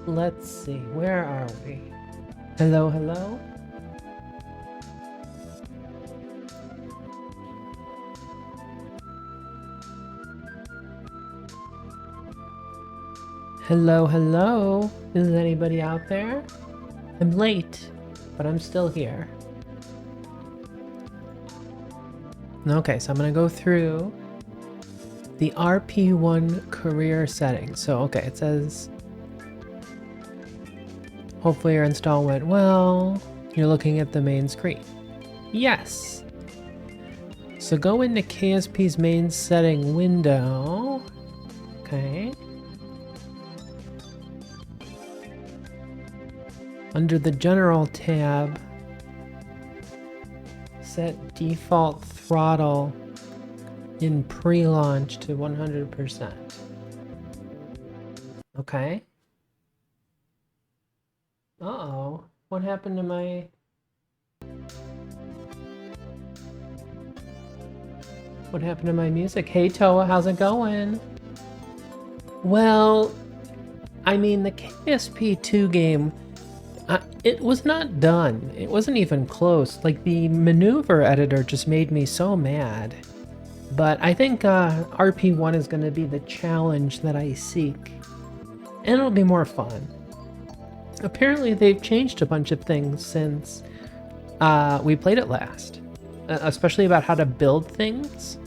Let's see, where are we? Hello, hello? Hello, hello? Is anybody out there? I'm late, but I'm still here. Okay, so I'm gonna go through the RP-1 career settings. So, okay, it says, hopefully your install went well. You're looking at the main screen. Yes. So go into KSP's main setting window. Okay. Under the General tab, set default throttle in pre-launch to 100%. Okay. Uh-oh. What happened to my... What happened to my music? Hey, Toa, how's it going? Well, I mean, the KSP 2 game, it was not done. It wasn't even close. Like, the maneuver editor just made me so mad. But I think RP1 is going to be the challenge that I seek. And it'll be more fun. Apparently, they've changed a bunch of things since we played it last. Especially about how to build things.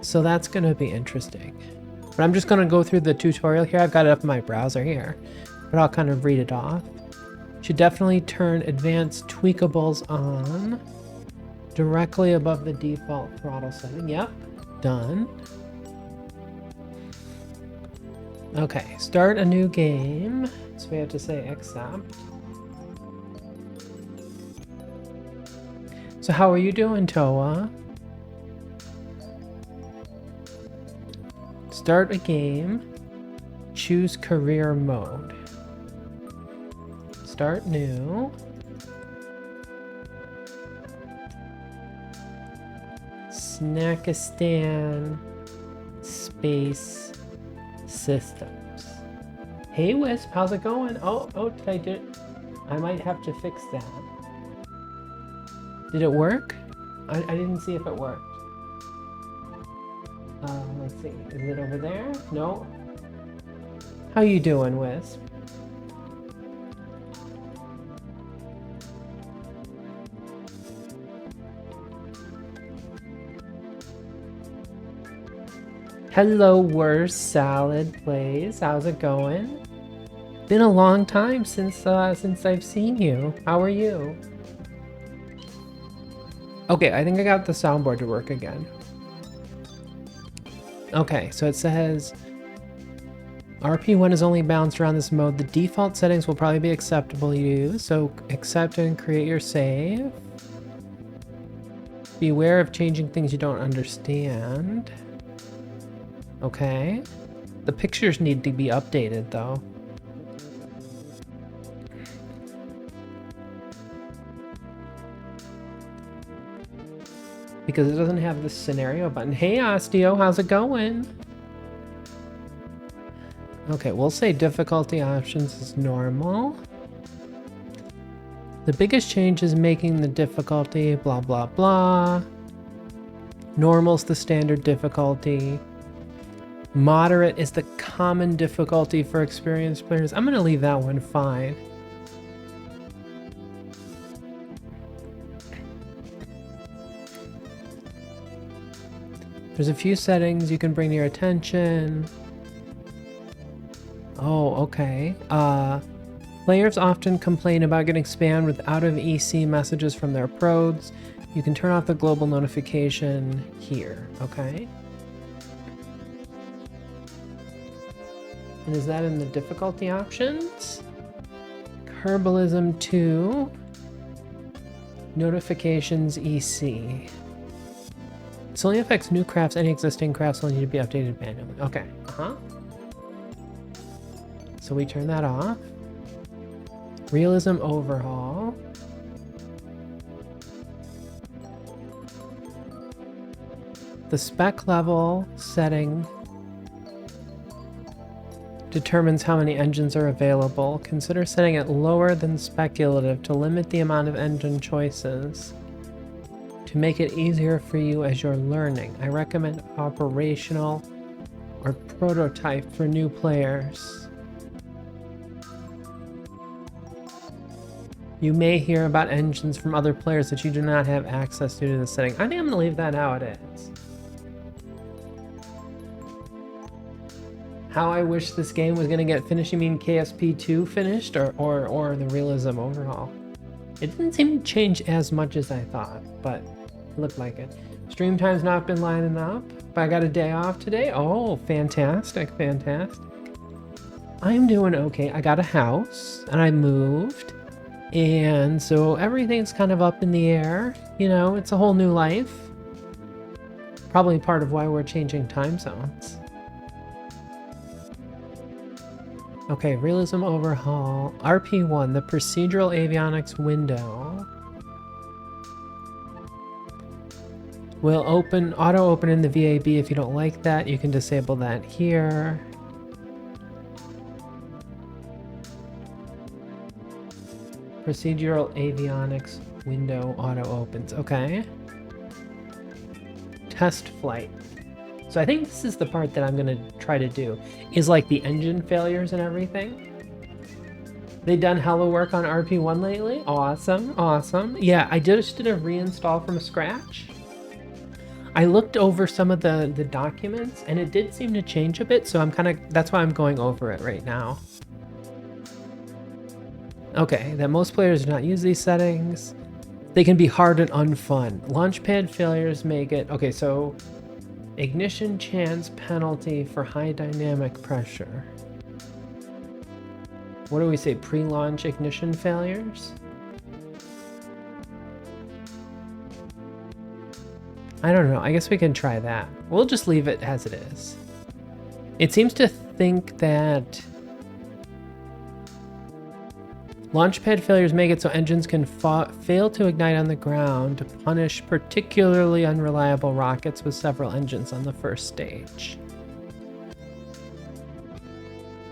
So that's going to be interesting. But I'm just going to go through the tutorial here. I've got it up in my browser here. But I'll kind of read it off. Should definitely turn advanced tweakables on. Directly above the default throttle setting. Yep. Done. Okay. Start a new game. So we have to say accept. So how are you doing, Toa? Start a game. Choose career mode. Start new. Snackistan Space Systems. Hey Wisp, how's it going? Oh, did I do? I might have to fix that. Did it work? I didn't see if it worked. Let's see. Is it over there? No. How you doing, Wisp? Hello, worst salad plays. How's it going? Been a long time since I've seen you. How are you? Okay, I think I got the soundboard to work again. Okay, so it says RP1 is only balanced around this mode. The default settings will probably be acceptable to you, so accept and create your save. Beware of changing things you don't understand. Okay. The pictures need to be updated though. Because it doesn't have the scenario button. Hey Osteo, how's it going? Okay, we'll say difficulty options is normal. The biggest change is making the difficulty blah blah blah. Normal's the standard difficulty. Moderate is the common difficulty for experienced players. I'm gonna leave that one fine. There's a few settings you can bring to your attention. Oh, okay. Players often complain about getting spammed with out-of-EC messages from their prods. You can turn off the global notification here, okay? And is that in the difficulty options? Herbalism 2. Notifications EC. This only affects new crafts. Any existing crafts will need to be updated manually. Okay, So we turn that off. Realism overhaul. The spec level setting determines how many engines are available. Consider setting it lower than speculative to limit the amount of engine choices. To make it easier for you as you're learning, I recommend operational or prototype for new players. You may hear about engines from other players that you do not have access to the setting. I think I'm gonna leave that how it is. How I wish this game was gonna get finished. You mean KSP 2 finished or the realism overhaul? It didn't seem to change as much as I thought, but it looked like it. Stream time's not been lining up, but I got a day off today. Oh, fantastic, fantastic. I'm doing okay. I got a house and I moved. And so everything's kind of up in the air. You know, it's a whole new life. Probably part of why we're changing time zones. Okay, realism overhaul. RP-1, the procedural avionics window. Will auto open in the VAB. If you don't like that, you can disable that here. Procedural avionics window auto opens. Okay. Test flight. So I think this is the part that I'm gonna try to do, is like the engine failures and everything. They done hella work on RP-1 lately. Awesome, awesome. Yeah, I just did a reinstall from scratch. I looked over some of the documents and it did seem to change a bit, so that's why I'm going over it right now. Okay, that most players do not use these settings. They can be hard and unfun. Launchpad failures make it... Okay, so ignition chance penalty for high dynamic pressure. What do we say? Pre-launch ignition failures? I don't know. I guess we can try that. We'll just leave it as it is. It seems to think that launchpad failures make it so engines can fail to ignite on the ground to punish particularly unreliable rockets with several engines on the first stage.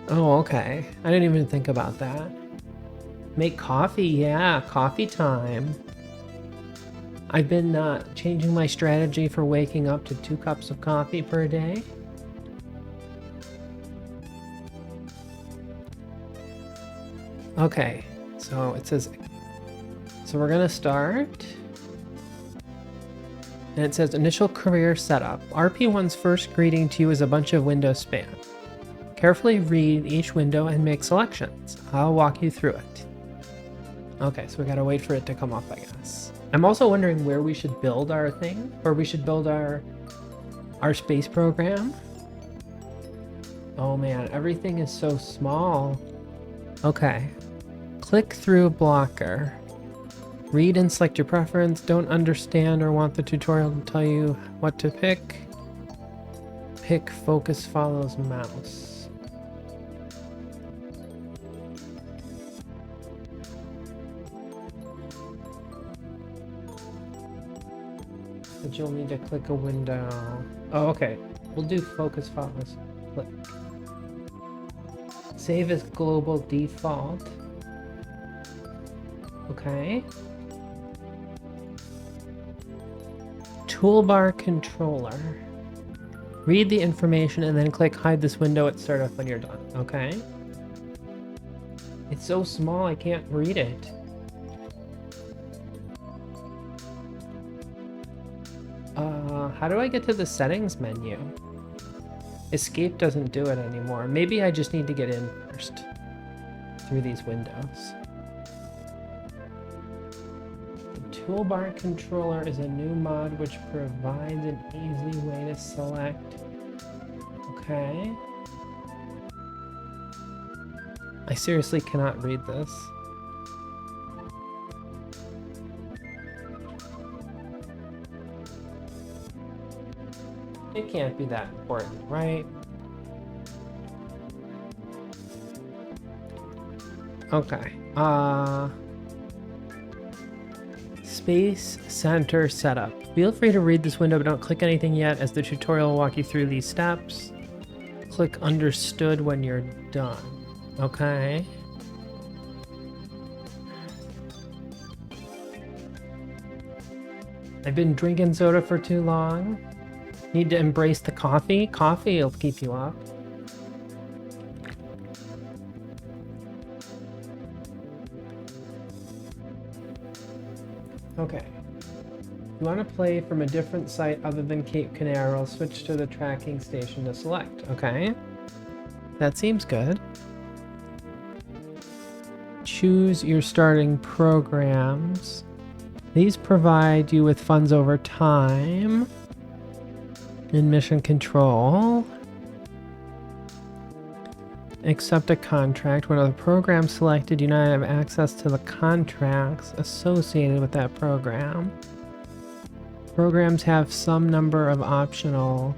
Oh, okay. I didn't even think about that. Make coffee. Yeah, coffee time. I've been changing my strategy for waking up to 2 cups of coffee per day. Okay, so it says, so we're gonna start. And it says initial career setup. RP-1's first greeting to you is a bunch of window spam. Carefully read each window and make selections. I'll walk you through it. Okay, so we gotta wait for it to come up, I guess. I'm also wondering where we should build our thing, or we should build our space program. Oh man, everything is so small. Okay. Click through blocker. Read and select your preference. Don't understand or want the tutorial to tell you what to pick. Pick focus follows mouse. But you'll need to click a window. Oh, okay. We'll do focus follows. Click. Save as global default. Okay. Toolbar controller. Read the information and then click hide this window at startup when you're done. Okay. It's so small I can't read it. How do I get to the settings menu? Escape doesn't do it anymore. Maybe I just need to get in first through these windows. The toolbar controller is a new mod which provides an easy way to select. Okay. I seriously cannot read this. It can't be that important, right? Okay. Space Center Setup. Feel free to read this window, but don't click anything yet, as the tutorial will walk you through these steps. Click understood when you're done. Okay. I've been drinking soda for too long. Need to embrace the coffee. Coffee will keep you up. Okay. You want to play from a different site other than Cape Canaveral, switch to the tracking station to select. Okay. That seems good. Choose your starting programs. These provide you with funds over time in mission control. Accept a contract. When the program selected, you now have access to the contracts associated with that program. Programs have some number of optional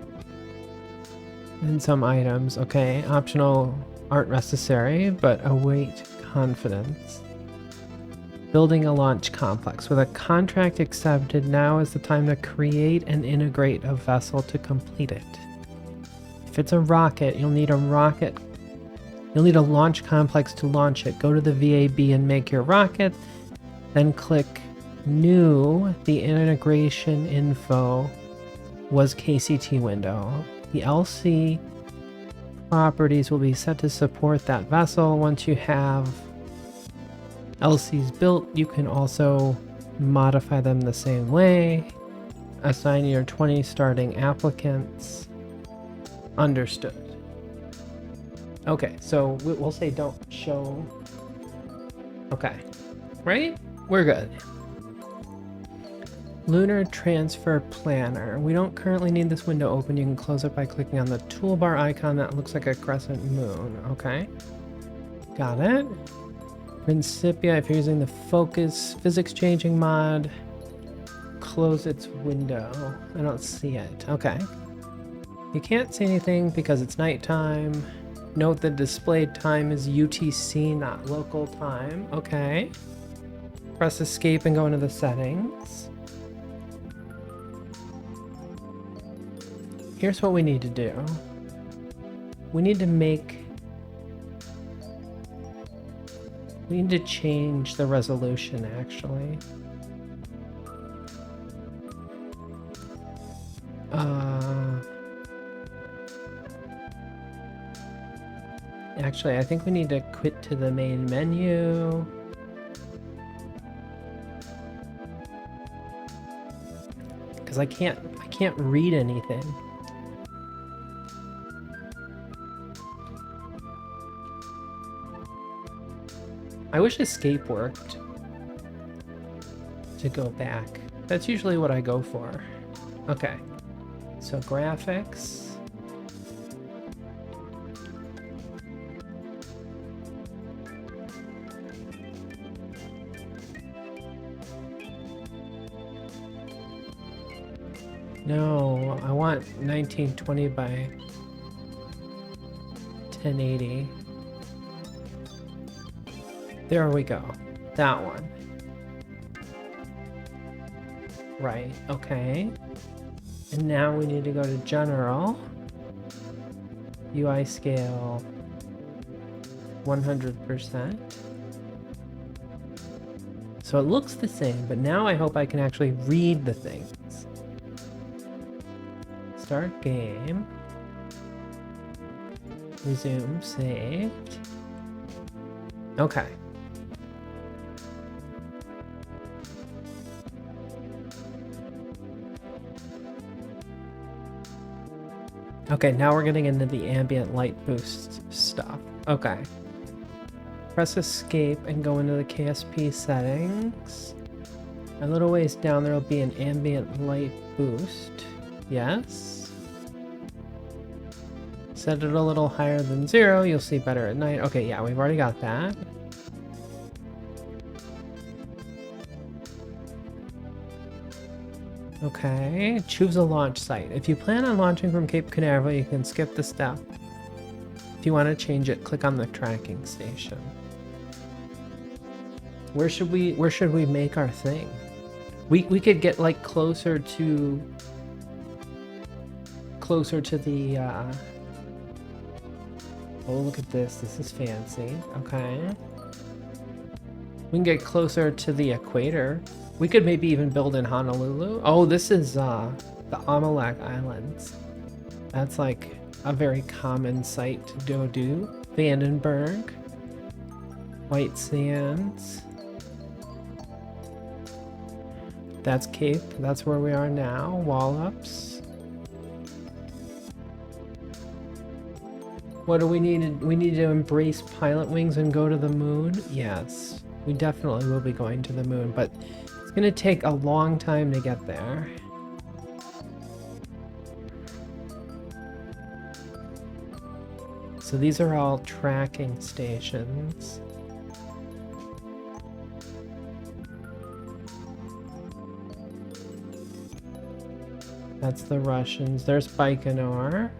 and some items. Okay, optional aren't necessary, but await confidence. Building a launch complex. With a contract accepted, now is the time to create and integrate a vessel to complete it. If it's a rocket, you'll need a launch complex to launch it. Go to the VAB and make your rocket, then click New. The integration info was KCT window. The LC properties will be set to support that vessel. Once you have LCs built, you can also modify them the same way. Assign your 20 starting applicants. Understood. Okay, so we'll say don't show. Okay, right? We're good. Lunar Transfer Planner. We don't currently need this window open. You can close it by clicking on the toolbar icon that looks like a crescent moon. Okay, got it. Principia, if you're using the focus physics changing mod, close its window. I don't see it. Okay. You can't see anything because it's nighttime. Note the displayed time is UTC, not local time. Okay. Press escape and go into the settings. Here's what we need to do. We need to change the resolution, actually. Actually, I think we need to quit to the main menu. Because I can't read anything. I wish escape worked to go back. That's usually what I go for. Okay, so graphics. No, I want 1920 by 1080. There we go. That one. Right, okay. And now we need to go to General. UI scale 100%. So it looks the same, but now I hope I can actually read the things. Start game. Resume saved. Okay. Okay, now we're getting into the ambient light boost stuff. Okay. Press escape and go into the KSP settings. A little ways down there will be an ambient light boost. Yes. Set it a little higher than 0. You'll see better at night. Okay, yeah, we've already got that. Okay, choose a launch site. If you plan on launching from Cape Canaveral, you can skip the step. If you want to change it, click on the tracking station. Where should we make our thing? We could get like closer to the Oh, look at this. This is fancy. Okay. We can get closer to the equator. We could maybe even build in Honolulu. Oh, this is the Amalak Islands. That's like a very common site to go do. Vandenberg. White Sands. That's Cape. That's where we are now. Wallops. What do we need? We need to embrace pilot wings and go to the moon? Yes. We definitely will be going to the moon, but it's going to take a long time to get there. So these are all tracking stations. That's the Russians. There's Baikonur.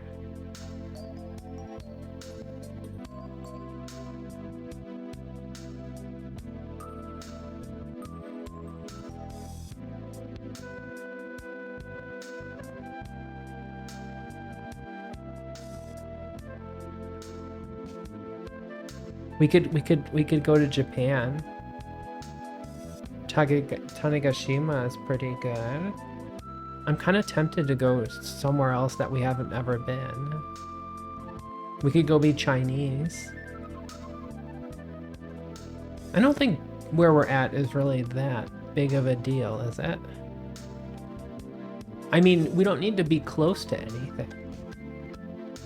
We could go to Japan. Tanegashima is pretty good. I'm kind of tempted to go somewhere else that we haven't ever been. We could go be Chinese. I don't think where we're at is really that big of a deal, is it? I mean, we don't need to be close to anything.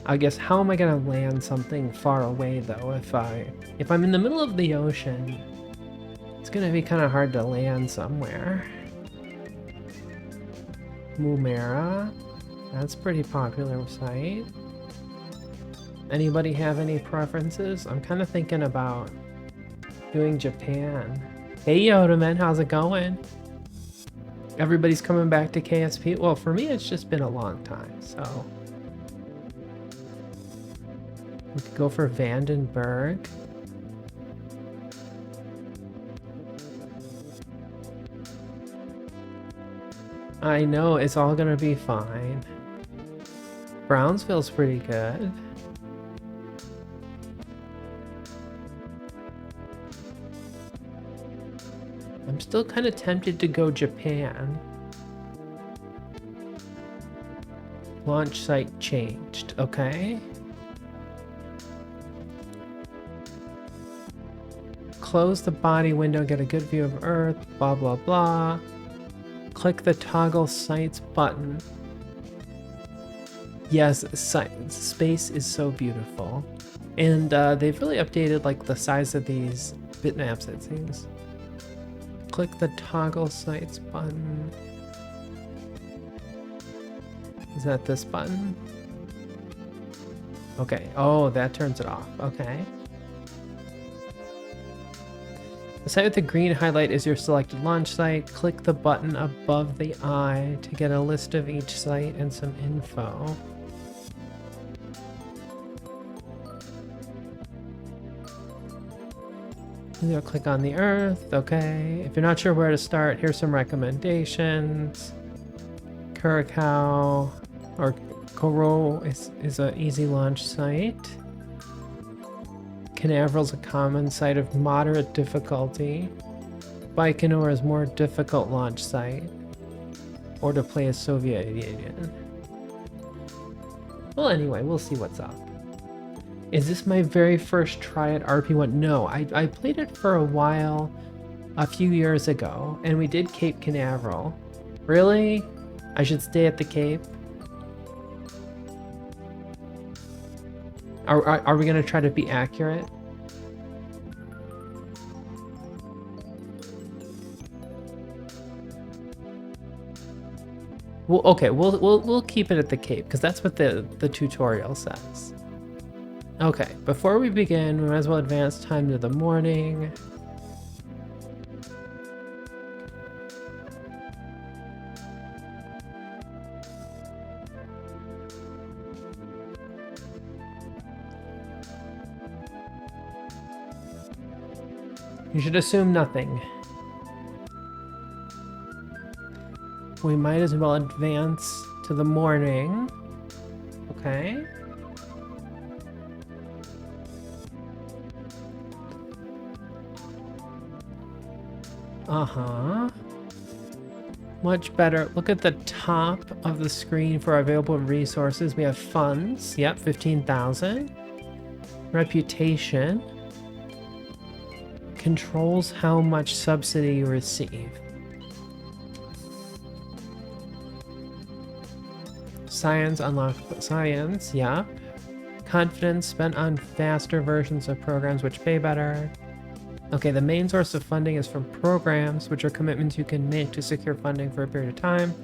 I guess how am I gonna land something far away though if I'm in the middle of the ocean? It's gonna be kind of hard to land somewhere. Woomera, that's a pretty popular site. Anybody have any preferences? I'm kind of thinking about doing Japan. Hey Yodaman, how's it going? Everybody's coming back to KSP. Well, for me, it's just been a long time, so. We could go for Vandenberg. I know, it's all gonna be fine. Brownsville's pretty good. I'm still kind of tempted to go Japan. Launch site changed, okay. Close the body window, get a good view of Earth, blah blah blah. Click the toggle sites button. Yes, space is so beautiful. And they've really updated like the size of these bitmaps, it seems. Click the toggle sites button. Is that this button? Okay, oh, that turns it off, okay. The site with the green highlight is your selected launch site. Click the button above the eye to get a list of each site and some info. You'll click on the Earth, okay. If you're not sure where to start, here's some recommendations. Curacao or Koro is an easy launch site. Canaveral's a common site of moderate difficulty. Baikonur is more difficult launch site. Or to play as Soviet Union. Well, anyway, we'll see what's up. Is this my very first try at RP-1? No, I played it for a while a few years ago, and we did Cape Canaveral. Really? I should stay at the Cape? Are we going to try to be accurate? Well, okay, we'll keep it at the Cape because that's what the tutorial says. Okay, before we begin, we might as well advance time to the morning. You should assume nothing. We might as well advance to the morning. Okay. Uh-huh. Much better. Look at the top of the screen for available resources. We have funds. Yep, 15,000. Reputation. Controls how much subsidy you receive. Science, unlock science. Yeah. Confidence spent on faster versions of programs which pay better. Okay, the main source of funding is from programs, which are commitments you can make to secure funding for a period of time.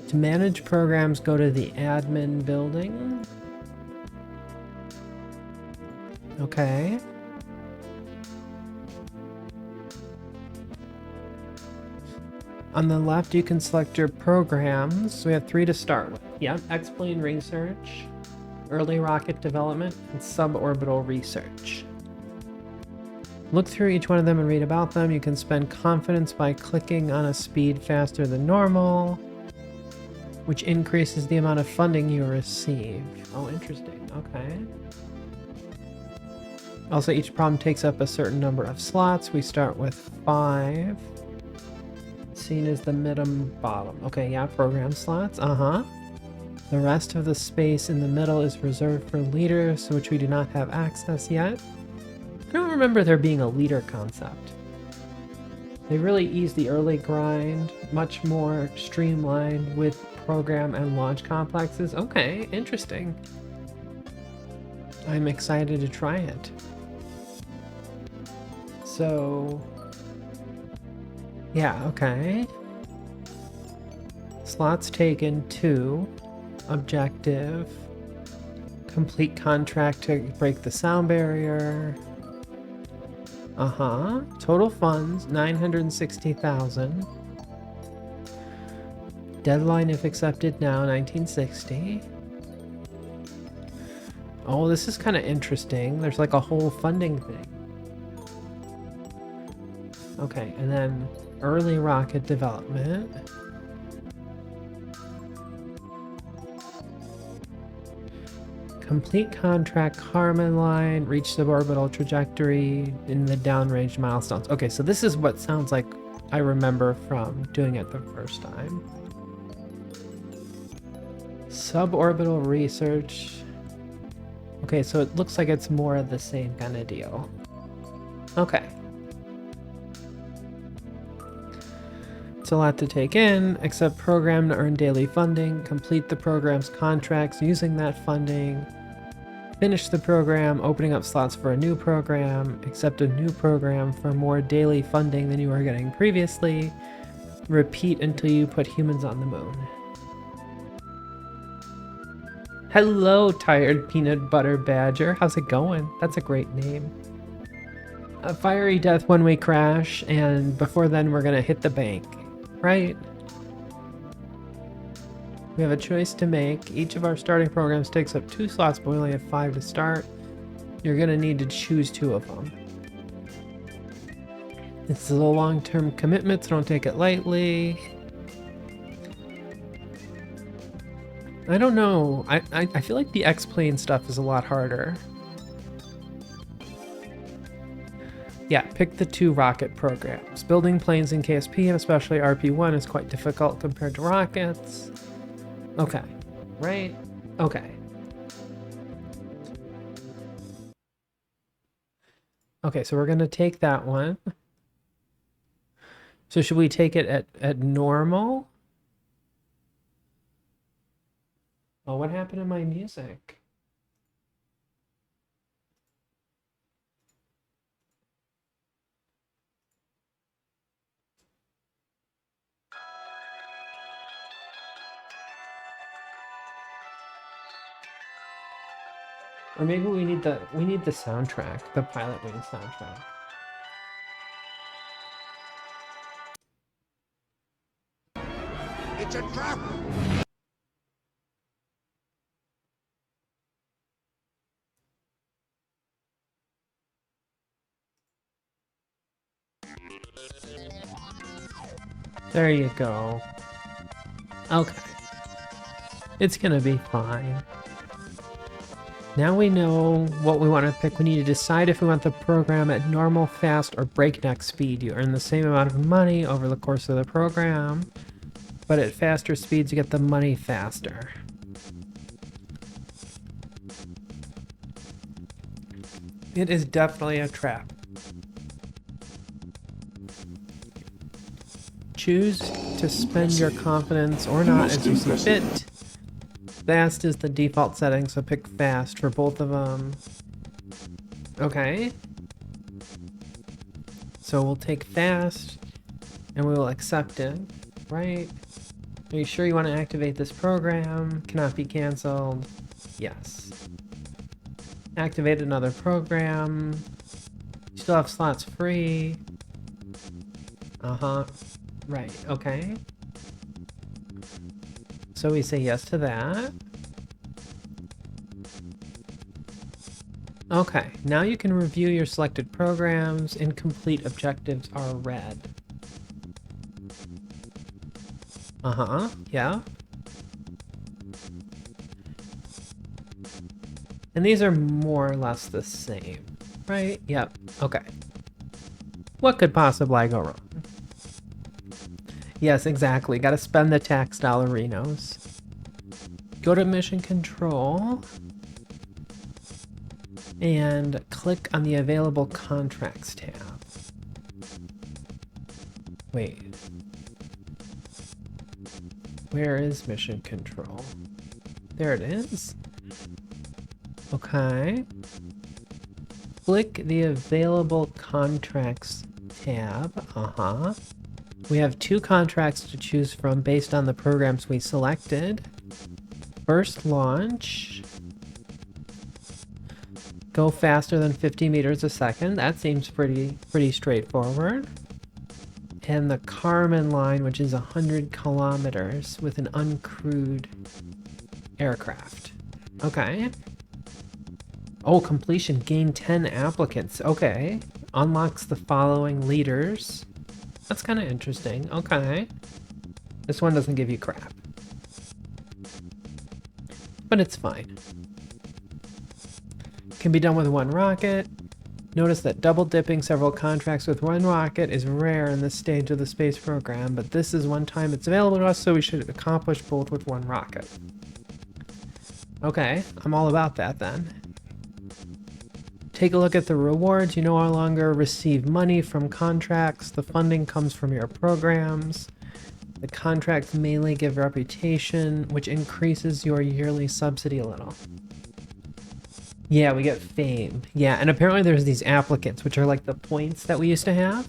To manage programs, go to the admin building. Okay. On the left, you can select your programs. So we have 3 to start with. Yep, X-Plane Research, Early Rocket Development, and Suborbital Research. Look through each one of them and read about them. You can spend confidence by clicking on a speed faster than normal, which increases the amount of funding you receive. Oh, interesting. Okay. Also, each problem takes up a certain number of slots. We start with 5. Seen as the middle bottom. Okay, yeah, program slots. Uh-huh. The rest of the space in the middle is reserved for leaders, which we do not have access yet. I don't remember there being a leader concept. They really ease the early grind, much more streamlined with program and launch complexes. Okay, interesting. I'm excited to try it. So, yeah, okay. Slots taken 2. Objective. Complete contract to break the sound barrier. Uh-huh. Total funds, 960,000. Deadline if accepted now, 1960. Oh, this is kind of interesting. There's like a whole funding thing. Okay, and then early rocket development. Complete contract Harmon line, reach suborbital trajectory in the downrange milestones. Okay, so this is what sounds like I remember from doing it the first time. Suborbital research. Okay, so it looks like it's more of the same kind of deal. Okay. It's a lot to take in. Accept program to earn daily funding. Complete the program's contracts using that funding. Finish the program, opening up slots for a new program. Accept a new program for more daily funding than you were getting previously. Repeat until you put humans on the moon. Hello, Tired Peanut Butter Badger. How's it going? That's a great name. A fiery death when we crash, and before then we're gonna hit the bank, right? We have a choice to make. Each of our starting programs takes up 2 slots, but we only have 5 to start. You're gonna need to choose 2 of them. This is a long-term commitment, so don't take it lightly. I don't know. I feel like the X-Plane stuff is a lot harder. Yeah, pick the 2 rocket programs. Building planes in KSP, and especially RP-1, is quite difficult compared to rockets. Okay, right? Okay. Okay, so we're going to take that one. So should we take it at normal? Oh, what happened to my music? Or maybe we need the soundtrack, the Pilot Wing soundtrack. It's a trap! There you go. Okay. It's gonna be fine. Now we know what we want to pick. We need to decide if we want the program at normal, fast, or breakneck speed. You earn the same amount of money over the course of the program, but at faster speeds you get the money faster. It is definitely a trap. Choose to spend your confidence or not as you see fit. Fast is the default setting, so pick fast for both of them. Okay. So we'll take fast, and we will accept it, right? Are you sure you want to activate this program? Cannot be canceled. Yes. Activate another program. You still have slots free. Uh-huh. Right, okay. So we say yes to that. Okay, now you can review your selected programs. Incomplete objectives are red. Uh-huh, yeah. And these are more or less the same, right? Yep, okay. What could possibly go wrong? Yes, exactly. Gotta spend the tax dollarinos. Go to Mission Control and click on the Available Contracts tab. Wait. Where is Mission Control? There it is. Okay. Click the Available Contracts tab. Uh-huh. We have 2 contracts to choose from based on the programs we selected. First launch. Go faster than 50 meters a second. That seems pretty straightforward. And the Carmen line, which is 100 kilometers with an uncrewed aircraft. Okay. Oh, completion. Gain 10 applicants. Okay. Unlocks the following leaders. That's kind of interesting. Okay. This one doesn't give you crap. But it's fine. Can be done with 1 rocket. Notice that double dipping several contracts with 1 rocket is rare in this stage of the space program, but this is one time it's available to us, so we should accomplish both with 1 rocket. Okay, I'm all about that then. Take a look at the rewards. You no longer receive money from contracts. The funding comes from your programs. The contracts mainly give reputation, which increases your yearly subsidy a little. Yeah, we get fame. Yeah, and apparently there's these applicants, which are like the points that we used to have.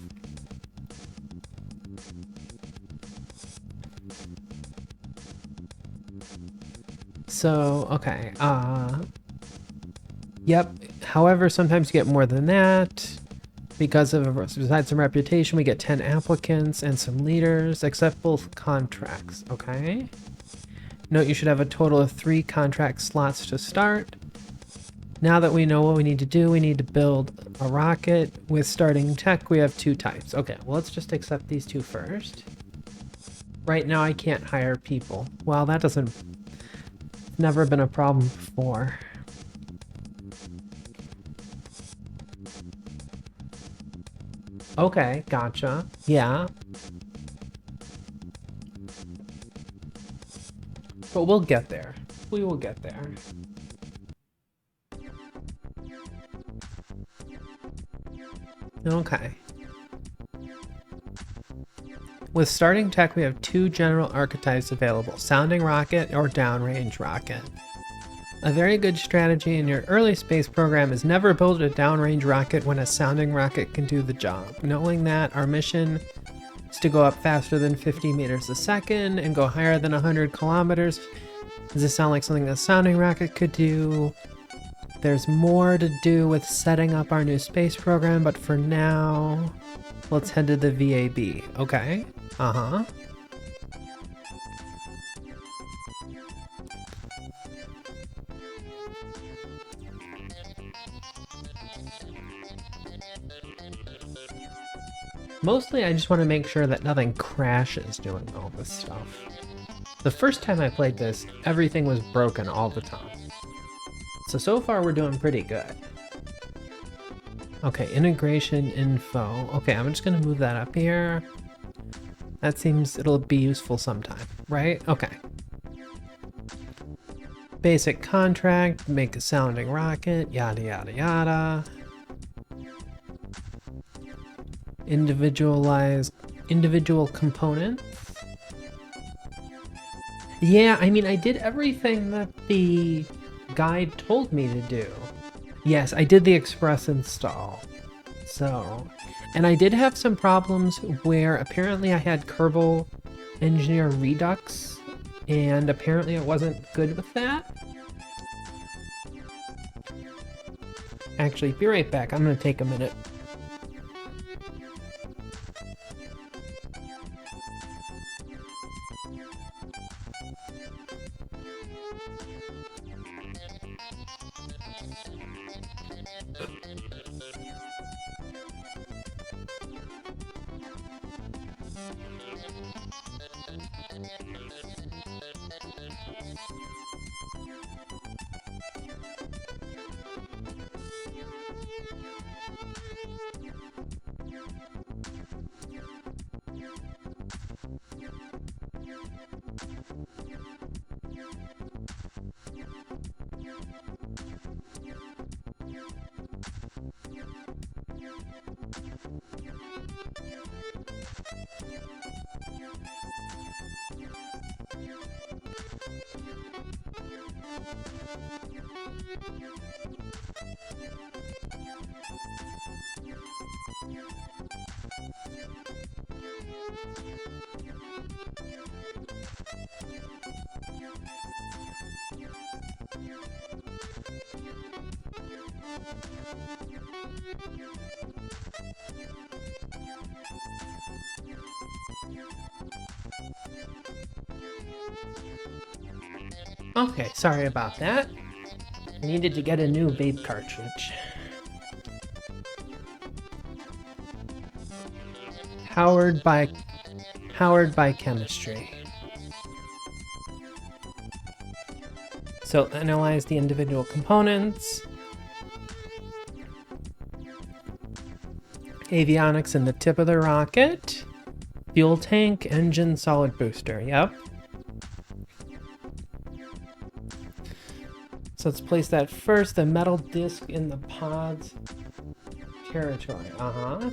So, okay. Yep. However, sometimes you get more than that. Because of, besides some reputation, we get 10 applicants and some leaders. Accept both contracts. Okay. Note you should have a total of 3 contract slots to start. Now that we know what we need to do, we need to build a rocket. With starting tech, we have 2 types. Okay, well, let's just accept these 2 first. Right now, I can't hire people. Well, that doesn't... never been a problem before. Okay, gotcha. Yeah. But we'll get there. We will get there. Okay. With starting tech, we have 2 general archetypes available, sounding rocket or downrange rocket. A very good strategy in your early space program is never build a downrange rocket when a sounding rocket can do the job. Knowing that, our mission is to go up faster than 50 meters a second and go higher than 100 kilometers. Does this sound like something a sounding rocket could do? There's more to do with setting up our new space program, but for now, let's head to the VAB. Okay. Uh-huh. Mostly, I just want to make sure that nothing crashes doing all this stuff. The first time I played this, everything was broken all the time. So far we're doing pretty good. Okay, integration info. Okay, I'm just gonna move that up here. That seems it'll be useful sometime, right? Okay. Basic contract, make a sounding rocket, yada yada yada. Individual components. Yeah, I mean, I did everything that the guide told me to do. Yes, I did the express install. So, and I did have some problems where apparently I had Kerbal Engineer Redux, and apparently it wasn't good with that. Actually, be right back. I'm gonna take a minute. Okay, sorry about that. I needed to get a new vape cartridge. Powered by chemistry. So analyze the individual components. Avionics in the tip of the rocket. Fuel tank, engine, solid booster. Yep. So let's place that first. The metal disc in the pod's territory. Uh-huh.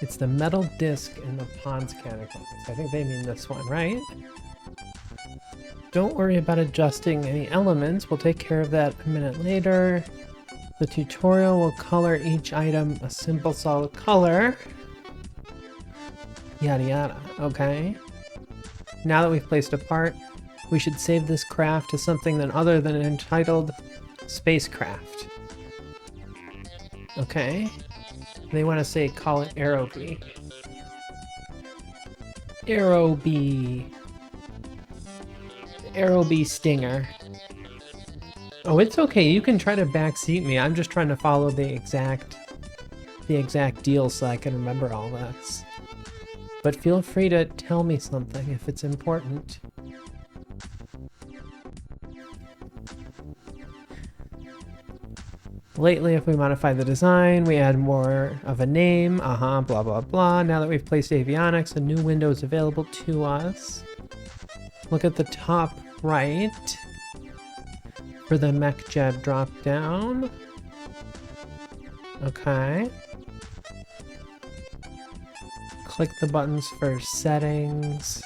It's the metal disc in the pod's categories. I think they mean this one, right? Don't worry about adjusting any elements. We'll take care of that a minute later. The tutorial will color each item a simple solid color. Yada yada. Okay. Now that we've placed a part, we should save this craft to something other than entitled spacecraft. Okay. They want to say call it Aerobee. Aerobee. Aerobee Stinger. Oh, it's okay. You can try to backseat me. I'm just trying to follow the exact deal so I can remember all this. But feel free to tell me something if it's important. Lately, if we modify the design, we add more of a name, blah, blah, blah. Now that we've placed avionics, a new window is available to us. Look at the top right for the mech jet drop down. Okay. Click the buttons for settings,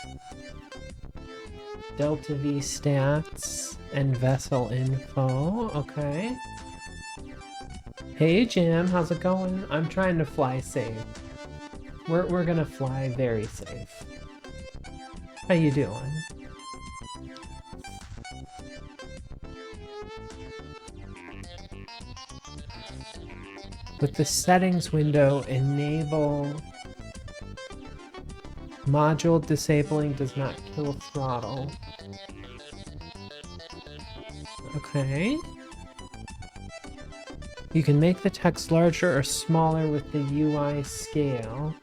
Delta V stats, and vessel info. Okay. Hey Jam, how's it going? I'm trying to fly safe. We're gonna fly very safe. How you doing? With the settings window, enable module disabling does not kill throttle. Okay. You can make the text larger or smaller with the UI scale.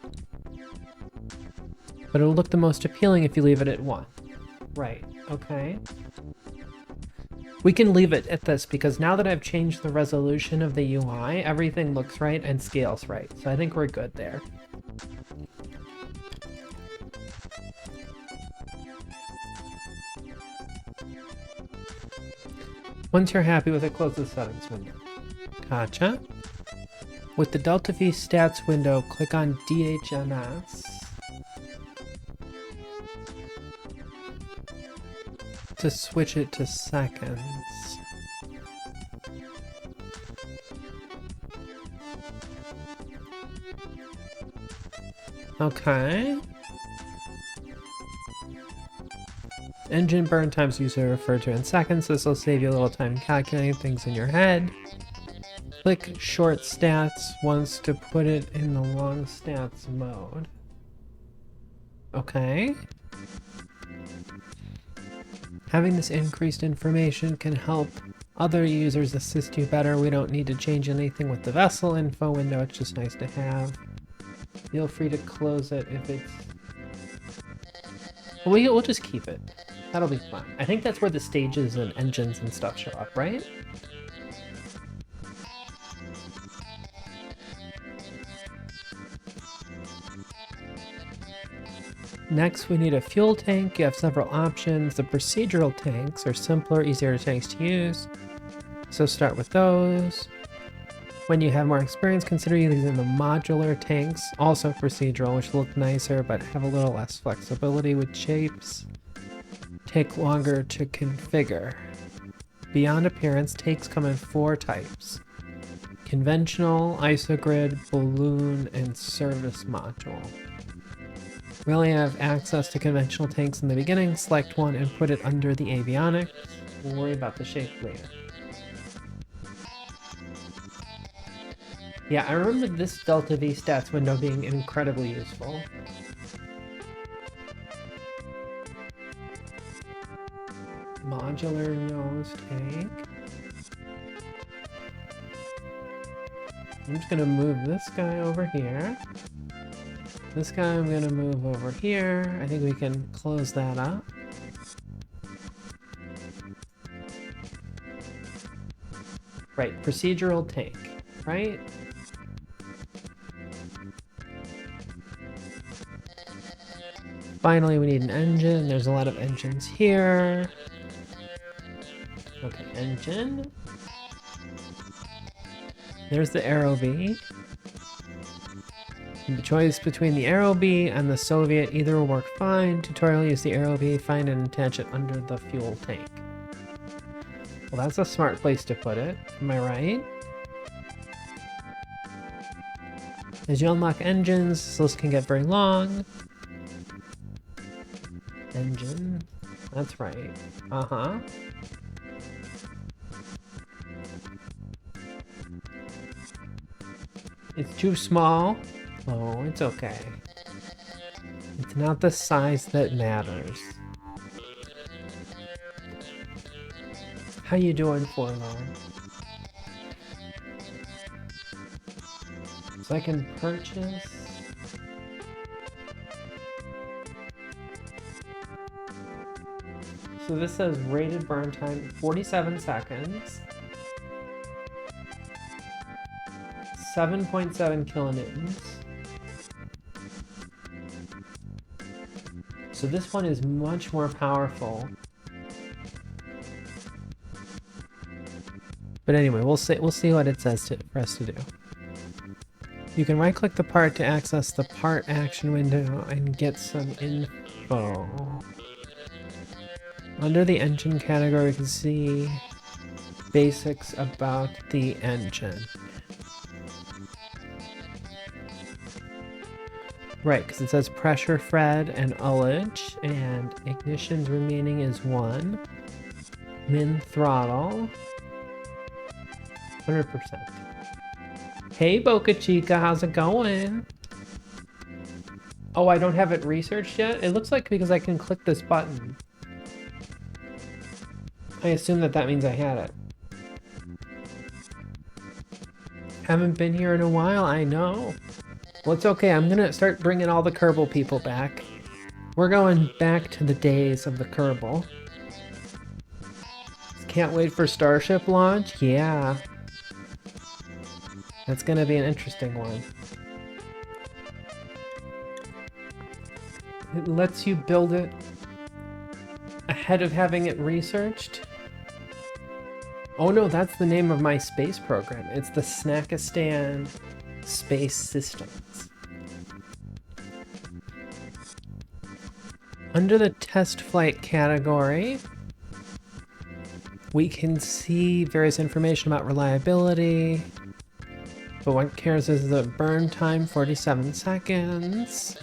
but it'll look the most appealing if you leave it at 1. Right, okay. We can leave it at this because now that I've changed the resolution of the UI, everything looks right and scales right. So I think we're good there. Once you're happy with it, close the settings window. Gotcha. With the Delta V stats window, click on DHMS. To switch it to seconds. Okay. Engine burn times usually referred to in seconds. This will save you a little time calculating things in your head. Click short stats once to put it in the long stats mode. Okay. Having this increased information can help other users assist you better. We don't need to change anything with the vessel info window. It's just nice to have. Feel free to close it if it's... We'll just keep it. That'll be fun. I think that's where the stages and engines and stuff show up, right? Next, we need a fuel tank. You have several options. The procedural tanks are simpler, easier tanks to use. So start with those. When you have more experience, consider using the modular tanks, also procedural, which look nicer but have a little less flexibility with shapes. Take longer to configure. Beyond appearance, tanks come in 4 types. Conventional, isogrid, balloon, and service module. We only have access to conventional tanks in the beginning. Select one and put it under the avionics. We'll worry about the shape later. Yeah, I remember this Delta V stats window being incredibly useful. Modular nose tank. I'm just gonna move this guy over here. This guy I'm gonna move over here. I think we can close that up. Right, procedural tank, right? Finally, we need an engine. There's a lot of engines here. Okay, engine. There's the Aero B. The choice between the Aero B and the Soviet, either will work fine. Tutorial, use the Aero B, find and attach it under the fuel tank. Well, that's a smart place to put it. Am I right? As you unlock engines, this list can get very long. Engine. That's right. Uh-huh. It's too small. Oh, it's okay. It's not the size that matters. How you doing, Forlorn? So I can purchase... So this says rated burn time 47 seconds. 7.7 kilonewtons. So this one is much more powerful. But anyway, we'll see what it says for us to do. You can right-click the part to access the part action window and get some info. Under the engine category, you can see basics about the engine. Right, because it says pressure fed and ullage, and ignition's remaining is 1. Min throttle. 100%. Hey Boca Chica, how's it going? Oh, I don't have it researched yet? It looks like because I can click this button. I assume that means I had it. Haven't been here in a while, I know. Well, it's okay. I'm gonna start bringing all the Kerbal people back. We're going back to the days of the Kerbal. Can't wait for Starship launch? Yeah. That's gonna be an interesting one. It lets you build it ahead of having it researched. Oh no, that's the name of my space program. It's the Snackistan Space Systems. Under the test flight category, we can see various information about reliability, but what cares is the burn time, 47 seconds.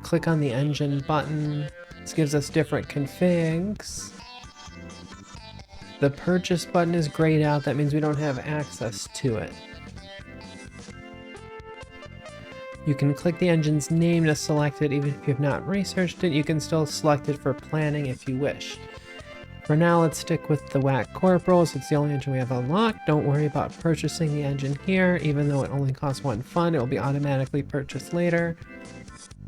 Click on the engine button. This gives us different configs. The purchase button is grayed out. That means we don't have access to it. You can click the engine's name to select it even if you have not researched it. You can still select it for planning if you wish. For now, let's stick with the Whack Corporals. It's the only engine we have unlocked. Don't worry about purchasing the engine here. Even though it only costs 1 fund, it will be automatically purchased later.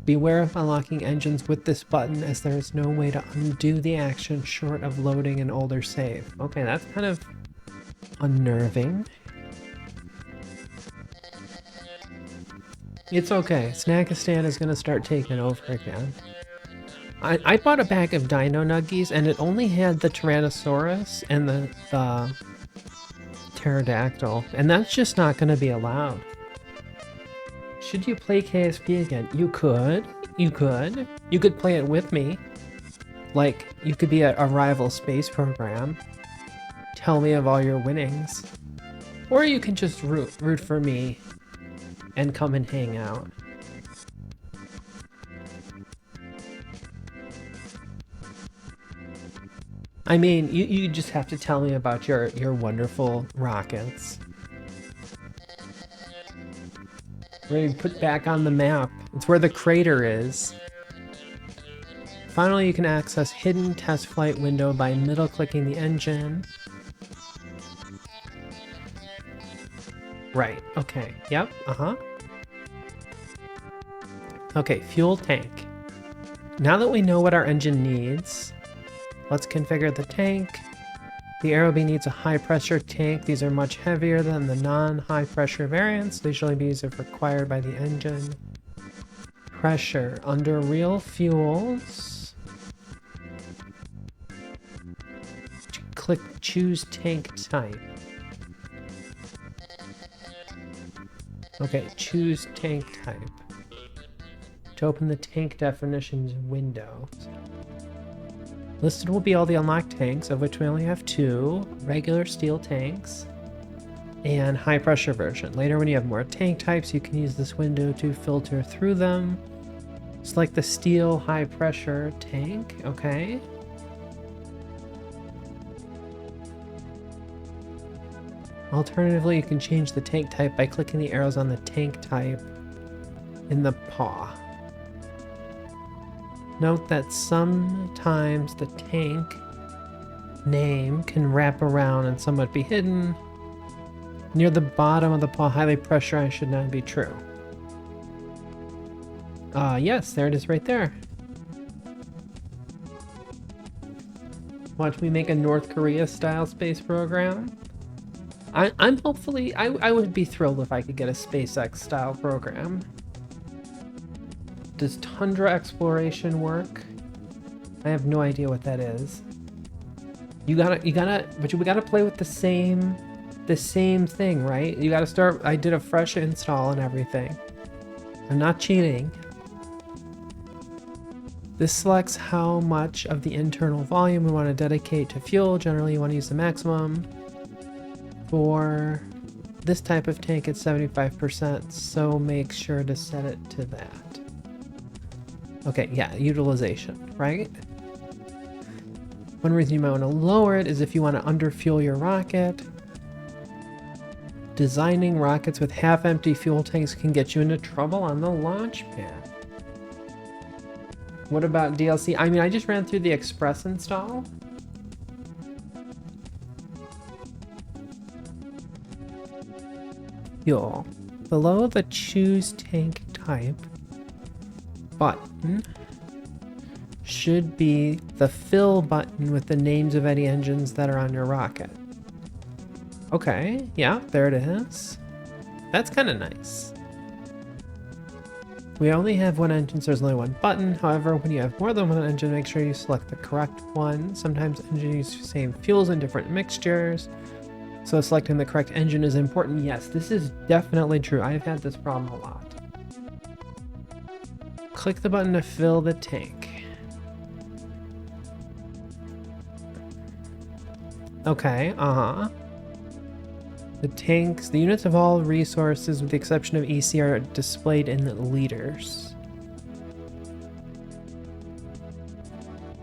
Beware of unlocking engines with this button, as there is no way to undo the action short of loading an older save. Okay, that's kind of unnerving. It's okay. Snackistan is going to start taking over again. I bought a bag of Dino Nuggies, and it only had the Tyrannosaurus and the Pterodactyl, and that's just not going to be allowed. Should you play KSP again? You could. You could. You could play it with me. Like, you could be a rival space program. Tell me of all your winnings. Or you can just root for me and come and hang out. I mean, you just have to tell me about your wonderful rockets. Ready to put back on the map. It's where the crater is. Finally, you can access hidden test flight window by middle-clicking the engine. Right, okay, yep, Okay, fuel tank. Now that we know what our engine needs, let's configure the tank. The Aerobee needs a high-pressure tank. These are much heavier than the non-high-pressure variants. They usually be used if required by the engine. Pressure. Under real fuels, click choose tank type. Okay, choose tank type. To open the tank definitions window. Listed will be all the unlocked tanks, of which we only have 2, regular steel tanks, and high pressure version. Later, when you have more tank types, you can use this window to filter through them. Select the steel high pressure tank, okay. Alternatively, you can change the tank type by clicking the arrows on the tank type in the paw. Note that sometimes the tank name can wrap around and somewhat be hidden. Near the bottom of the paw, highly pressurized should not be true. Yes, there it is right there. Watch me make a North Korea style space program. I'm hopefully, I would be thrilled if I could get a SpaceX style program. Does tundra exploration work? I have no idea what that is. But we gotta play with the same thing, right? You gotta start, I did a fresh install and everything. I'm not cheating. This selects how much of the internal volume we want to dedicate to fuel. Generally, you want to use the maximum. For this type of tank, it's 75%, so make sure to set it to that. Okay, yeah, utilization, right? One reason you might want to lower it is if you want to underfuel your rocket. Designing rockets with half-empty fuel tanks can get you into trouble on the launch pad. What about DLC? I mean, I just ran through the express install. Fuel. Below the choose tank type button, should be the fill button with the names of any engines that are on your rocket. Okay, yeah, there it is. That's kind of nice. We only have one engine, so there's only one button. However, when you have more than one engine, make sure you select the correct one. Sometimes engines use the same fuels in different mixtures, so selecting the correct engine is important. Yes, this is definitely true. I've had this problem a lot. Click the button to fill the tank. Okay, the units of all resources with the exception of EC are displayed in liters.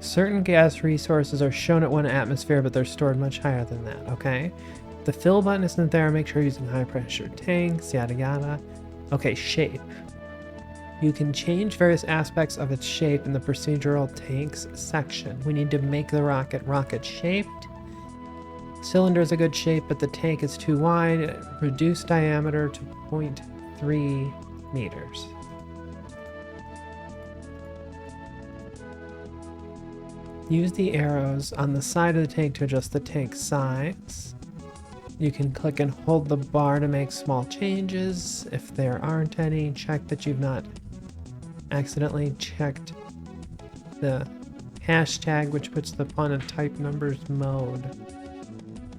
Certain gas resources are shown at 1 atmosphere, but they're stored much higher than that, okay? The fill button isn't there, make sure you're using high pressure tanks, yada yada. Okay, shape. You can change various aspects of its shape in the procedural tanks section. We need to make the rocket shaped. Cylinder is a good shape, but the tank is too wide. Reduce diameter to 0.3 meters. Use the arrows on the side of the tank to adjust the tank size. You can click and hold the bar to make small changes. If there aren't any, check that you've not accidentally checked the hashtag, which puts the font in type numbers mode.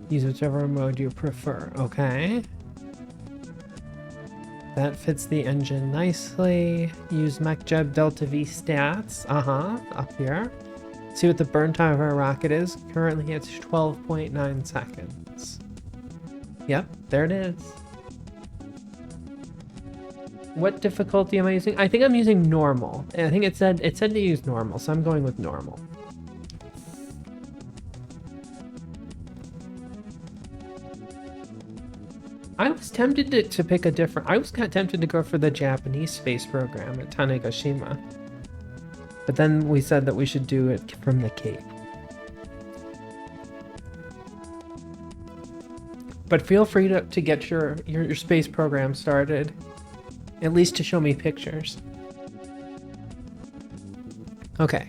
Use whichever mode you prefer, okay? That fits the engine nicely. Use MechJeb Delta V stats, up here. See what the burn time of our rocket is. Currently it's 12.9 seconds. Yep, there it is. What difficulty am I using? I think I'm using normal. I think it said to use normal, so I'm going with normal. I was tempted to pick a different... I was kind of tempted to go for the Japanese space program at Tanegashima. But then we said that we should do it from the Cape. But feel free to get your space program started. At least to show me pictures. Okay.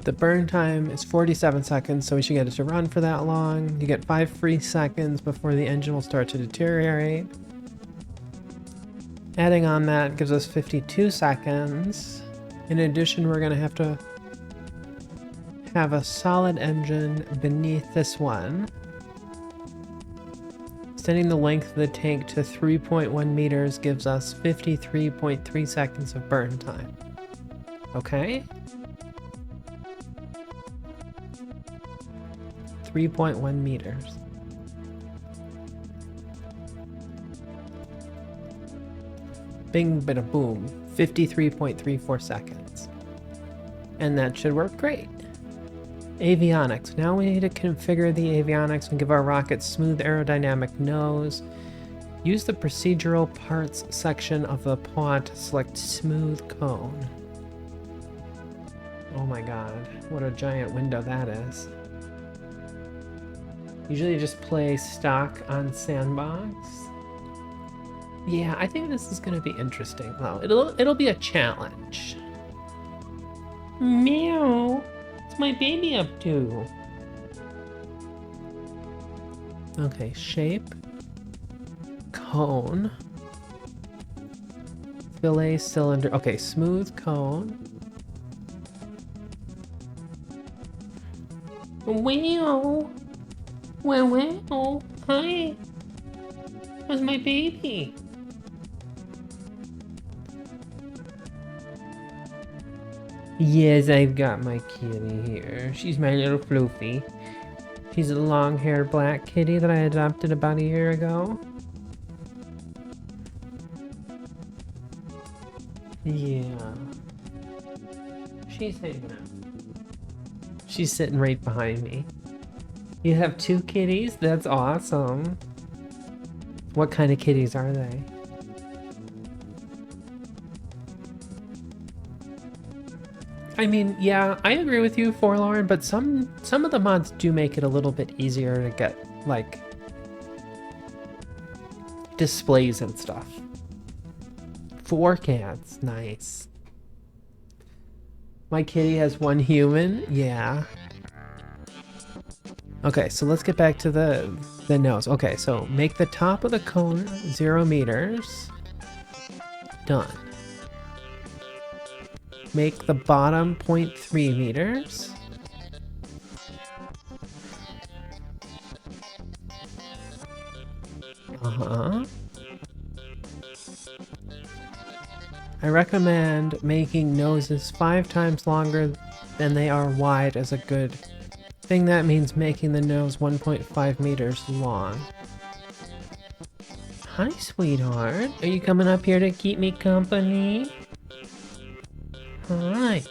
The burn time is 47 seconds, so we should get it to run for that long. You get 5 free seconds before the engine will start to deteriorate. Adding on that gives us 52 seconds. In addition, we're going to have a solid engine beneath this one. Extending the length of the tank to 3.1 meters gives us 53.3 seconds of burn time. Okay? 3.1 meters. Bing, bada boom. 53.34 seconds. And that should work great. Avionics. Now we need to configure the avionics and give our rocket smooth aerodynamic nose. Use the procedural parts section of the pod to select smooth cone. Oh my god, what a giant window that is. Usually just play stock on Sandbox. Yeah, I think this is gonna be interesting. Well, it'll be a challenge. Meow. What's my baby up to? Okay, shape. Cone. Fillet cylinder. Okay, smooth cone. Wow. Wow. Hi. Where's my baby? Yes, I've got my kitty here. She's my little floofy. She's a long-haired black kitty that I adopted about a year ago. Yeah. She's hanging out. She's sitting right behind me. You have 2 kitties? That's awesome. What kind of kitties are they? I mean, yeah, I agree with you, Forlorn, but some of the mods do make it a little bit easier to get, like, displays and stuff. 4 cats, nice. My kitty has one human? Yeah. Okay, so let's get back to the nose. Okay, so make the top of the cone 0 meters. Done. Make the bottom 0.3 meters. Uh-huh. I recommend making noses 5 times longer than they are wide as a good thing. That means making the nose 1.5 meters long. Hi, sweetheart. Are you coming up here to keep me company? Hi.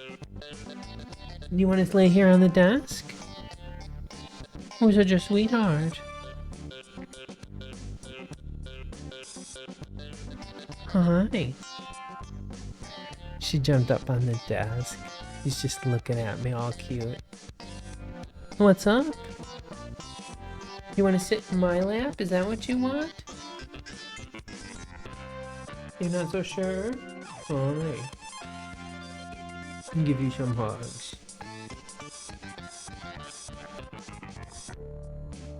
You want to lay here on the desk? Who's such a sweetheart? Hi. She jumped up on the desk. She's just looking at me all cute. What's up? You want to sit in my lap? Is that what you want? You're not so sure? Alright. I'll give you some hugs.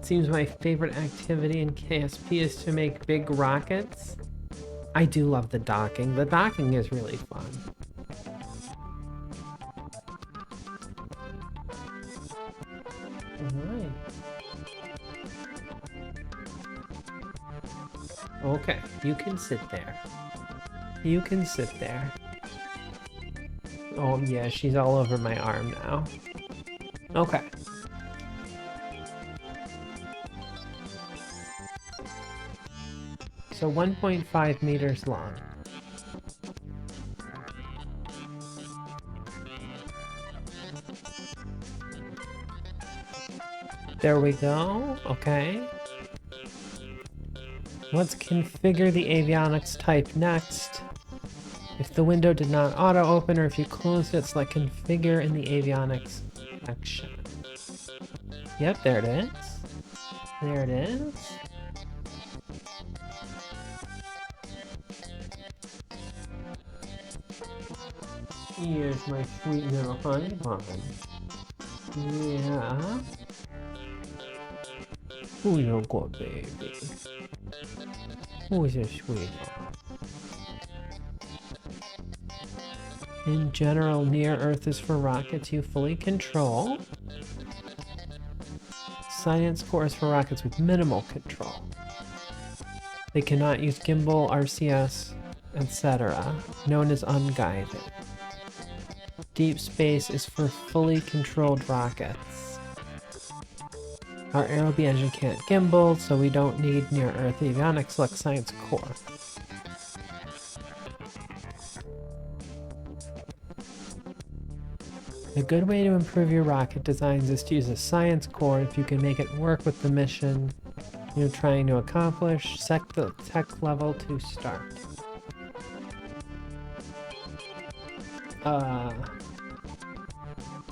Seems my favorite activity in KSP is to make big rockets. I do love the docking. The docking is really fun. Alright. Okay, you can sit there. You can sit there. Oh yeah, she's all over my arm now. Okay. So 1.5 meters long. There we go. Okay. Let's configure the avionics type next. If the window did not auto-open or if you closed it, select configure in the avionics section. Yep, there it is. There it is. Here's my sweet little honey bun. Yeah. Who's your good baby? Who's your sweetheart? In general, near Earth is for rockets you fully control. Science core is for rockets with minimal control. They cannot use gimbal, RCS, etc., known as unguided. Deep space is for fully controlled rockets. Our Aerobee engine can't gimbal, so we don't need near Earth avionics. Select Science Core. A good way to improve your rocket designs is to use a science core if you can make it work with the mission you're trying to accomplish. Set the tech level to start.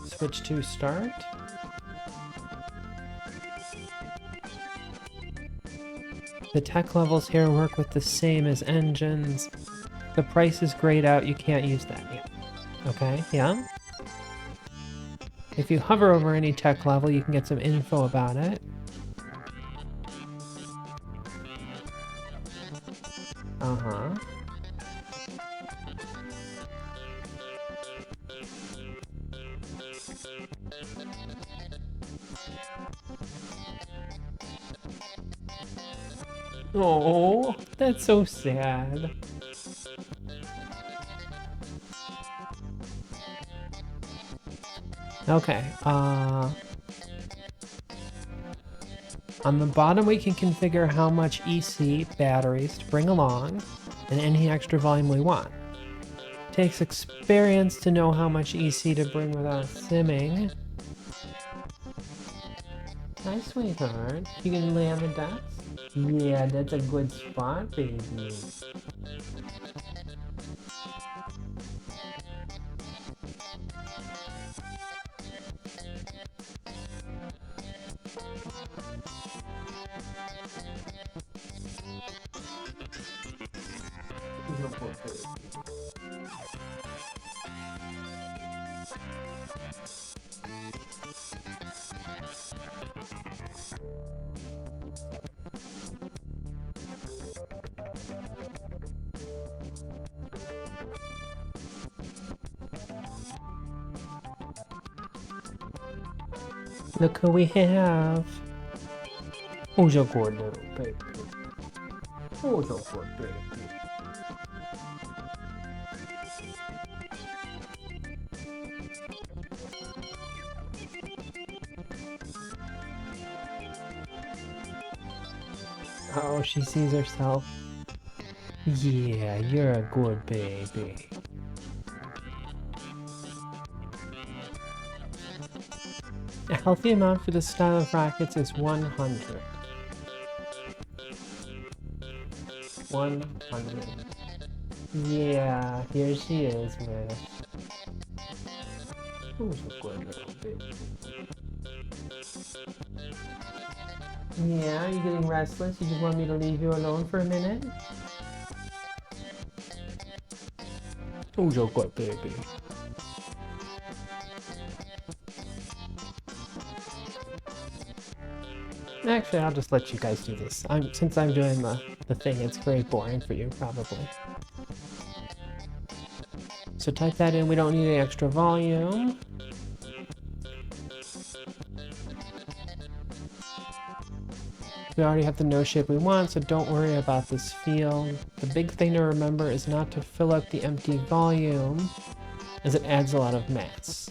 Switch to start. The tech levels here work with the same as engines. The price is grayed out, you can't use that yet. Okay, yeah? If you hover over any tech level, you can get some info about it. Uh-huh. Oh, that's so sad. Okay, on the bottom we can configure how much EC batteries to bring along and any extra volume we want. Takes experience to know how much EC to bring without simming. Hi, sweetheart. You gonna lay on the desk? Yeah, that's a good spot, baby. Look who we have. Who's your good little baby? Who's your good baby? Oh, she sees herself. Yeah, you're a good baby. A healthy amount for this style of rockets is 100. 100. Yeah, here she is, man. Who's a good little baby? Yeah, you getting restless? You just want me to leave you alone for a minute? Who's your good baby? Actually, I'll just let you guys do this. Since I'm doing the thing, it's very boring for you, probably. So type that in. We don't need any extra volume. We already have the nose shape we want, so don't worry about this field. The big thing to remember is not to fill up the empty volume, as it adds a lot of mass.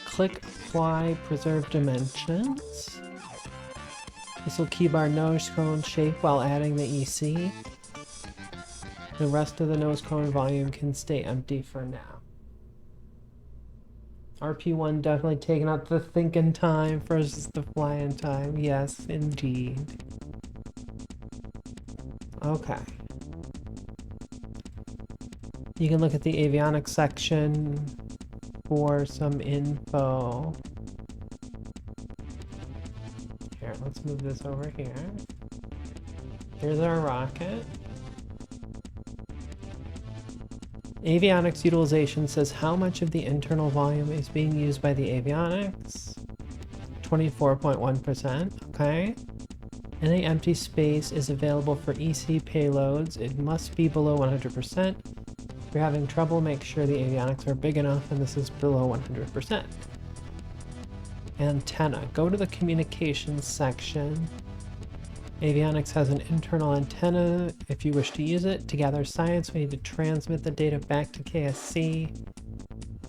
Click Apply Preserve Dimensions. This will keep our nose cone shape while adding the EC. The rest of the nose cone volume can stay empty for now. RP-1 definitely taking out the thinking time versus the flying time. Yes, indeed. Okay. You can look at the avionics section for some info. Here, let's move this over here. Here's our rocket. Avionics utilization says how much of the internal volume is being used by the avionics. 24.1%, okay. Any empty space is available for EC payloads. It must be below 100%. If you're having trouble, make sure the avionics are big enough and this is below 100%. Antenna. Go to the communications section. Avionics has an internal antenna. If you wish to use it to gather science, we need to transmit the data back to KSC.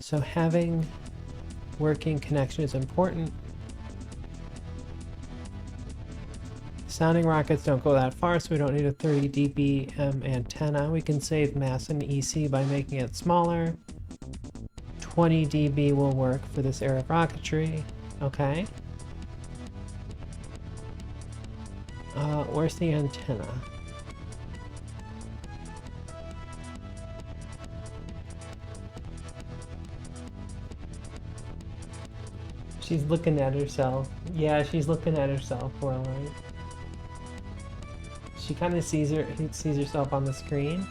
So having working connection is important. Sounding rockets don't go that far, so we don't need a 30 dBm antenna. We can save mass in EC by making it smaller. 20 dB will work for this era of rocketry. Okay. Where's the antenna? She's looking at herself. Yeah, she's looking at herself, Forward. She kind of sees herself on the screen.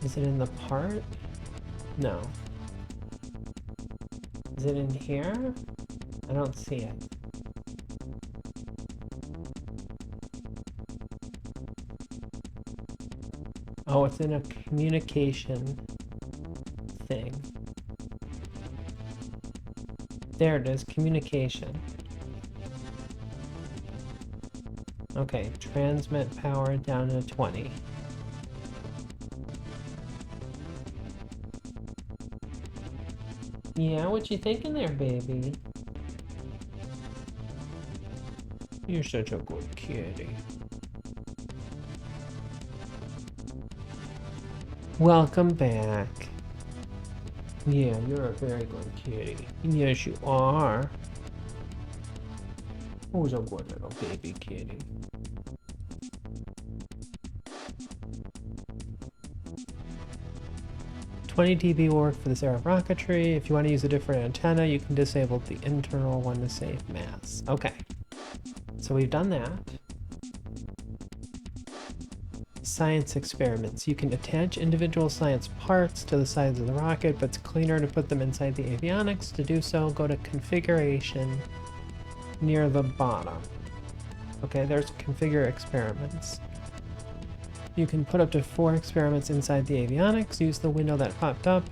Is it in the part? No. Is it in here? I don't see it. Oh, it's in a communication thing. There it is, communication. Okay, transmit power down to 20. Yeah, what you thinking there, baby? You're such a good kitty. Welcome back. Yeah, you're a very good kitty. Yes, you are. Who's a good little baby kitty? $20 dB will work for this era of rocketry. If you want to use a different antenna, you can disable the internal one to save mass. Okay, so we've done that. Science experiments. You can attach individual science parts to the sides of the rocket, but it's cleaner to put them inside the avionics. To do so, go to configuration near the bottom. Okay, there's configure experiments. You can put up to 4 experiments inside the avionics. Use the window that popped up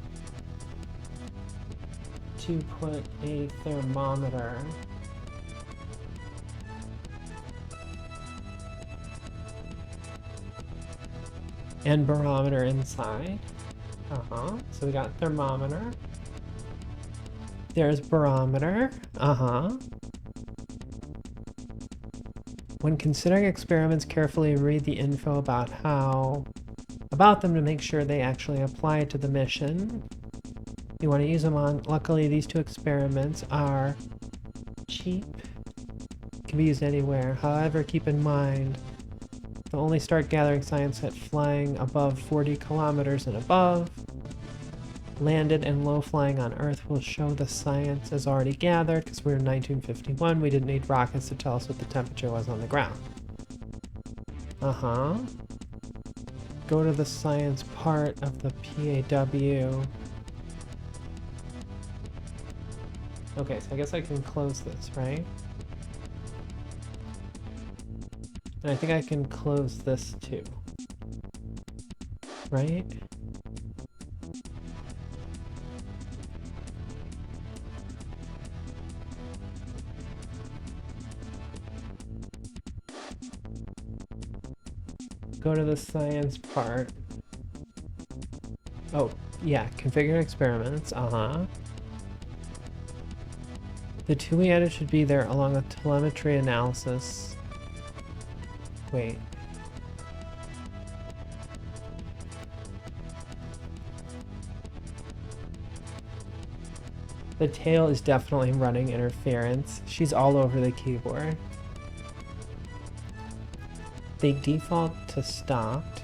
to put a thermometer. And barometer inside. So we got thermometer. There's barometer. When considering experiments, carefully read the info about them to make sure they actually apply to the mission. You want to use them on. Luckily, these 2 experiments are cheap. Can be used anywhere. However, keep in mind, they'll only start gathering science at flying above 40 kilometers and above. Landed and low flying on Earth will show the science as already gathered. Because we're in 1951, we didn't need rockets to tell us what the temperature was on the ground. Go to the science part of the PAW. Okay, so I guess I can close this, right? And I think I can close this too. Right? Go to the science part. Oh, yeah, configure experiments, The 2 we added should be there along with telemetry analysis. Wait. The tail is definitely running interference. She's all over the keyboard. They default to stopped.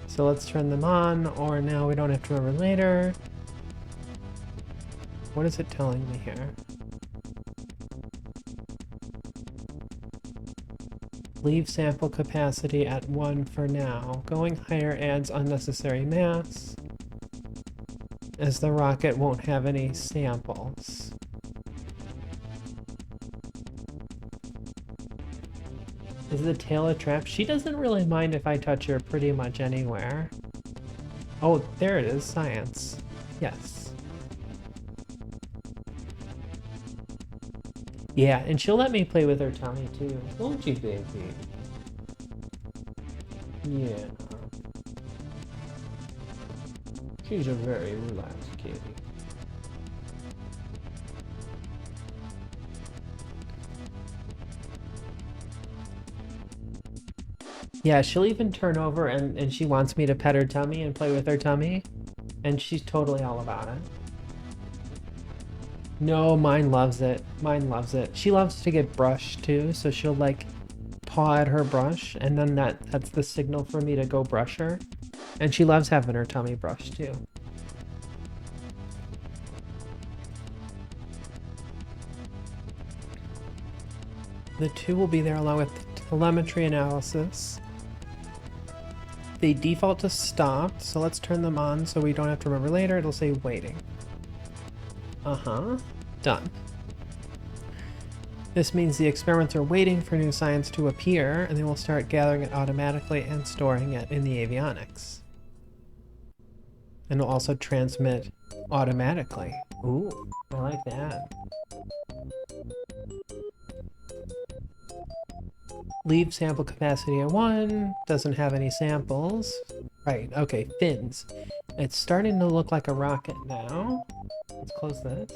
So let's turn them on, or now we don't have to remember later. What is it telling me here? Leave sample capacity at 1 for now. Going higher adds unnecessary mass, as the rocket won't have any samples. Is the tail a trap? She doesn't really mind if I touch her pretty much anywhere. Oh, there it is, science. Yes. Yeah, and she'll let me play with her tummy too. Won't you, baby? Yeah. She's a very relaxed kitty. Yeah, she'll even turn over and she wants me to pet her tummy and play with her tummy. And she's totally all about it. No, mine loves it. Mine loves it. She loves to get brushed too, so she'll like paw at her brush, and then that's the signal for me to go brush her. And she loves having her tummy brushed too. The 2 will be there along with telemetry analysis. They default to stopped, so let's turn them on so we don't have to remember later. It'll say waiting. Done. This means the experiments are waiting for new science to appear, and they will start gathering it automatically and storing it in the avionics. And it'll also transmit automatically. Ooh, I like that. Leave sample capacity at 1. Doesn't have any samples. Right, okay, fins. It's starting to look like a rocket now. Let's close this.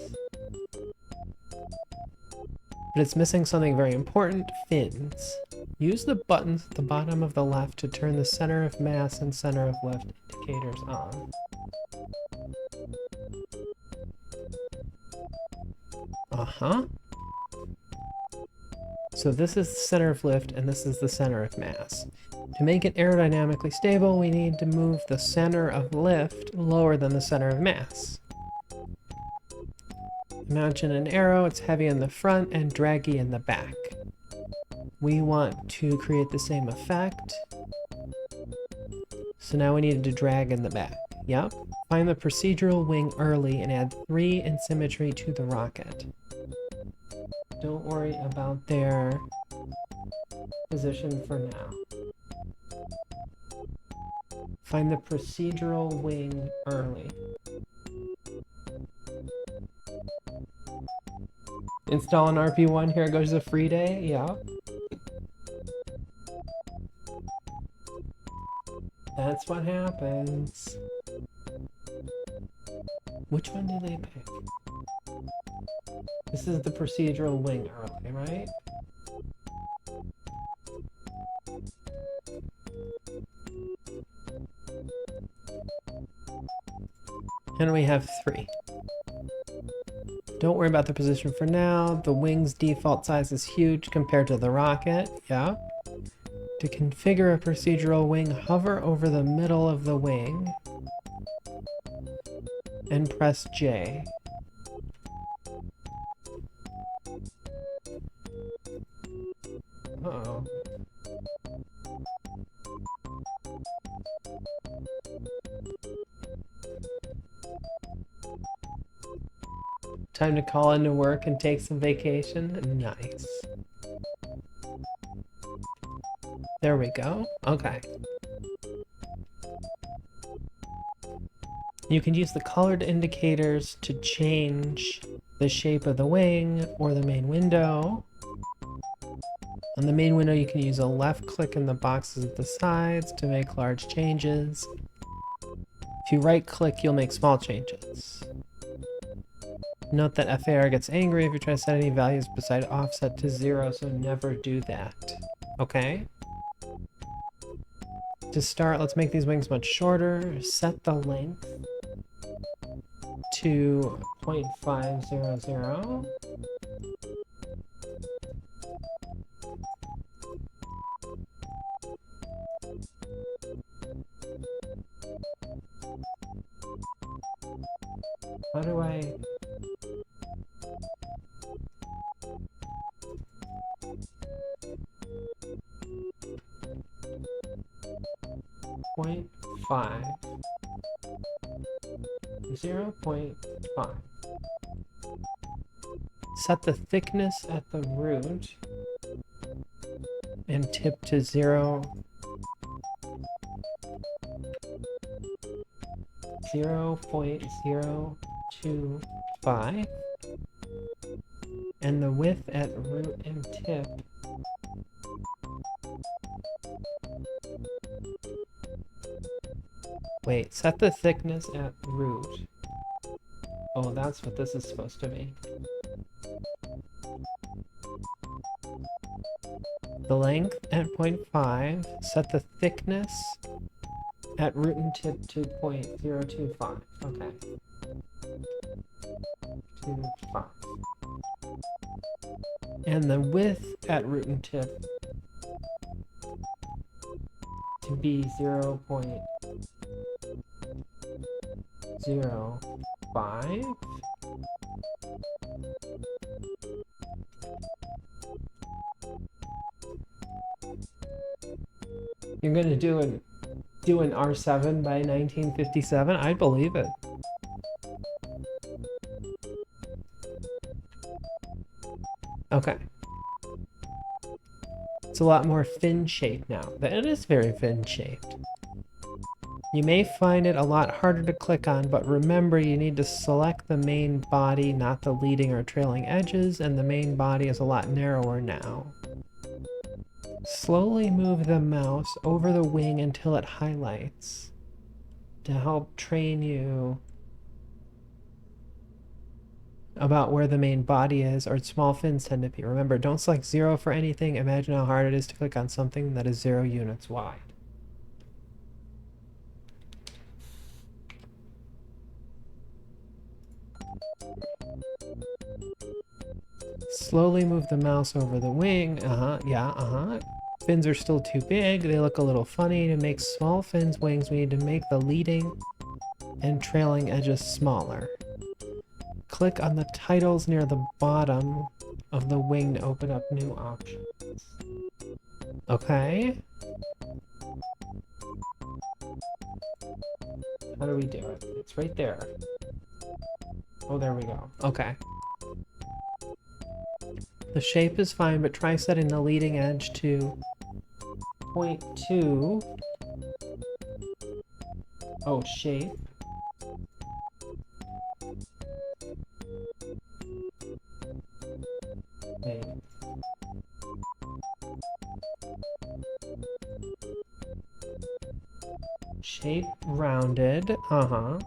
But it's missing something very important, fins. Use the buttons at the bottom of the left to turn the center of mass and center of lift indicators on. So this is the center of lift and this is the center of mass. To make it aerodynamically stable, we need to move the center of lift lower than the center of mass. Imagine an arrow, it's heavy in the front and draggy in the back. We want to create the same effect. So now we need to drag in the back. Yep. Find the procedural wing early and add 3 in symmetry to the rocket. Don't worry about their position for now. Find the procedural wing early. Install an RP-1, here goes a free day, yeah. That's what happens. Which one do they pick? This is the procedural wing early, right? And we have 3. Don't worry about the position for now. The wing's default size is huge compared to the rocket, yeah. To configure a procedural wing, hover over the middle of the wing and press J. Uh-oh. Time to call into work and take some vacation? Nice. There we go. Okay. You can use the colored indicators to change the shape of the wing or the main window. On the main window, you can use a left click in the boxes at the sides to make large changes. If you right click, you'll make small changes. Note that FAR gets angry if you try to set any values beside offset to 0, so never do that. Okay? To start, let's make these wings much shorter. Set the length to 0.500. How do I... 0.5. 0.5. Set the thickness at the root and tip to 0.025, and the width at root and tip wait, set the thickness at root. Oh, that's what this is supposed to be. The length at 0.5, set the thickness at root and tip to 0.025. Okay. 25. And the width at root and tip to be 0.05. You're gonna do an R7 by 1957? I believe it. Okay. It's a lot more fin-shaped now. It is very fin-shaped. You may find it a lot harder to click on, but remember you need to select the main body, not the leading or trailing edges, and the main body is a lot narrower now. Slowly move the mouse over the wing until it highlights to help train you about where the main body is, or small fins tend to be. Remember, don't select 0 for anything. Imagine how hard it is to click on something that is 0 units wide. Slowly move the mouse over the wing. Fins are still too big. They look a little funny. To make small fins wings, we need to make the leading and trailing edges smaller. Click on the titles near the bottom of the wing to open up new options. Okay. How do we do it? It's right there. Oh, there we go. Okay. The shape is fine, but try setting the leading edge to 0.2 Oh, shape. Wait. Shape rounded, uh-huh.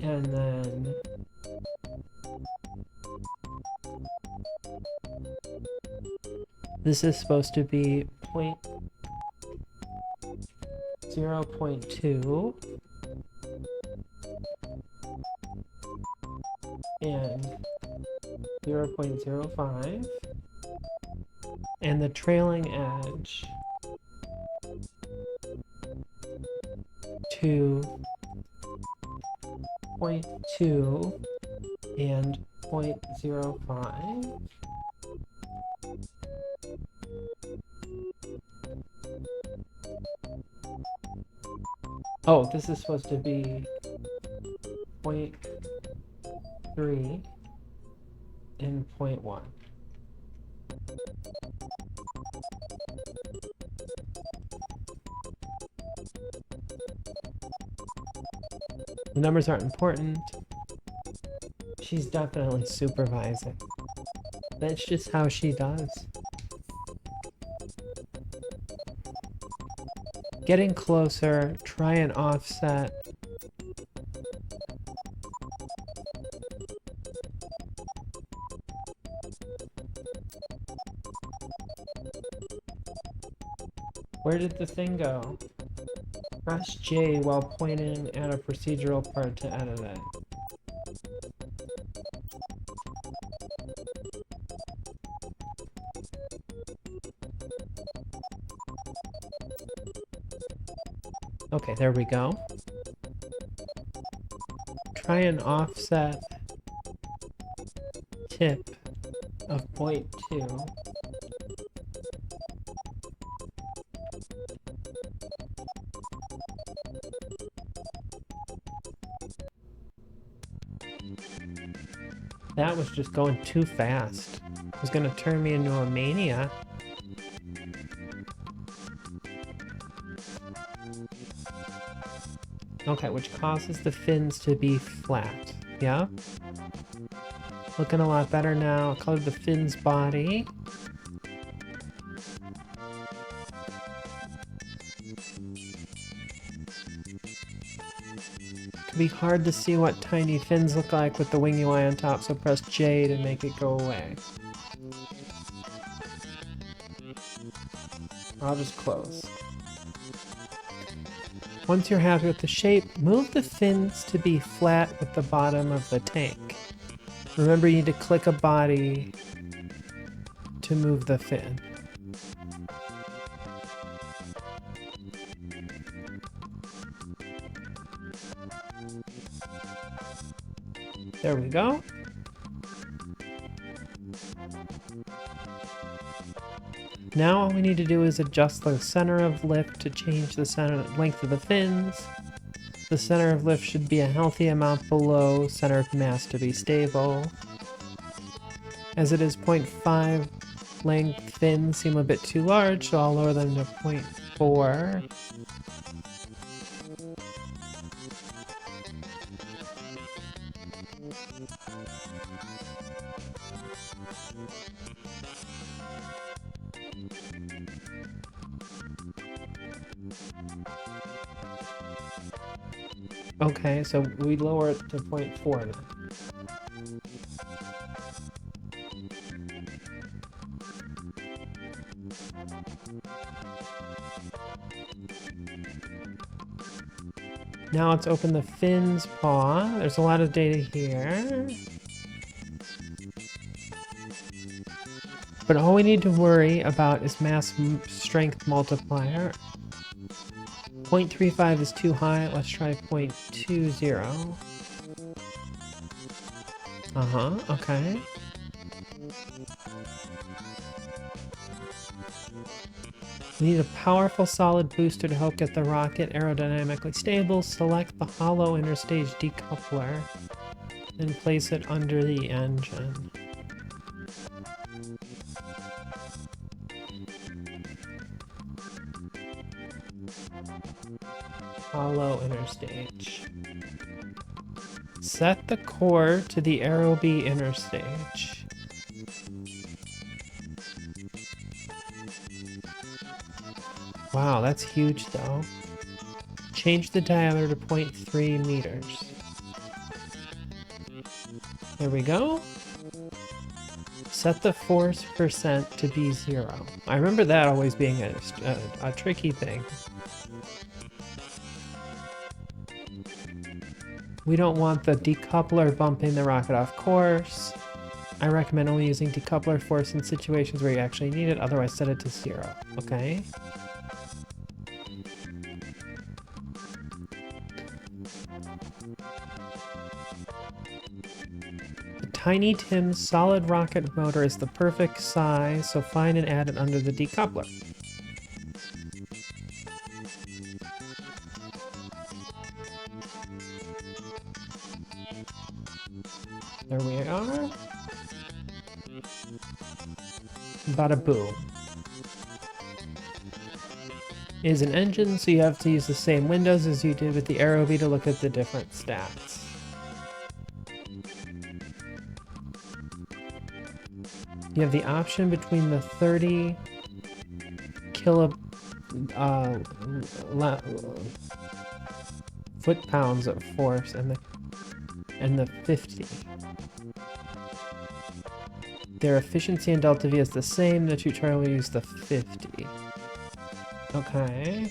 And then this is supposed to be 0.2 and 0.05, and the trailing edge to 0.2 and 0.05. Oh, this is supposed to be 0.3 and 0.1. The numbers aren't important. She's definitely supervising. That's just how she does. Getting closer, try and offset. Where did the thing go? Press J while pointing at a procedural part to edit it. Okay, there we go. Try an offset tip of 0.2. That was just going too fast. It was gonna turn me into a mania. Okay, which causes the fins to be flat. Yeah. Looking a lot better now. I colored the fin's body. It can be hard to see what tiny fins look like with the wing UI on top, so press J to make it go away. I'll just close. Once you're happy with the shape, move the fins to be flat with the bottom of the tank. Remember, you need to click a body to move the fin. There we go. Now all we need to do is adjust the center of lift to change the center length of the fins. The center of lift should be a healthy amount below center of mass to be stable. As it is 0.5 length fins seem a bit too large, so I'll lower them to 0.4. Okay, so we lower it to 0.4 then. Now let's open the fin's paw. There's a lot of data here. But all we need to worry about is mass strength multiplier. 0.35 is too high. Let's try 0.20. Okay. We need a powerful solid booster to help get the rocket aerodynamically stable. Select the hollow interstage decoupler and place it under the engine. hollow inner stage. Set the core to the arrow B inner stage. Wow, that's huge though. Change the diameter to 0.3 meters. There we go. Set the force percent to be 0. I remember that always being a tricky thing. We don't want the decoupler bumping the rocket off course. I recommend only using decoupler force in situations where you actually need it, otherwise set it to 0, okay? The Tiny Tim's solid rocket motor is the perfect size, so find and add it under the decoupler. There we are. Bada boom. It is an engine, so you have to use the same windows as you did with the Arrow V to look at the different stats. You have the option between the 30 foot-pounds of force and the 50. Their efficiency in delta V is the same. The tutorial will use the 50. Okay.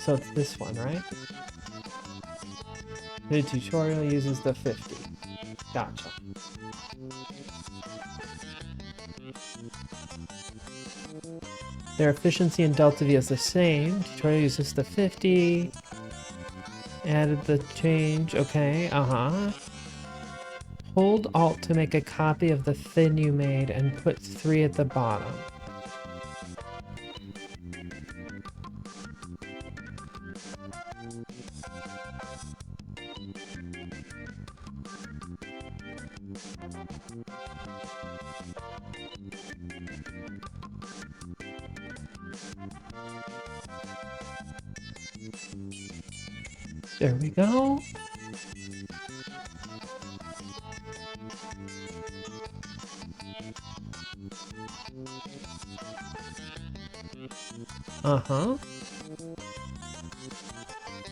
So it's this one, right? The tutorial uses the 50. Gotcha. Their efficiency in delta V is the same. Tutorial uses the 50. Added the change. Okay, Hold Alt to make a copy of the fin you made and put 3 at the bottom. There we go.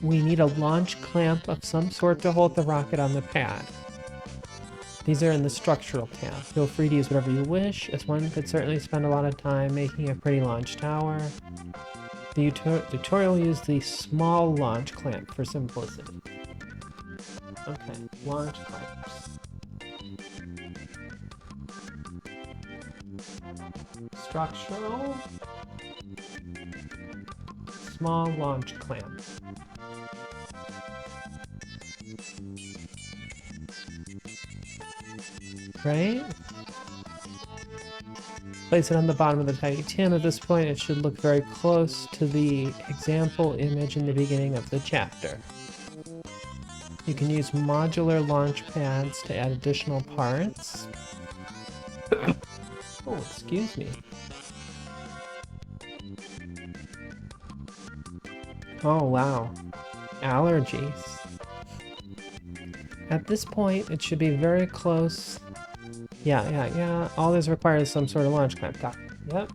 We need a launch clamp of some sort to hold the rocket on the pad. These are in the structural tab. Feel free to use whatever you wish, as one could certainly spend a lot of time making a pretty launch tower. The tutorial used the small launch clamp for simplicity. Okay, launch clamps. Structural. Small launch clamp. Right? Place it on the bottom of the Tiny Tim. At this point, it should look very close to the example image in the beginning of the chapter. You can use modular launch pads to add additional parts. Oh, excuse me. Oh, wow. Allergies. At this point, it should be very close. Yeah. All this requires is some sort of launch clamp. Got it. Yep.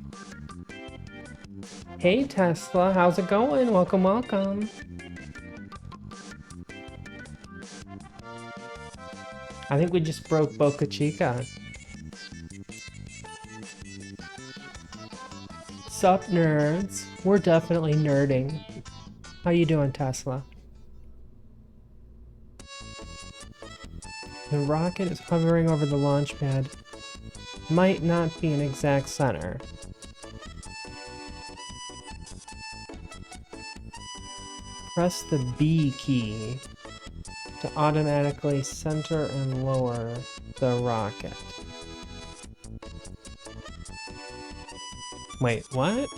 Hey, Tesla. How's it going? Welcome, welcome. I think we just broke Boca Chica. Sup, nerds? We're definitely nerding. How you doing, Tesla? The rocket is hovering over the launch pad. Might not be an exact center. Press the B key to automatically center and lower the rocket. Wait, what?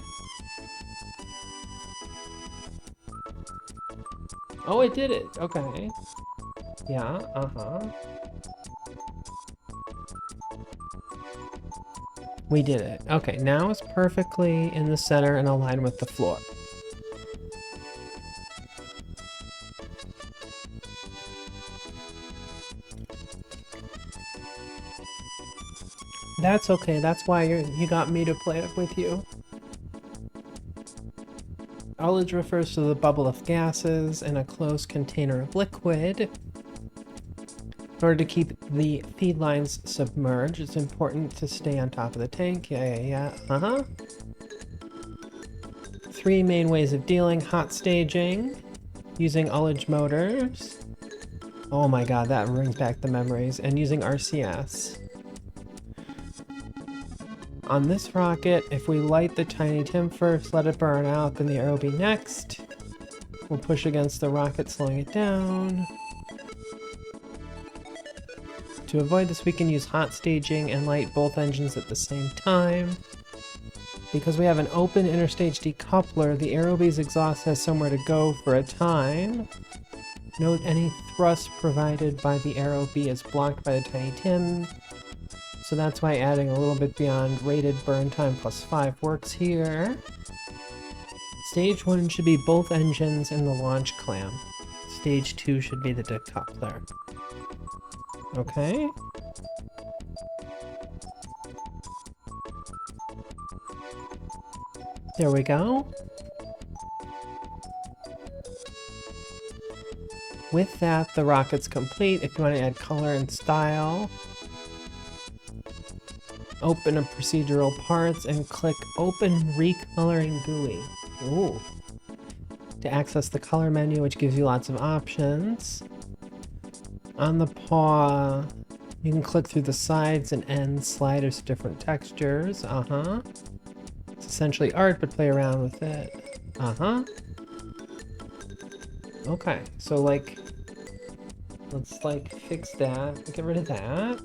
Oh, it did it. Okay. Yeah, We did it. Okay, now it's perfectly in the center and aligned with the floor. That's okay, that's why you got me to play it with you. Ullage refers to the bubble of gases in a closed container of liquid. In order to keep the feed lines submerged, it's important to stay on top of the tank. Yeah. Uh-huh. 3 main ways of dealing: hot staging, using ullage motors. Oh my god, that brings back the memories. And using RCS. On this rocket, if we light the tiny Tim first, let it burn out, then the arrow be next. We'll push against the rocket, slowing it down. To avoid this, we can use hot staging and light both engines at the same time. Because we have an open interstage decoupler, the Aerobee's exhaust has somewhere to go for a time. Note any thrust provided by the Aerobee is blocked by the Tiny Tim, so that's why adding a little bit beyond rated burn time +5 works here. Stage 1 should be both engines in the launch clamp. Stage 2 should be the decoupler. Okay. There we go. With that, the rocket's complete. If you want to add color and style, open a procedural parts and click Open Recoloring GUI. Ooh. To access the color menu, which gives you lots of options. On the paw, you can click through the sides and ends sliders to different textures. It's essentially art, but play around with it. Okay, so like, let's like fix that, get rid of that.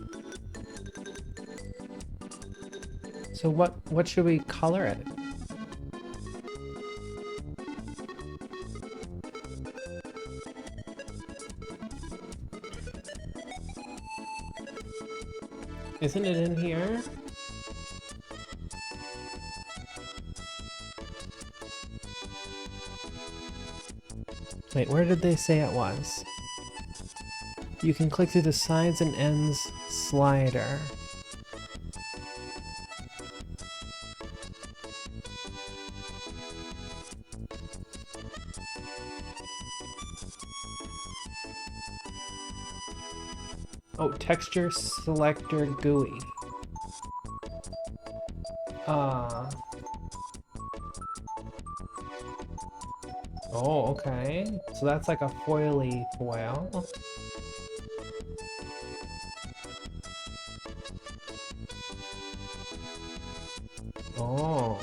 So what should we color it? Isn't it in here? Wait, where did they say it was? You can click through the sides and ends slider. Oh, texture selector GUI. Oh, okay. So that's like a foily foil. Oh.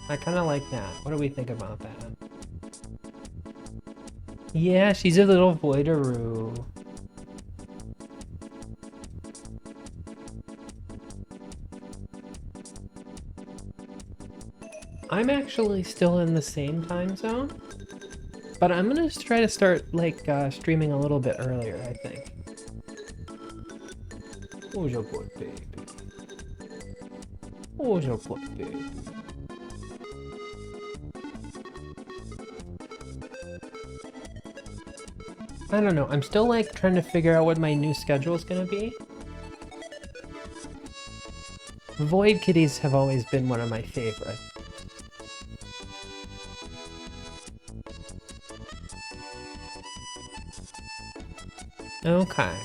I kind of like that. What do we think about that? Yeah, she's a little voideroo. I'm actually still in the same time zone, but I'm gonna try to start like streaming a little bit earlier, I think. Oh, your boy, baby. Oh, your boy, baby. I don't know, I'm still like trying to figure out what my new schedule is gonna be. Void kitties have always been one of my favorites. Okay.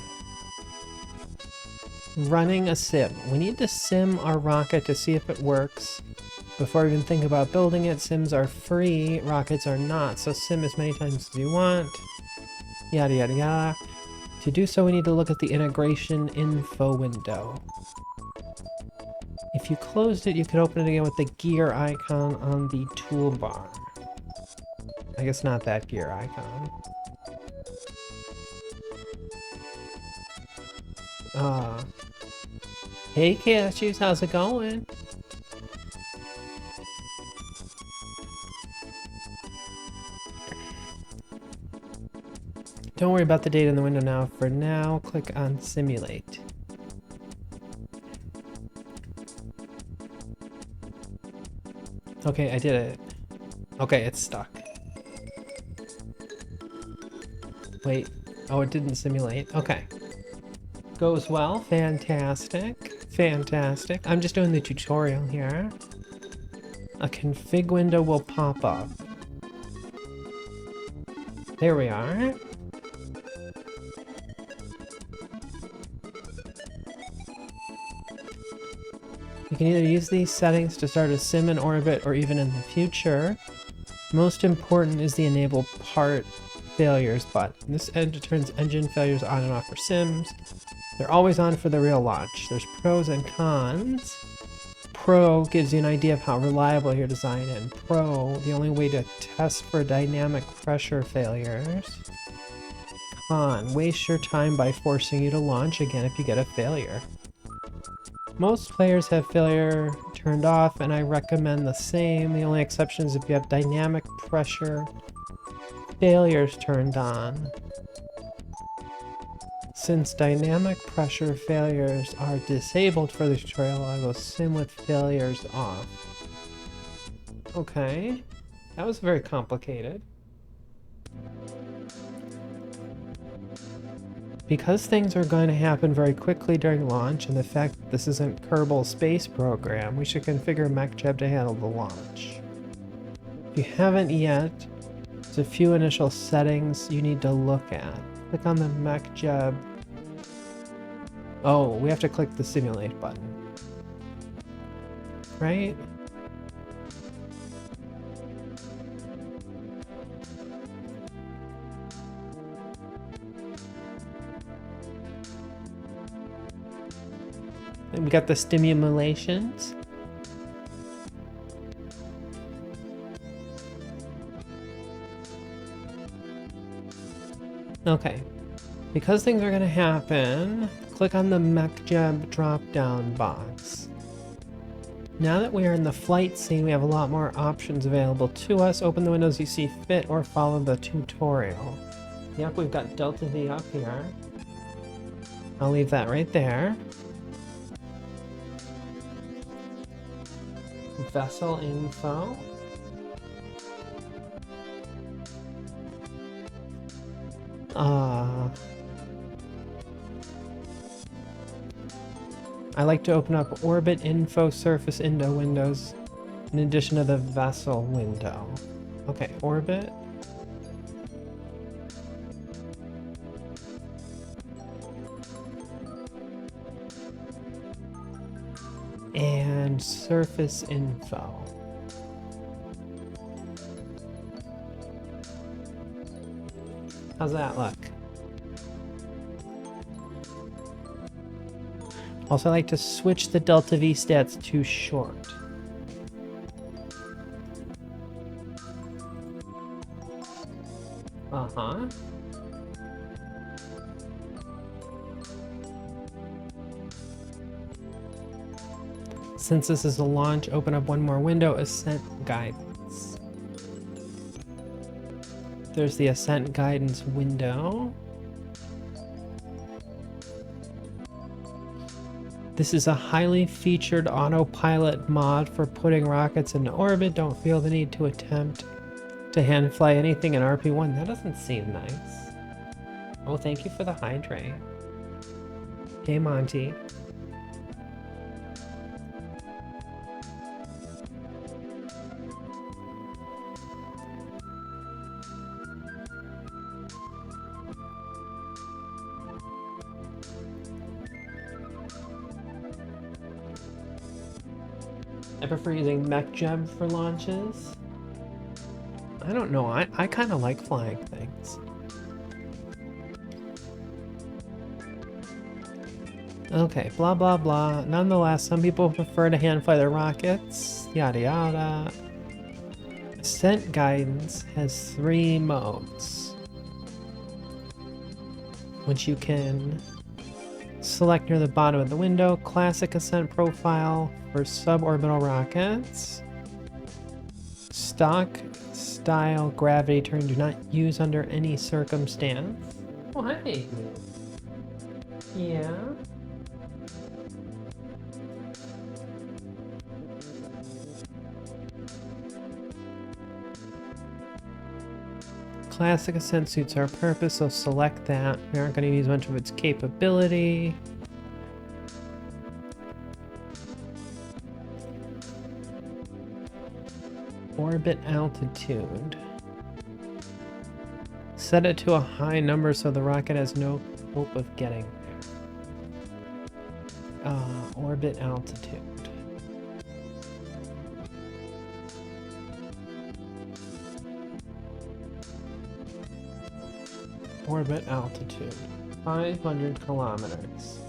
Running a sim. We need to sim our rocket to see if it works. Before we even think about building it, sims are free, rockets are not, so sim as many times as you want. Yada yada yada. To do so, we need to look at the integration info window. If you closed it, you could open it again with the gear icon on the toolbar. I guess not that gear icon. Hey Cashews, how's it going? Don't worry about the data in the window now. For now, click on Simulate. Okay, I did it. Okay, it's stuck. Wait. Oh, it didn't simulate. Okay. Goes well. Fantastic. Fantastic. I'm just doing the tutorial here. A config window will pop up. There we are. You can either use these settings to start a sim in orbit or even in the future. Most important is the enable part failures button. This turns engine failures on and off for sims. They're always on for the real launch. There's pros and cons. Pro gives you an idea of how reliable your design is. Pro, the only way to test for dynamic pressure failures. Con, waste your time by forcing you to launch again if you get a failure. Most players have failure turned off, and I recommend the same. The only exception is if you have dynamic pressure failures turned on. Since dynamic pressure failures are disabled for the tutorial, I will sim with failures off. Okay, that was very complicated. Because things are going to happen very quickly during launch, and the fact that this isn't Kerbal Space Program, we should configure MechJeb to handle the launch. If you haven't yet, there's a few initial settings you need to look at. Click on the MechJeb. Oh, we have to click the simulate button. Right? And we got the stimulations. Okay. Because things are going to happen, click on the MechJeb drop-down box. Now that we are in the flight scene, we have a lot more options available to us. Open the windows you see fit or follow the tutorial. Yep, we've got Delta V up here. I'll leave that right there. Vessel info. I like to open up orbit info surface into windows in addition to the vessel window. Okay, orbit. And surface info. How's that look? Also, I like to switch the Delta V stats to short. Uh-huh. Since this is a launch, open up one more window, Ascent Guidance. There's the Ascent Guidance window. This is a highly featured autopilot mod for putting rockets into orbit. Don't feel the need to attempt to hand fly anything in RP-1. That doesn't seem nice. Oh, thank you for the hydrate. Hey, Monty. I prefer using MechJeb for launches. I don't know, I kind of like flying things. Okay, blah blah blah. Nonetheless, some people prefer to hand fly their rockets, yada yada. Ascent Guidance has 3 modes, which you can select near the bottom of the window. Classic Ascent Profile for suborbital rockets. Stock Style Gravity Turn, do not use under any circumstance. Oh, hey. Yeah. Classic Ascent suits our purpose, so select that. We aren't going to use much of its capability. Orbit altitude. Set it to a high number so the rocket has no hope of getting there. Orbit altitude. Orbit altitude. 500 kilometers.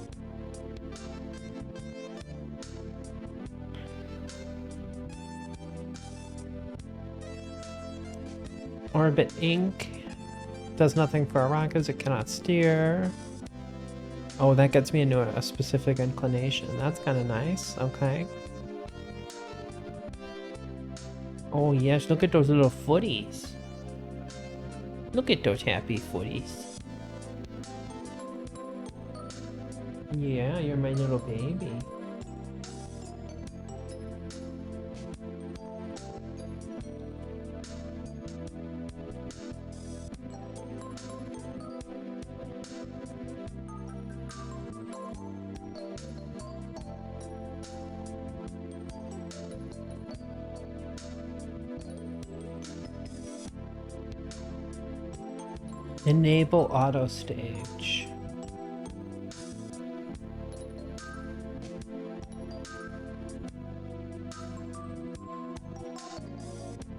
Orbit ink. Does nothing for a rocket as it cannot steer. Oh, that gets me into a specific inclination. That's kind of nice. Okay. Oh yes, look at those little footies. Look at those happy footies. Yeah, you're my little baby. Enable auto stage.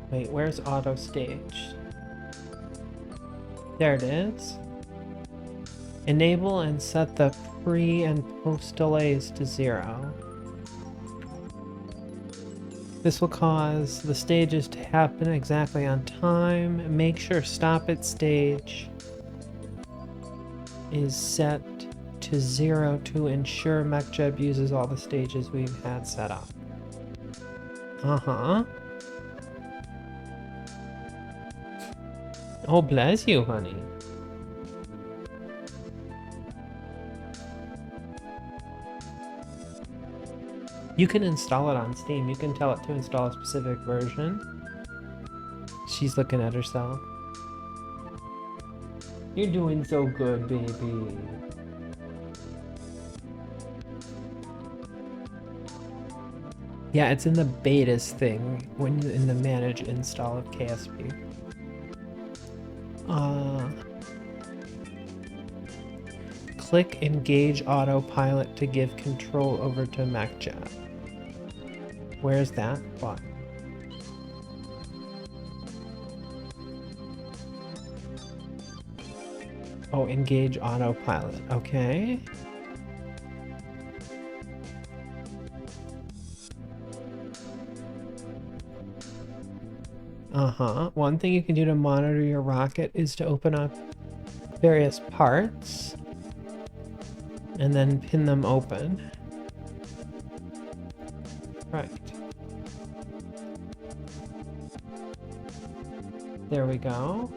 Wait, where's auto stage? There it is. Enable and set the pre and post delays to 0. This will cause the stages to happen exactly on time. Make sure stop at stage is set to 0 to ensure MechJeb uses all the stages we've had set up. Uh-huh. Oh, bless you, honey. You can install it on Steam. You can tell it to install a specific version. She's looking at herself. You're doing so good, baby. Yeah, it's in the betas thing when you're in the manage install of KSP. Click engage autopilot to give control over to MechJeb. Where's that button? Oh, engage autopilot. Okay. One thing you can do to monitor your rocket is to open up various parts and then pin them open. Right. There we go.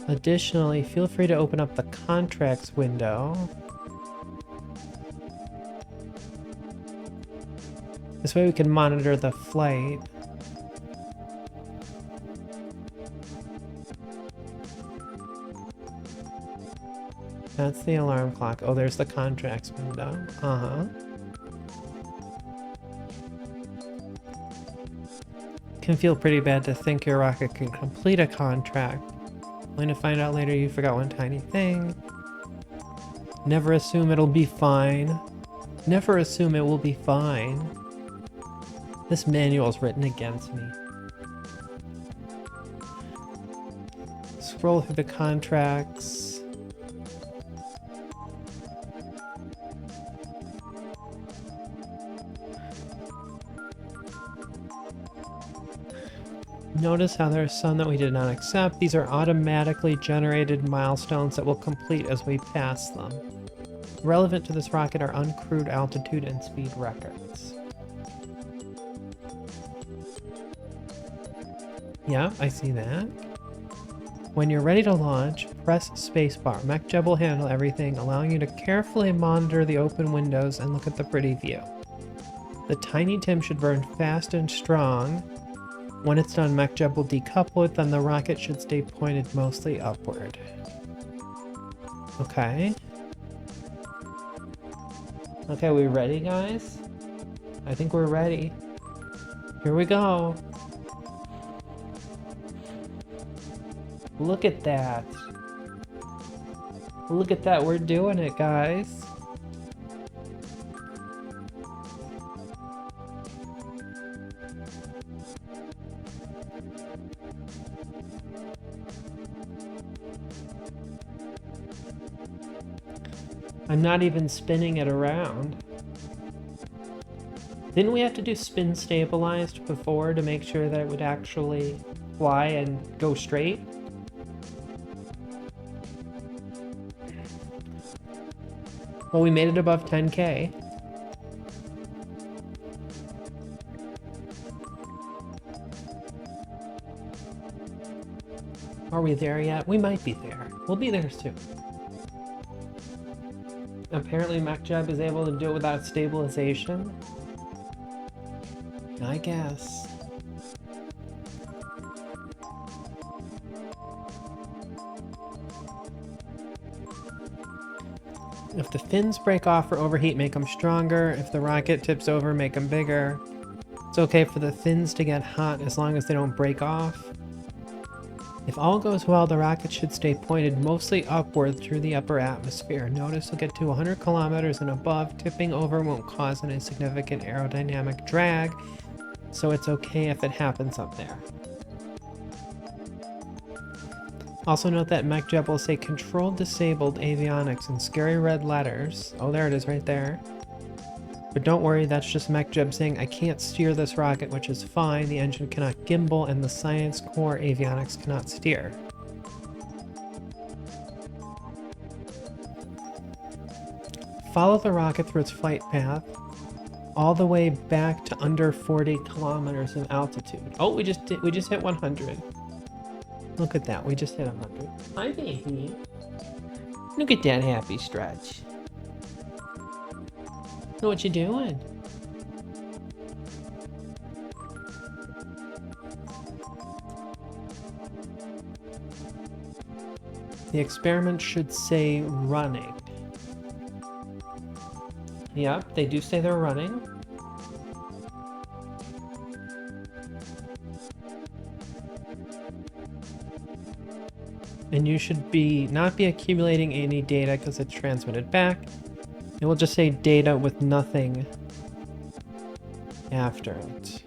Additionally, feel free to open up the contracts window. This way we can monitor the flight. That's the alarm clock. Oh, there's the contracts window. Can feel pretty bad to think your rocket can complete a contract, only to find out later you forgot one tiny thing. Never assume it'll be fine. Never assume it will be fine. This manual's written against me. Scroll through the contracts. Notice how there's some that we did not accept. These are automatically generated milestones that will complete as we pass them. Relevant to this rocket are uncrewed altitude and speed records. Yeah, I see that. When you're ready to launch, press spacebar. MechJeb will handle everything, allowing you to carefully monitor the open windows and look at the pretty view. The Tiny Tim should burn fast and strong. When it's done, MechJeb will decouple it, then the rocket should stay pointed mostly upward. Okay. Okay, we ready, guys? I think we're ready. Here we go. Look at that. Look at that, we're doing it, guys. I'm not even spinning it around. Didn't we have to do spin stabilized before to make sure that it would actually fly and go straight? Well, we made it above 10K. Are we there yet? We might be there. We'll be there soon. Apparently MechJeb is able to do it without stabilization. I guess. If the fins break off or overheat, make them stronger. If the rocket tips over, make them bigger. It's okay for the fins to get hot as long as they don't break off. If all goes well, the rocket should stay pointed mostly upward through the upper atmosphere. Notice it'll get to 100 kilometers and above. Tipping over won't cause any significant aerodynamic drag, so it's okay if it happens up there. Also note that MechJeb will say control disabled avionics in scary red letters. Oh, there it is right there. But don't worry, that's just MechJeb saying I can't steer this rocket, which is fine. The engine cannot gimbal and the Science Core avionics cannot steer. Follow the rocket through its flight path all the way back to under 40 kilometers of altitude. Oh, we just hit 100. Look at that, we just hit 100. Hi, baby. Look at that happy stretch. What you doing? The experiment should say running. Yep, they do say they're running. And you should not be accumulating any data because it's transmitted back. It will just say data with nothing after it.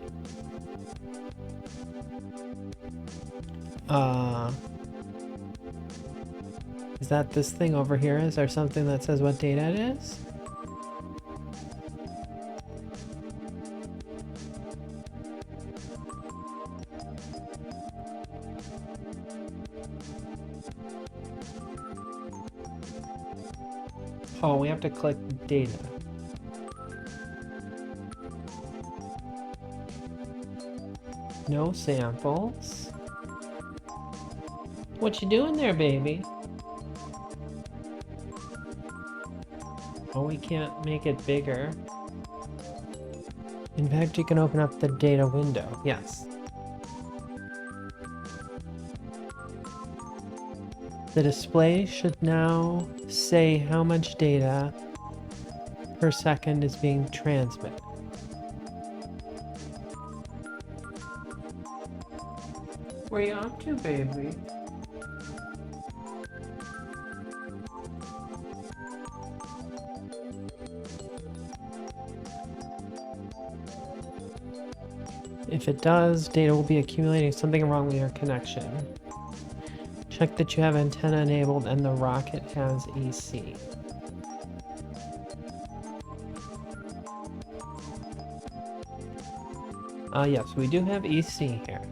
Is that this thing over here? Is there something that says what data it is? Oh, we have to click data. No samples. What you doing there, baby? Oh, we can't make it bigger. In fact, you can open up the data window. Yes. The display should now say how much data per second is being transmitted. Where are you up to, baby? If it does, data will be accumulating. Something wrong with your connection. Check that you have antenna enabled and the rocket has EC. Yes, we do have EC here.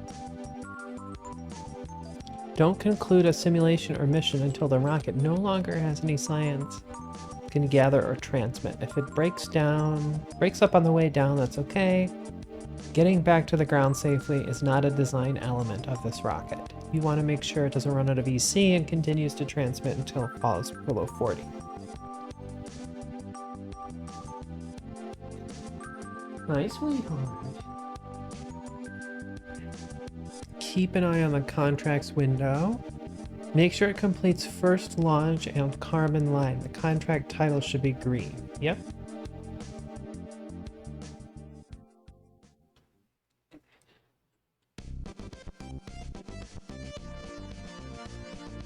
Don't conclude a simulation or mission until the rocket no longer has any science it can gather or transmit. If it breaks up on the way down, that's okay. Getting back to the ground safely is not a design element of this rocket. You want to make sure it doesn't run out of EC and continues to transmit until it falls below 40. Nice, sweetheart. Keep an eye on the contracts window. Make sure it completes first launch and carbon line. The contract title should be green. Yep.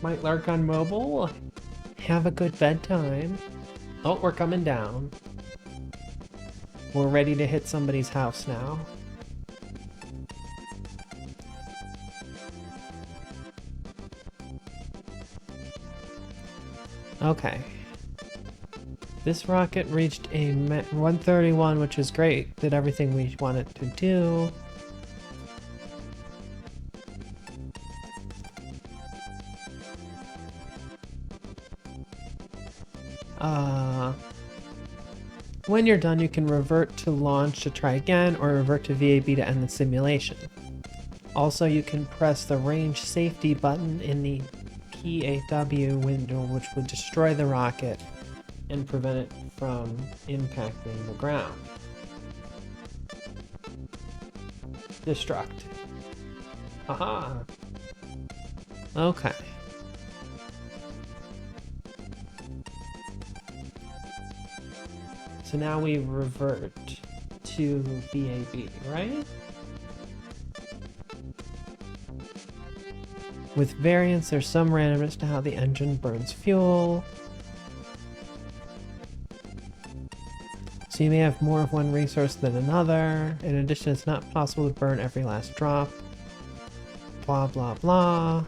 might lurk on mobile. Have a good bedtime. Oh, we're coming down. We're ready to hit somebody's house now. Okay. This rocket reached a 131, which is great. Did everything we want it to do. When you're done, you can revert to launch to try again, or revert to VAB to end the simulation. Also, you can press the range safety button in the PAW window, which would destroy the rocket and prevent it from impacting the ground. Destruct. Haha. Okay. So now we revert to VAB, right? With variance, there's some randomness to how the engine burns fuel. So you may have more of one resource than another. In addition, it's not possible to burn every last drop. Blah, blah, blah.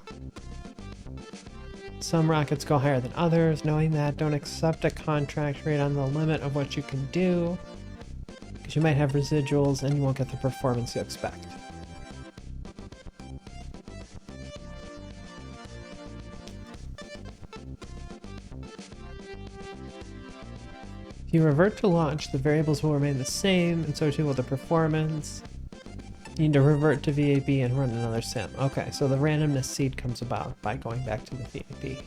Some rockets go higher than others. Knowing that, don't accept a contract rate on the limit of what you can do, because you might have residuals and you won't get the performance you expect. If you revert to launch, the variables will remain the same, and so too will the performance. You need to revert to VAB and run another sim. Okay, so the randomness seed comes about by going back to the VAB.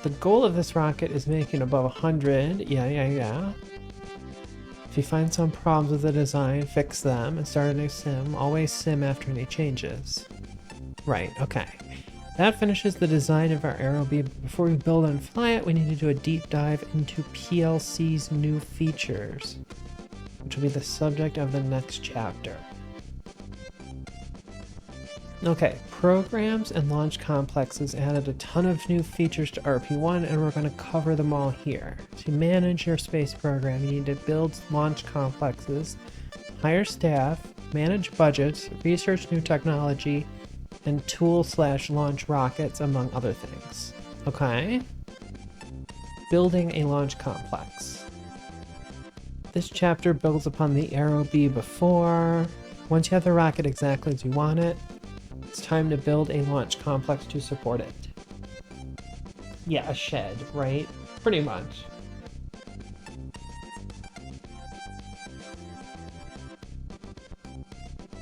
The goal of this rocket is making above 100. Yeah. If you find some problems with the design, fix them and start a new sim. Always sim after any changes. Right, okay. That finishes the design of our Aero-B. Before we build and fly it, we need to do a deep dive into PLC's new features, which will be the subject of the next chapter. Okay, programs and launch complexes added a ton of new features to RP-1, and we're going to cover them all here. To manage your space program, you need to build launch complexes, hire staff, manage budgets, research new technology, and tool/launch rockets, among other things. Okay? Building a launch complex. This chapter builds upon the Aero-B before. Once you have the rocket exactly as you want it, it's time to build a launch complex to support it. Yeah, a shed, right? Pretty much.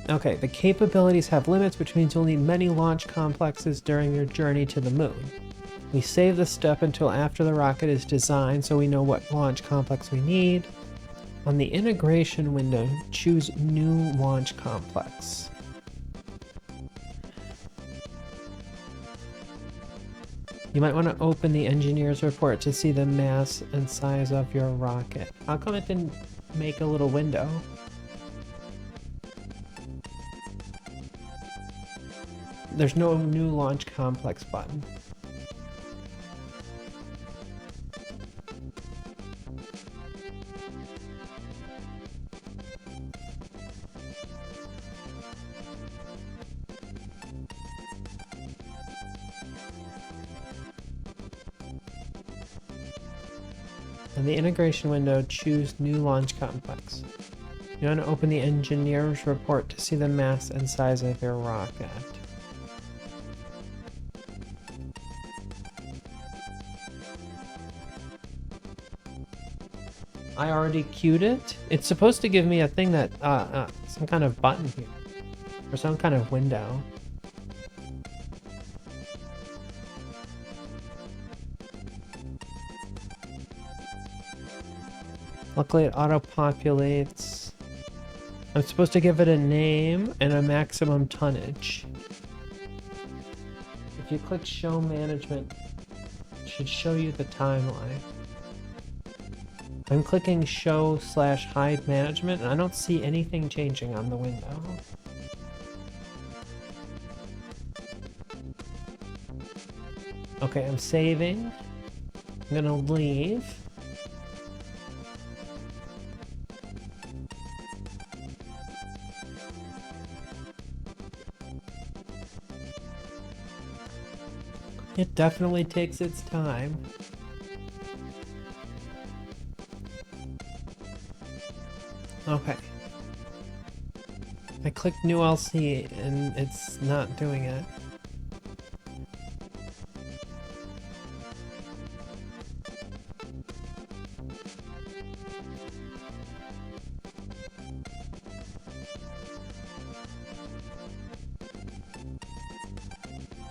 Okay, the capabilities have limits, which means you'll need many launch complexes during your journey to the moon. We save this step until after the rocket is designed, so we know what launch complex we need. On the integration window, choose New Launch Complex. You might want to open the engineer's report to see the mass and size of your rocket. How come it didn't make a little window? There's no new launch complex button. In the integration window, choose New Launch Complex. You want to open the engineer's report to see the mass and size of your rocket. I already queued it. It's supposed to give me a thing that, some kind of button here, or some kind of window. Luckily it auto-populates. I'm supposed to give it a name and a maximum tonnage. If you click Show Management, it should show you the timeline. I'm clicking Show/Hide Management, and I don't see anything changing on the window. Okay, I'm saving. I'm gonna leave. It definitely takes its time. Okay. I clicked new LC and it's not doing it.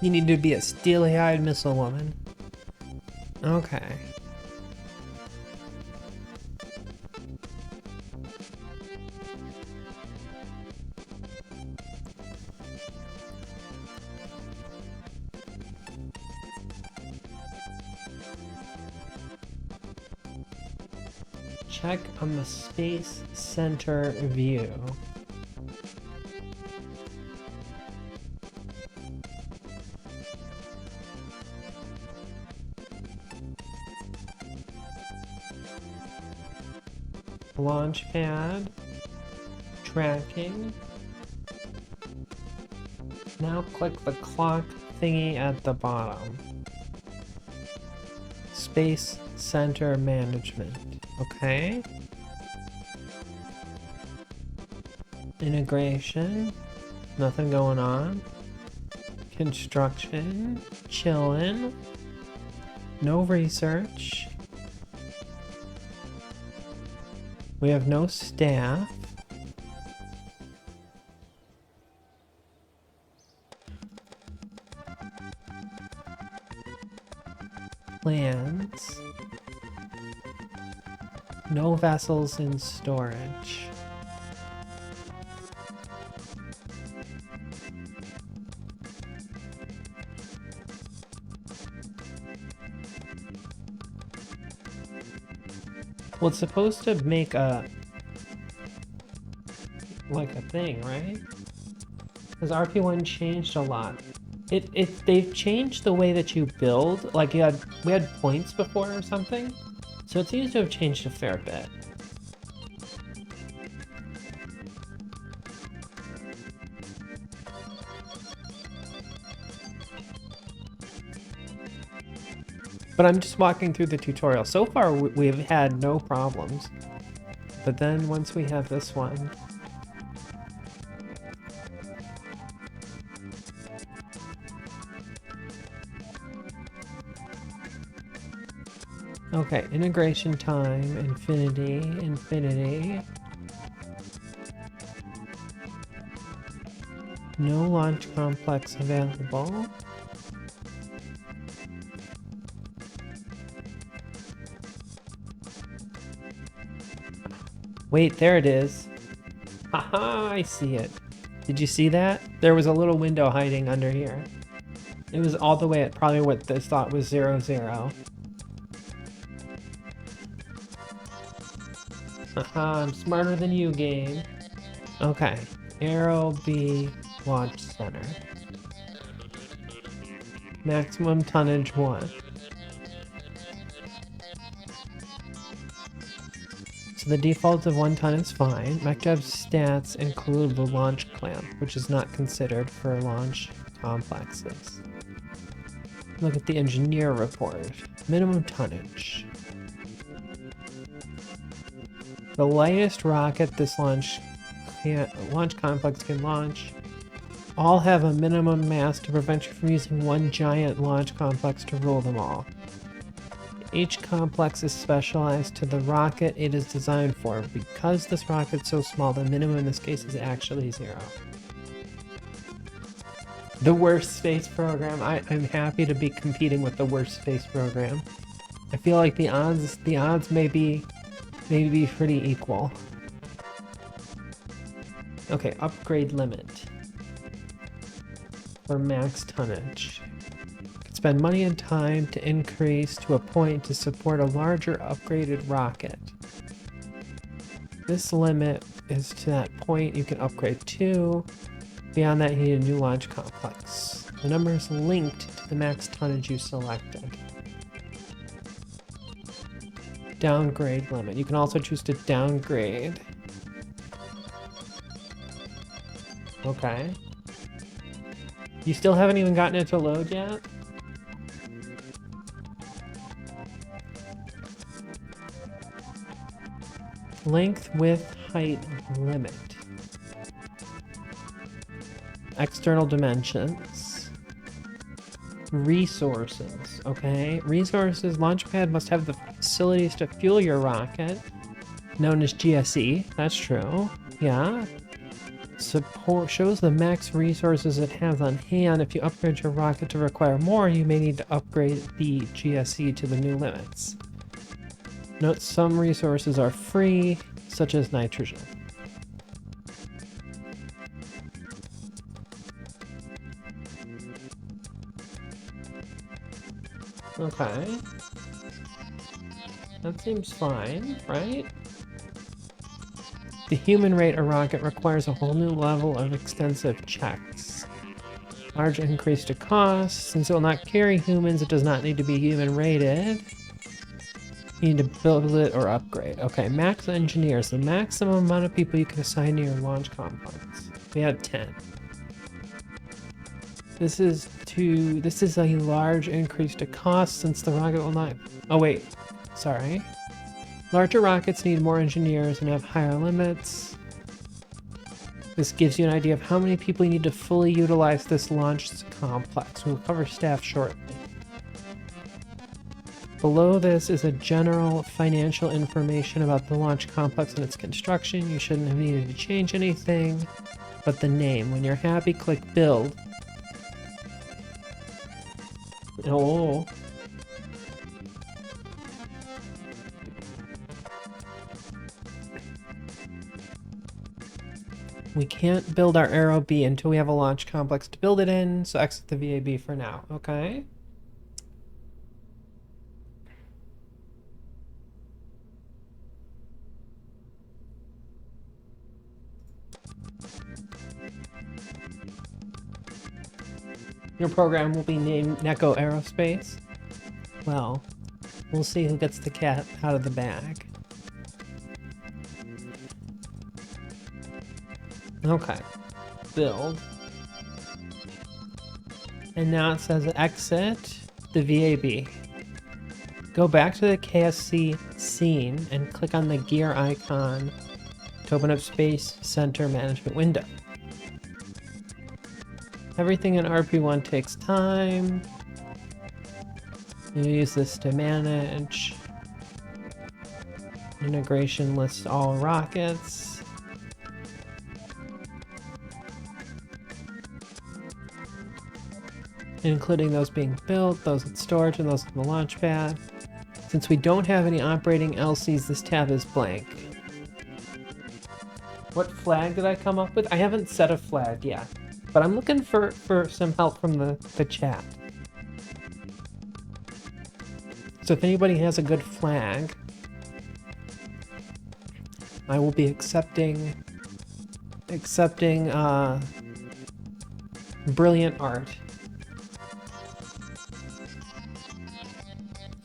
You need to be a steely-eyed missile woman. Okay. Check on the Space Center view. Launch pad. Tracking. Now click the clock thingy at the bottom. Space Center Management. Okay. Integration. Nothing going on. Construction. Chillin'. No research. We have no staff. Plans. No vessels in storage. Well, it's supposed to make a thing, right? Because RP-1 changed a lot. They've changed the way that you build. Like we had points before or something. So it seems to have changed a fair bit. But I'm just walking through the tutorial. So far we've had no problems. But then once we have this one, okay, integration time, infinity. No launch complex available. Wait, there it is. Haha, I see it. Did you see that? There was a little window hiding under here. It was all the way at probably what this thought was 0, 0. Haha, I'm smarter than you, game. Okay, Aero B Launch Center. Maximum tonnage 1. So the default of 1 ton is fine. MechDev's stats include the launch clamp, which is not considered for launch complexes. Look at the engineer report. Minimum tonnage. The lightest rocket this launch complex can launch. All have a minimum mass to prevent you from using one giant launch complex to rule them all. Each complex is specialized to the rocket it is designed for. Because this rocket's so small, the minimum in this case is actually 0. The worst space program. I'm happy to be competing with the worst space program. I feel like the odds may be pretty equal. Okay, upgrade limit for max tonnage. Spend money and time to increase to a point to support a larger upgraded rocket. This limit is to that point you can upgrade to. Beyond that, you need a new launch complex. The number is linked to the max tonnage you selected. Downgrade limit. You can also choose to downgrade. Okay. You still haven't even gotten it to load yet? Length, width, height, limit. External dimensions. Resources, okay? Resources, Launchpad must have the facilities to fuel your rocket, known as GSE. That's true. Yeah. Support shows the max resources it has on hand. If you upgrade your rocket to require more, you may need to upgrade the GSE to the new limits. Note some resources are free, such as nitrogen. Okay. That seems fine, right? The human rate a rocket requires a whole new level of extensive checks. Large increase to cost. Since it will not carry humans, it does not need to be human rated. You need to build it or upgrade. Okay, max engineers. The maximum amount of people you can assign to your launch complex. We had 10. This is a large increase to cost since the rocket will not... Oh wait, sorry. Larger rockets need more engineers and have higher limits. This gives you an idea of how many people you need to fully utilize this launch complex. We'll cover staff shortly. Below this is a general financial information about the launch complex and its construction. You shouldn't have needed to change anything, but the name. When you're happy, click build. Oh. We can't build our Aero B until we have a launch complex to build it in, so exit the VAB for now, okay? Your program will be named Neko Aerospace. Well, we'll see who gets the cat out of the bag. Okay. Build. And now it says exit the VAB. Go back to the KSC scene and click on the gear icon to open up Space Center Management window. Everything in RP-1 takes time. You use this to manage. Integration lists all rockets. Including those being built, those in storage, and those in the launch pad. Since we don't have any operating LCs, this tab is blank. What flag did I come up with? I haven't set a flag yet, but I'm looking for some help from the chat. So if anybody has a good flag, I will be accepting brilliant art.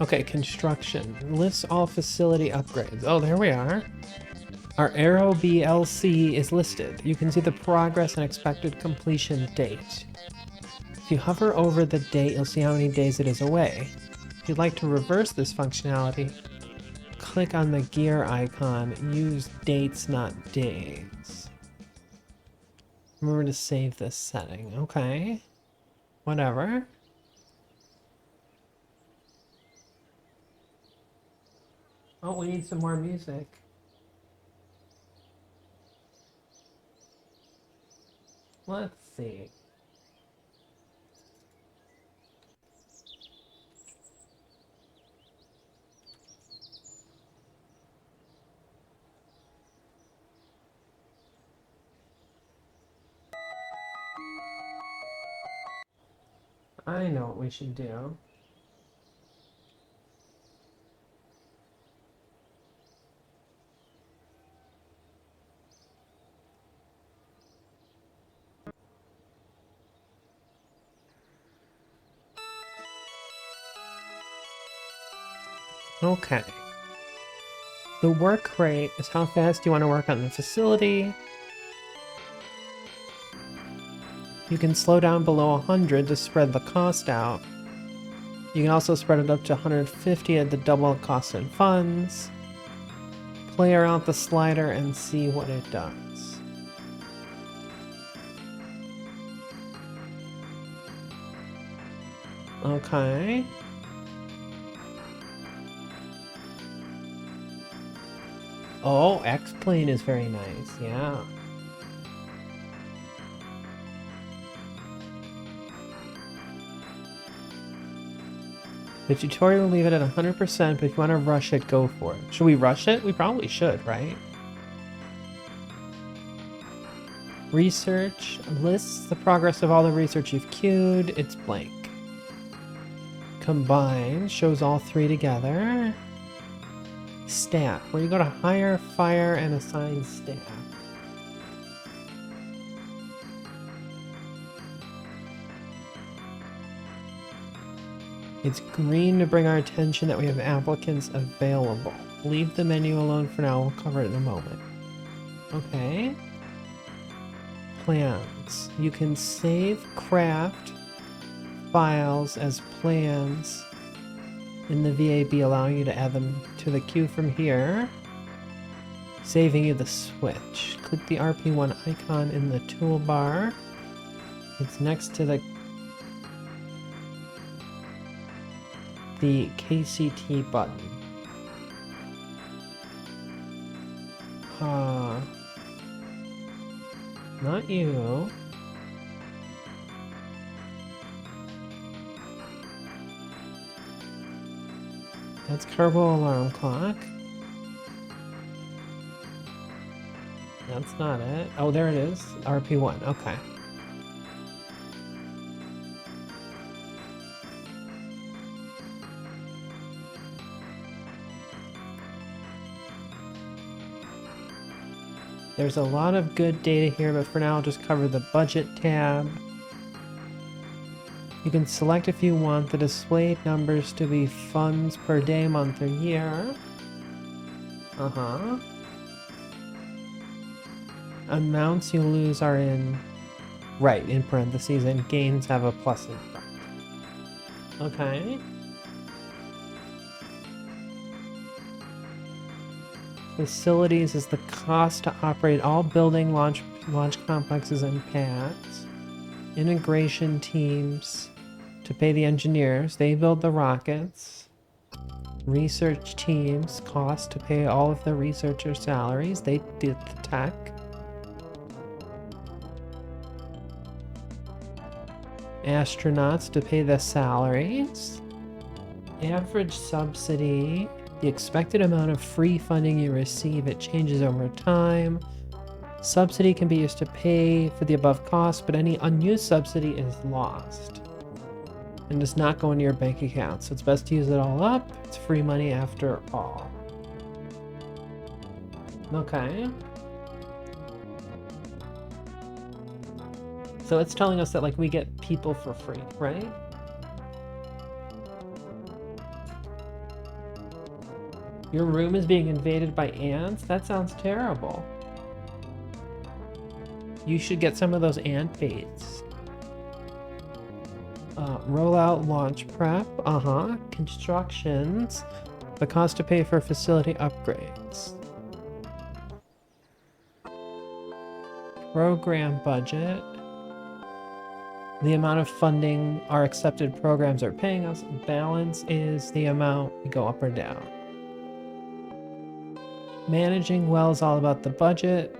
Okay, construction. Lists all facility upgrades. Oh, there we are. Our Aero BLC is listed. You can see the progress and expected completion date. If you hover over the date, you'll see how many days it is away. If you'd like to reverse this functionality, click on the gear icon. Use dates, not days. Remember to save this setting. Okay. Whatever. Oh, we need some more music. Let's see. I know what we should do. Okay. The work rate is how fast you want to work on the facility. You can slow down below 100 to spread the cost out. You can also spread it up to 150 at the double cost in funds. Play around the slider and see what it does. Okay. Oh, X-Plane is very nice, yeah. The tutorial will leave it at 100%, but if you want to rush it, go for it. Should we rush it? We probably should, right? Research lists the progress of all the research you've queued. It's blank. Combine shows all three together. Staff, where you go to hire, fire, and assign staff. It's green to bring our attention that we have applicants available. Leave the menu alone for now, we'll cover it in a moment. Okay. Plans. You can save craft files as plans in the VAB, allowing you to add them to the queue from here. Saving you the switch. Click the RP-1 icon in the toolbar. It's next to the KCT button. Not you. That's Kerbal Alarm Clock. That's not it. Oh, there it is. RP-1. Okay. There's a lot of good data here, but for now I'll just cover the budget tab. You can select if you want the displayed numbers to be funds per day, month, or year. Amounts you lose are in parentheses, and gains have a plus in front. Okay. Facilities is the cost to operate all building, launch complexes, and pads. Integration teams to pay the engineers. They build the rockets. Research teams cost to pay all of the researchers' salaries. They did the tech. Astronauts to pay the salaries. Average subsidy. The expected amount of free funding you receive, it changes over time. Subsidy can be used to pay for the above costs, but any unused subsidy is lost and does not go into your bank account, so it's best to use it all up. It's free money after all. Okay. So it's telling us that, like, we get people for free, right? Your room is being invaded by ants? That sounds terrible. You should get some of those ant baits. Rollout launch prep. Constructions. The cost to pay for facility upgrades. Program budget. The amount of funding our accepted programs are paying us. Balance is the amount we go up or down. Managing well is all about the budget.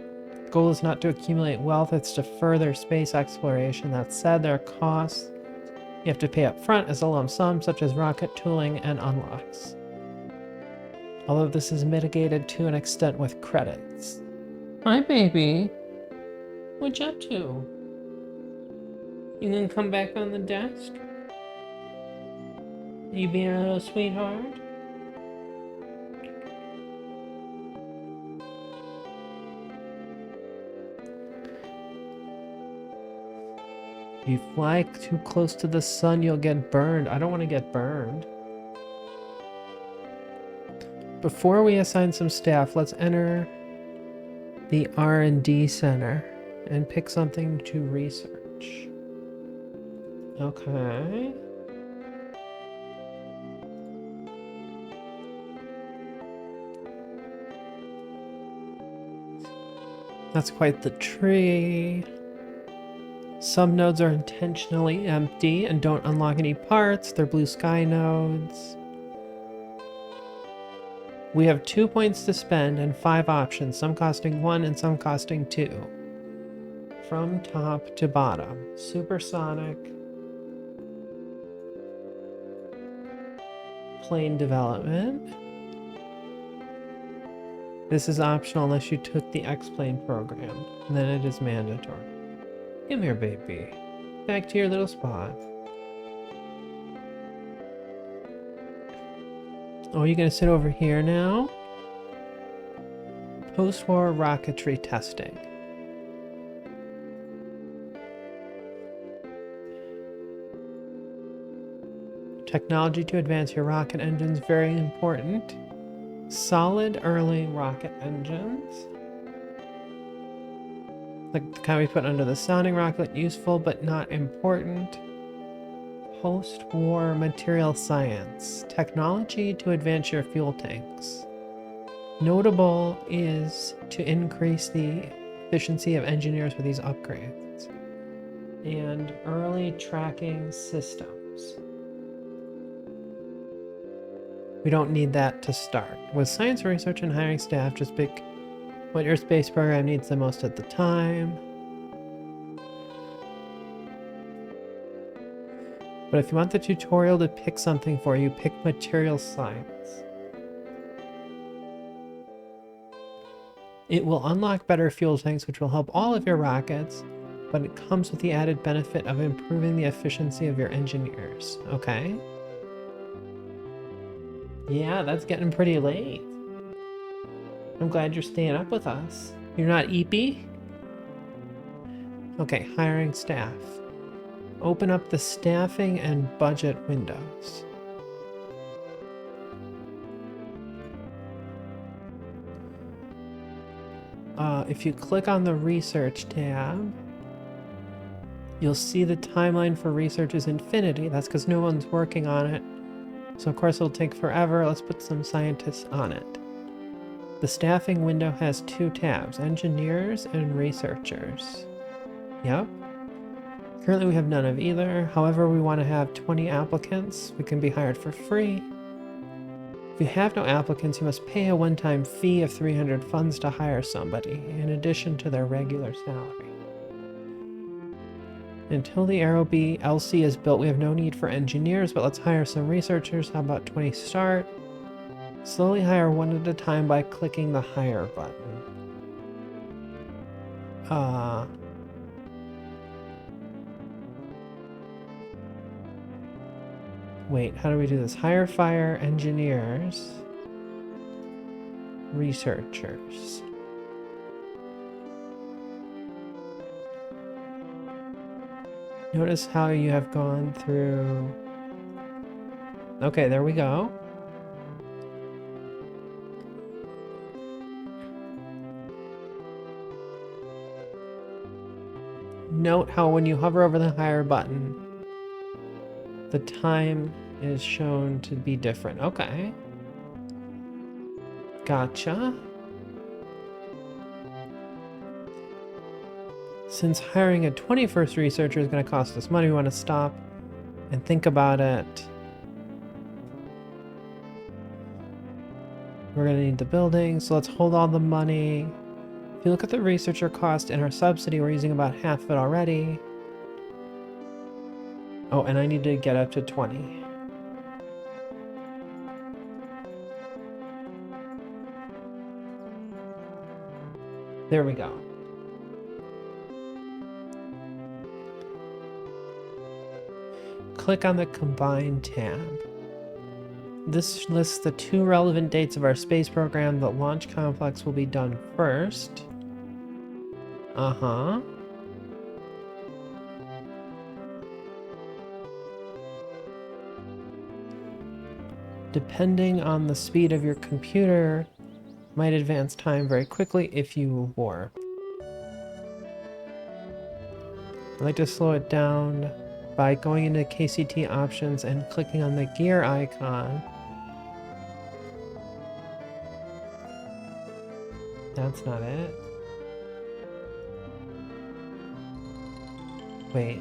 The goal is not to accumulate wealth, it's to further space exploration. That said, there are costs you have to pay up front as a lump sum, such as rocket tooling and unlocks. Although this is mitigated to an extent with credits. Hi, baby. What you up to? You gonna come back on the desk? You being a little sweetheart? If you fly too close to the sun, you'll get burned. I don't want to get burned. Before we assign some staff, let's enter the R&D center and pick something to research. Okay. That's quite the tree. Some nodes are intentionally empty and don't unlock any parts. They're blue sky nodes. We have 2 points to spend and 5 options, some costing 1 and some costing 2. From top to bottom. Supersonic. Plane development. This is optional unless you took the X-Plane program. And then it is mandatory. Come here, baby. Back to your little spot. Oh, you're gonna sit over here now? Post-war rocketry testing. Technology to advance your rocket engines, very important. Solid early rocket engines. Like the kind we put under the sounding rocket, useful but not important. Post-war material science. Technology to advance your fuel tanks. Notable is to increase the efficiency of engineers with these upgrades. And early tracking systems. We don't need that to start. With science research and hiring staff, just pick what your space program needs the most at the time. But if you want the tutorial to pick something for you, pick material science. It will unlock better fuel tanks, which will help all of your rockets, but it comes with the added benefit of improving the efficiency of your engineers. Okay? Yeah, that's getting pretty late. I'm glad you're staying up with us. You're not eepy? Okay, hiring staff. Open up the staffing and budget windows. If you click on the research tab, you'll see the timeline for research is infinity. That's because no one's working on it. So of course it'll take forever. Let's put some scientists on it. The staffing window has 2 tabs, engineers and researchers. Yep. Currently we have none of either. However, we want to have 20 applicants. We can be hired for free. If you have no applicants, you must pay a one-time fee of 300 funds to hire somebody, in addition to their regular salary. Until the Aero B LC is built, we have no need for engineers, but let's hire some researchers. How about 20 start? Slowly hire one at a time by clicking the hire button. Wait, how do we do this? Hire, fire, engineers, researchers. Notice how you have gone through... Okay, there we go. Note how when you hover over the hire button, the time is shown to be different. Okay. Gotcha. Since hiring a 21st researcher is going to cost us money, we want to stop and think about it. We're going to need the building, so let's hold all the money. If you look at the researcher cost and our subsidy, we're using about half of it already. Oh, and I need to get up to 20. There we go. Click on the Combine tab. This lists the 2 relevant dates of our space program. The launch complex will be done first. Uh-huh. depending on the speed of your computer, might advance time very quickly if you warp. I like to slow it down by going into KCT options and clicking on the gear icon. That's not it. Wait.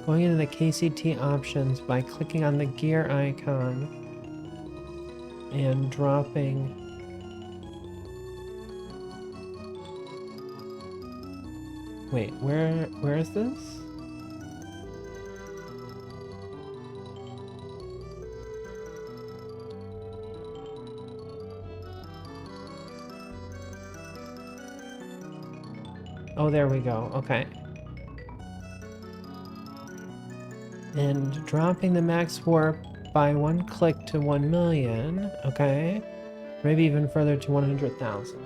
Going into the KCT options by clicking on the gear icon and dropping. Wait, where is this? Oh, there we go. Okay. And dropping the max warp by 1 click to 1 million. Okay. Maybe even further to 100,000.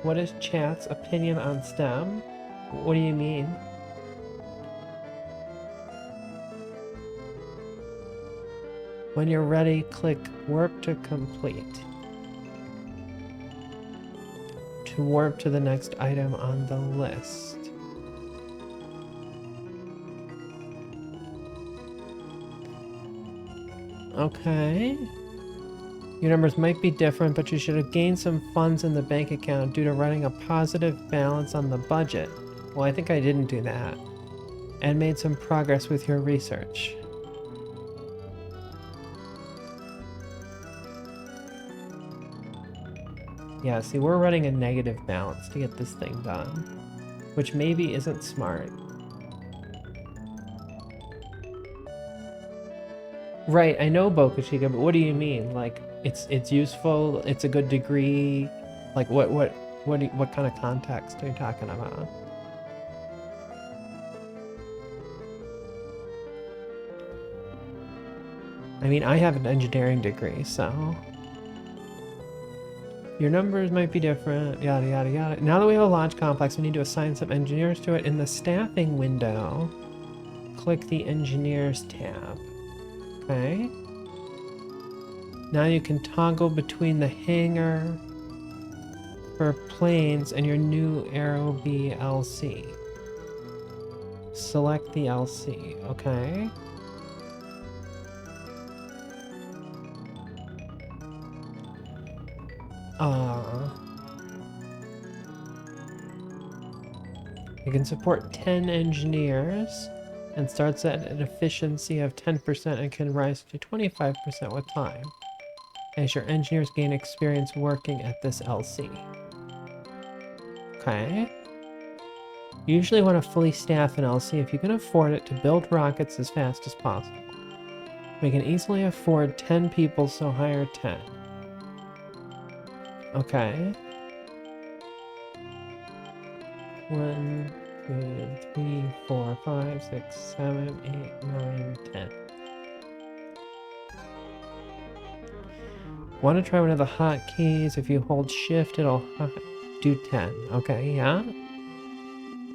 What is chat's opinion on STEM? What do you mean? When you're ready, click warp to complete. To warp to the next item on the list. Okay. Your numbers might be different, but you should have gained some funds in the bank account due to running a positive balance on the budget. Well, I think I didn't do that. And made some progress with your research. Yeah, see, we're running a negative balance to get this thing done. Which maybe isn't smart. Right, I know Boca Chica, but what do you mean? Like, it's useful, it's a good degree? Like, what kind of context are you talking about? I mean, I have an engineering degree, so... Your numbers might be different, yada yada yada. Now that we have a launch complex, we need to assign some engineers to it. In the staffing window, click the engineers tab. Okay. Now you can toggle between the hangar for planes and your new Aero B LC. Select the LC, okay. You can support 10 engineers and starts at an efficiency of 10% and can rise to 25% with time as your engineers gain experience working at this LC. Okay. You usually want to fully staff an LC if you can afford it to build rockets as fast as possible. We can easily afford 10 people, so hire 10. Okay. 1, 2, 3, 4, 5, 6, 7, 8, 9, 10. Want to try one of the hotkeys? If you hold shift, it'll do 10. Okay, yeah.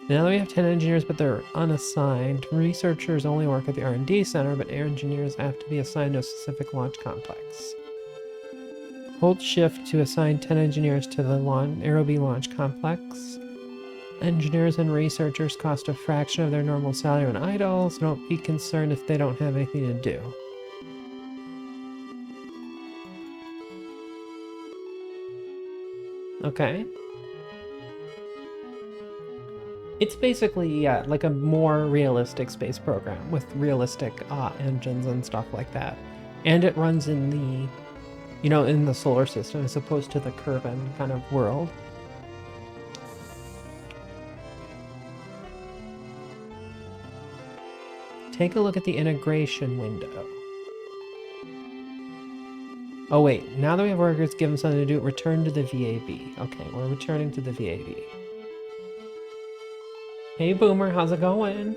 Now that we have 10 engineers, but they're unassigned, researchers only work at the R&D center, but engineers have to be assigned to a specific launch complex. Hold shift to assign 10 engineers to the Aero-B launch complex. Engineers and researchers cost a fraction of their normal salary when idle, so don't be concerned if they don't have anything to do. Okay. It's basically, yeah, like a more realistic space program with realistic engines and stuff like that. And it runs in the, you know, in the solar system as opposed to the Kerbin kind of world. Take a look at the integration window. Oh wait, now that we have workers, give them something to do, return to the VAB. Okay, we're returning to the VAB. Hey Boomer, how's it going?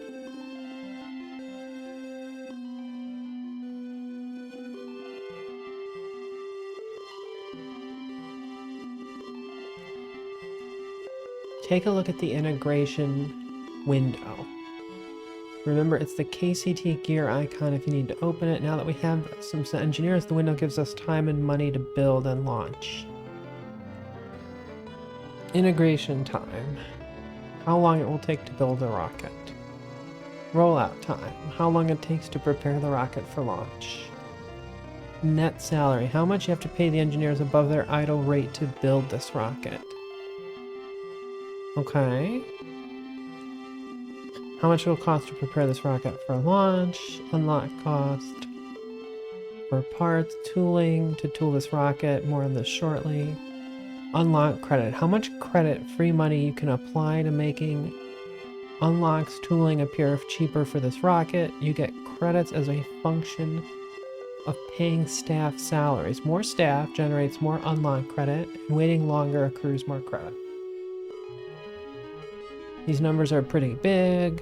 Take a look at the integration window. Remember, it's the KCT gear icon if you need to open it. Now that we have some engineers, the window gives us time and money to build and launch. Integration time. How long it will take to build a rocket. Rollout time. How long it takes to prepare the rocket for launch. Net salary. How much you have to pay the engineers above their idle rate to build this rocket. Okay. How much it will cost to prepare this rocket for launch. Unlock cost. For parts, tooling to tool this rocket. More on this shortly. Unlock credit. How much credit, free money, you can apply to making unlocks tooling appear cheaper for this rocket. You get credits as a function of paying staff salaries. More staff generates more unlock credit, and waiting longer accrues more credit. These numbers are pretty big.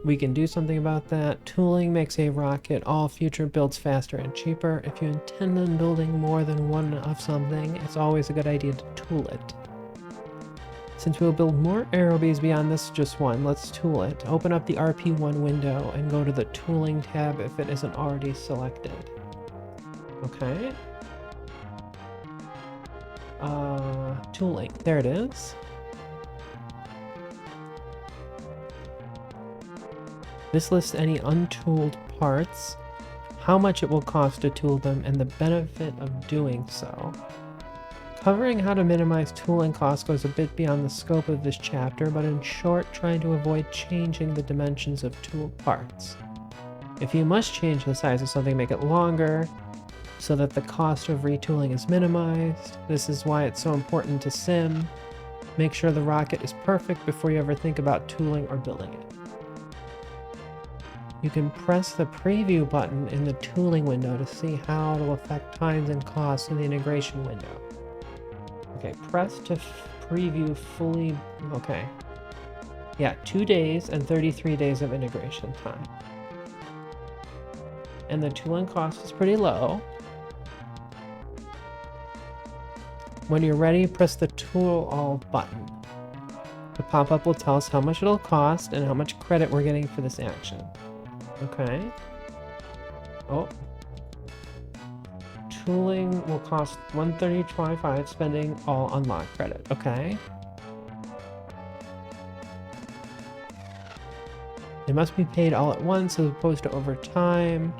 We can do something about that. Tooling makes a rocket all future builds faster and cheaper. If you intend on building more than one of something, it's always a good idea to tool it. Since we'll build more aerobees beyond this just one, let's tool it. Open up the RP-1 window and go to the tooling tab if it isn't already selected. Okay. Tooling. There it is. This lists any untooled parts, how much it will cost to tool them, and the benefit of doing so. Covering how to minimize tooling costs goes a bit beyond the scope of this chapter, but in short, trying to avoid changing the dimensions of tooled parts. If you must change the size of something, make it longer, so that the cost of retooling is minimized. This is why it's so important to sim. Make sure the rocket is perfect before you ever think about tooling or building it. You can press the preview button in the tooling window to see how it'll affect times and costs in the integration window. Okay, press to preview fully. Okay. Yeah, 2 days and 33 days of integration time. And the tooling cost is pretty low. When you're ready, press the Tool All button. The pop-up will tell us how much it'll cost and how much credit we're getting for this action. Okay. Oh. Tooling will cost $130.25, spending all unlock credit. Okay. It must be paid all at once as opposed to over time.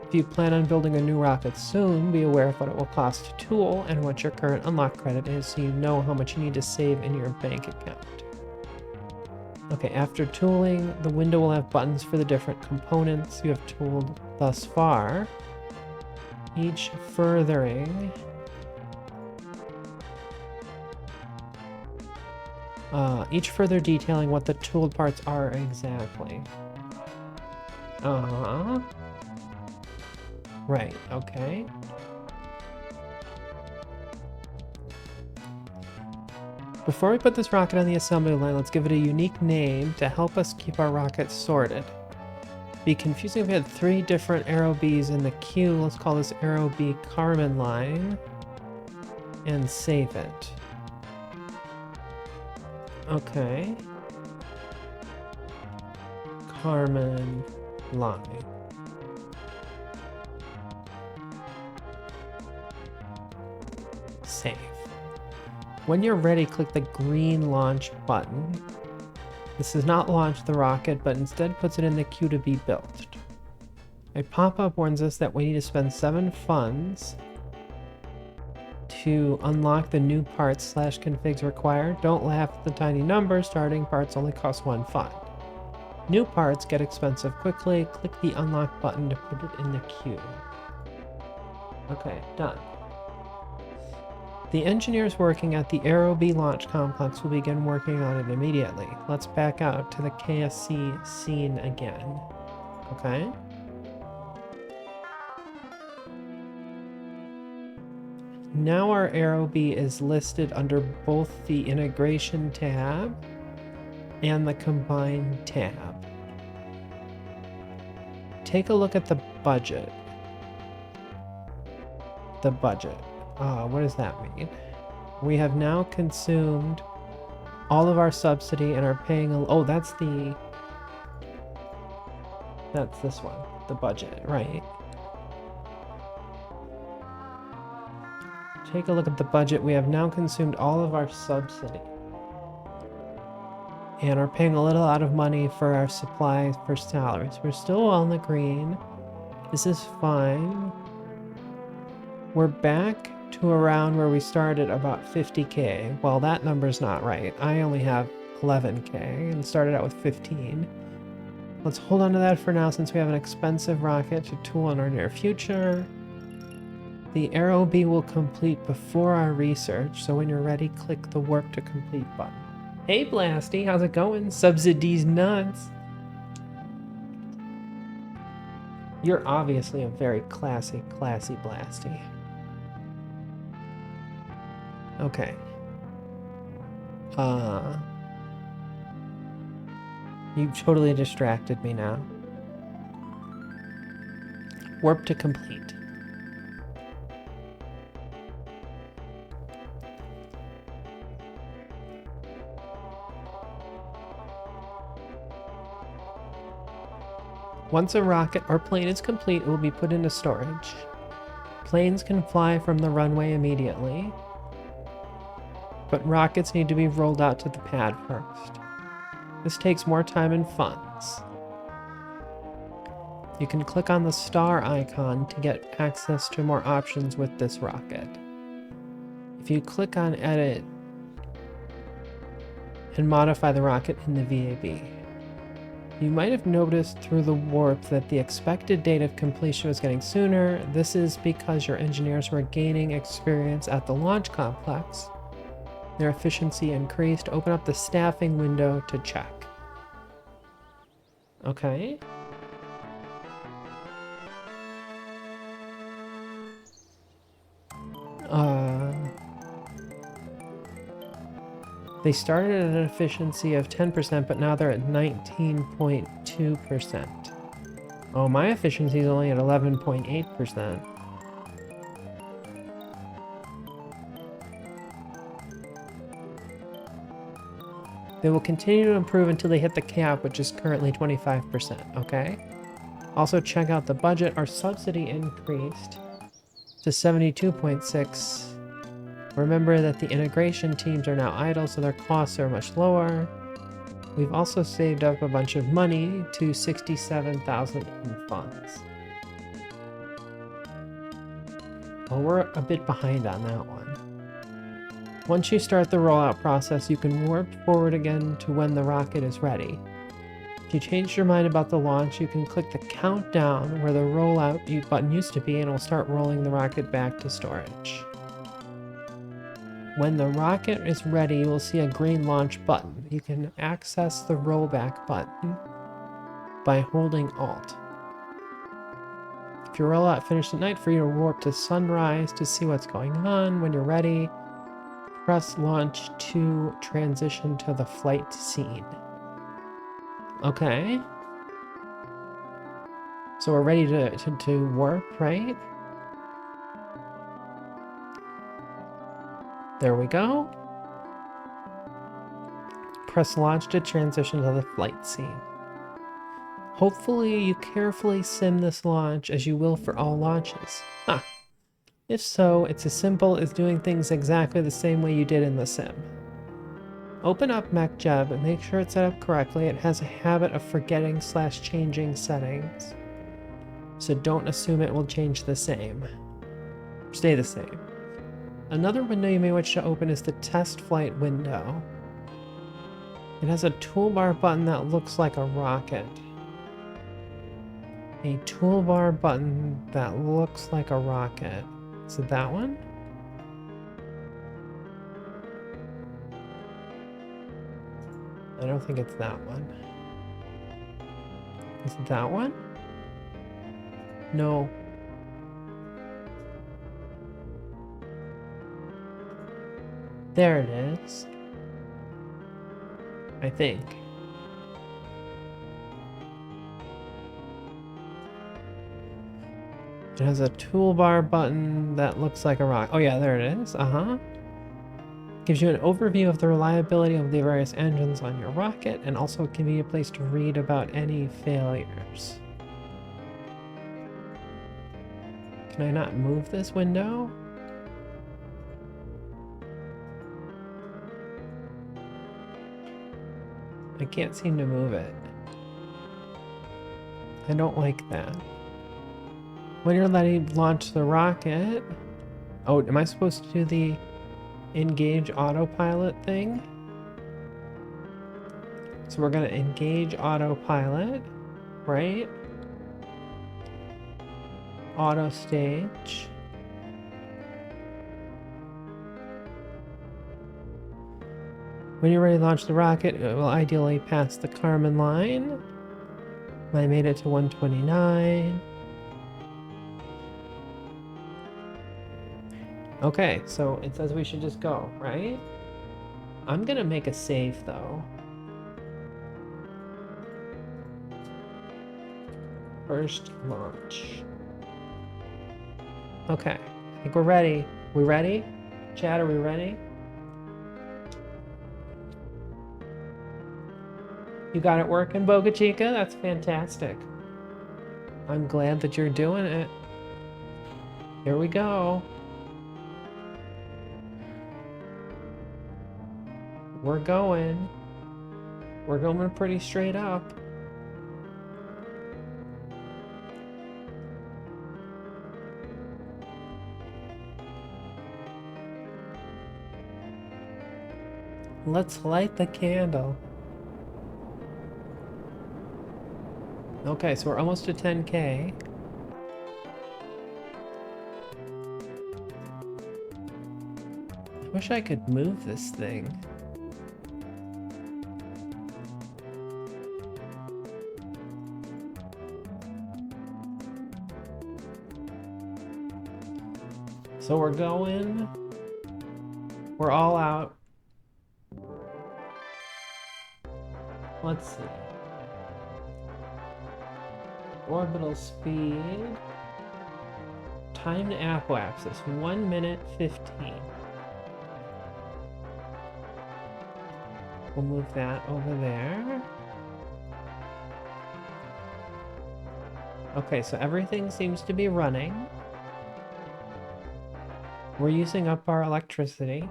If you plan on building a new rocket soon, be aware of what it will cost to tool and what your current unlock credit is so you know how much you need to save in your bank account. Okay, after tooling, the window will have buttons for the different components you have tooled thus far. Each furthering each further detailing what the tooled parts are exactly. Right, okay. Before we put this rocket on the assembly line, let's give it a unique name to help us keep our rockets sorted. Be confusing if we had 3 different aerobees in the queue. Let's call this aerobee Carmen line and save it. Okay. Carmen line. Save. When you're ready, click the green launch button. This does not launch the rocket, but instead puts it in the queue to be built. A pop-up warns us that we need to spend 7 funds to unlock the new parts / configs required. Don't laugh at the tiny number. Starting parts only cost 1 fund. New parts get expensive quickly. Click the unlock button to put it in the queue. Okay, done. The engineers working at the aerobee launch complex will begin working on it immediately. Let's back out to the KSC scene again. Okay. Now our aerobee is listed under both the integration tab and the combined tab. Take a look at the budget. The budget. What does that mean? We have now consumed all of our subsidy and are paying oh, that's the That's this one, the budget, right? Take a look at the budget. We have now consumed all of our subsidy. And are paying a little out of money for our supplies for salaries. We're still on the green. This is fine. We're back to around where we started, about 50k. Well, that number's not right. I only have 11k and started out with 15. Let's hold on to that for now since we have an expensive rocket to tool in our near future. The arrow B will complete before our research, so when you're ready, click the work to complete button. Hey Blasty, how's it going? Subsidies nuts. You're obviously a very classy Blasty. Okay. You totally distracted me now. Warp to complete. Once a rocket or plane is complete, it will be put into storage. Planes can fly from the runway immediately, but rockets need to be rolled out to the pad first. This takes more time and funds. You can click on the star icon to get access to more options with this rocket. If you click on Edit and modify the rocket in the VAB. You might have noticed through the warp that the expected date of completion was getting sooner. This is because your engineers were gaining experience at the launch complex. Their efficiency increased. Open up the staffing window to check. Okay. They started at an efficiency of 10%, but now they're at 19.2%. Oh, my efficiency is only at 11.8%. They will continue to improve until they hit the cap, which is currently 25%, okay? Also check out the budget. Our subsidy increased to 72.6. Remember that the integration teams are now idle, so their costs are much lower. We've also saved up a bunch of money to 67,000 in funds. Well, we're a bit behind on that one. Once you start the rollout process, you can warp forward again to when the rocket is ready. If you change your mind about the launch, you can click the countdown where the rollout button used to be, and it will start rolling the rocket back to storage. When the rocket is ready, you will see a green launch button. You can access the rollback button by holding Alt. If your rollout finished at night, for you to warp to sunrise to see what's going on. When you're ready, press launch to transition to the flight scene. Okay. So we're ready to warp, right? There we go. Press launch to transition to the flight scene. Hopefully you carefully sim this launch as you will for all launches. Huh. If so, it's as simple as doing things exactly the same way you did in the sim. Open up MechJeb and make sure it's set up correctly. It has a habit of forgetting / changing settings. So don't assume it will change the same. Stay the same. Another window you may wish to open is the test flight window. It has a toolbar button that looks like a rocket. A toolbar button that looks like a rocket. Is it that one? I don't think it's that one. Is it that one? No. There it is. I think. It has a toolbar button that looks like a rock. Oh yeah, there it is. Gives you an overview of the reliability of the various engines on your rocket, and also a convenient place to read about any failures. Can I not move this window? I can't seem to move it. I don't like that. When you're ready, launch the rocket. Oh, am I supposed to do the engage autopilot thing? So we're gonna engage autopilot, right? Auto stage. When you're ready to launch the rocket, it will ideally pass the Kármán line. I made it to 129. Okay, so it says we should just go, right? I'm gonna make a save though. First launch. Okay, I think we're ready. We ready? Chad, are we ready? You got it working, Boca Chica? That's fantastic. I'm glad that you're doing it. Here we go. We're going. We're going pretty straight up. Let's light the candle. Okay, so we're almost to 10K. I wish I could move this thing. So we're going. We're all out. Let's see. Orbital speed. Time to apoapsis, 1 minute 15. We'll move that over there. Okay, so everything seems to be running. We're using up our electricity.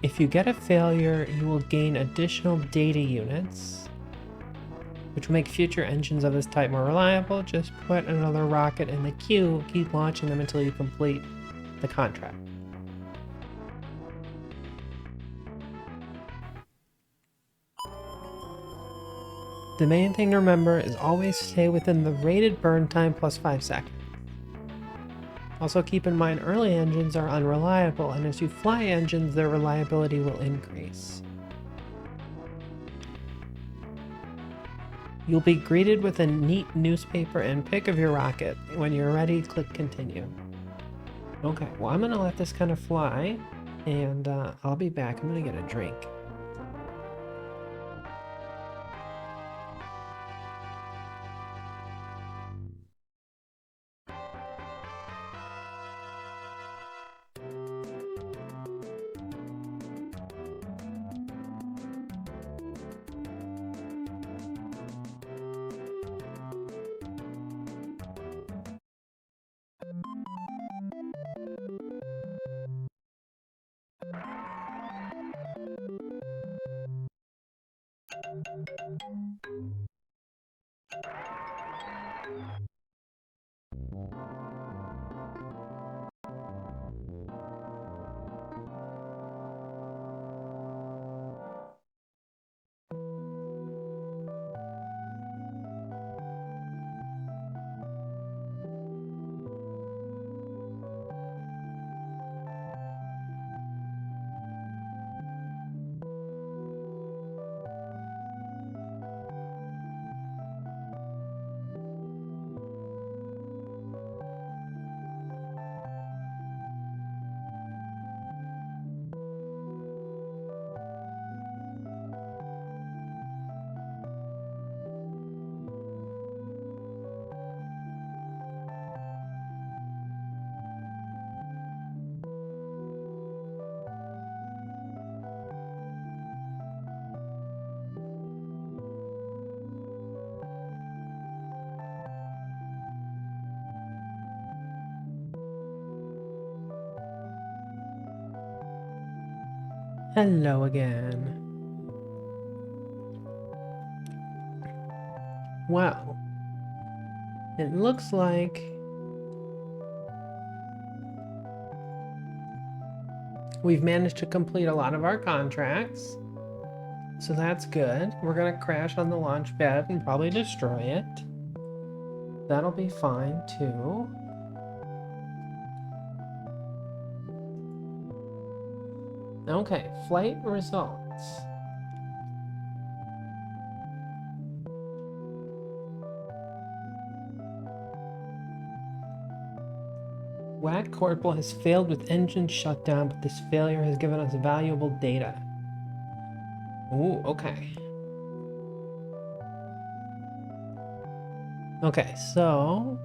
If you get a failure, you will gain additional data units, which will make future engines of this type more reliable. Just put another rocket in the queue, keep launching them until you complete the contract. The main thing to remember is always stay within the rated burn time plus 5 seconds. Also keep in mind early engines are unreliable, and as you fly engines, their reliability will increase. You'll be greeted with a neat newspaper and pic of your rocket. When you're ready, click continue. Okay, well I'm gonna let this kind of fly, and I'll be back. I'm gonna get a drink. Hello again. Well, it looks like we've managed to complete a lot of our contracts. So that's good. We're gonna crash on the launch pad and probably destroy it. That'll be fine too. Okay, flight results. WAC Corporal has failed with engine shutdown, but this failure has given us valuable data. Ooh, okay. Okay, so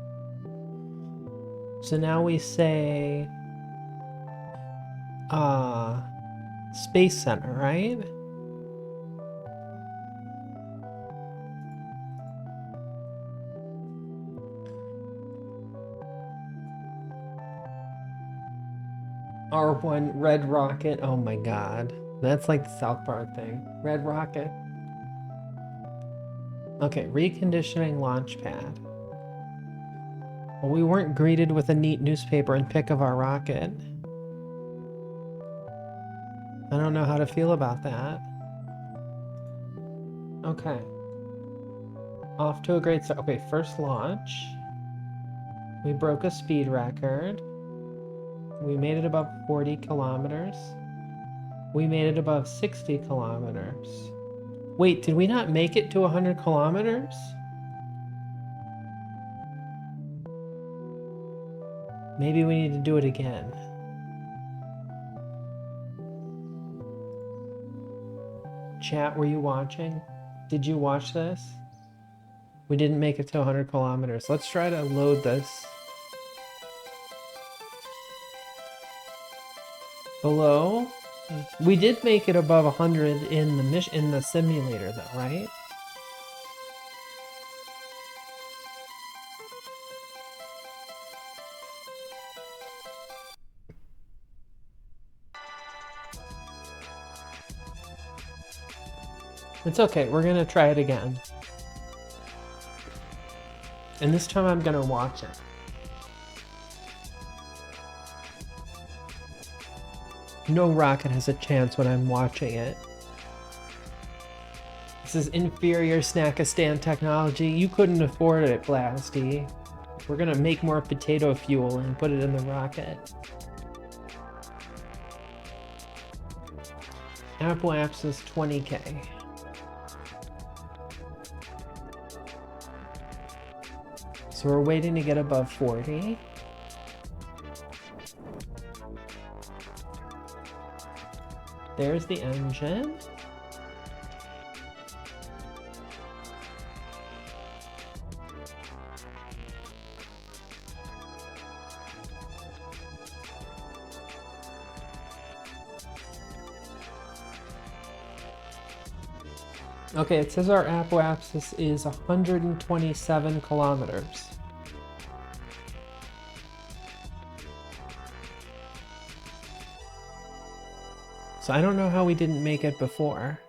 now we say Space Center, right? R1 Red Rocket. Oh my god. That's like the South Park thing. Red Rocket. Okay, reconditioning launch pad. Well, we weren't greeted with a neat newspaper and pic of our rocket. I don't know how to feel about that. Okay. Off to a great start. Okay, first launch. We broke a speed record. We made it above 40 kilometers. We made it above 60 kilometers. Wait, did we not make it to 100 kilometers? Maybe we need to do it again. Chat, were you watching? Did you watch this? We didn't make it to 100 kilometers. Let's try to load this. Below? We did make it above 100 in the simulator though, right? It's okay, we're gonna try it again. And this time I'm gonna watch it. No rocket has a chance when I'm watching it. This is inferior Snackistan technology. You couldn't afford it, Blasty. We're gonna make more potato fuel and put it in the rocket. Apoapsis is 20k. So we're waiting to get above 40. There's the engine. Okay, it says our apoapsis is 127 kilometers. So I don't know how we didn't make it before.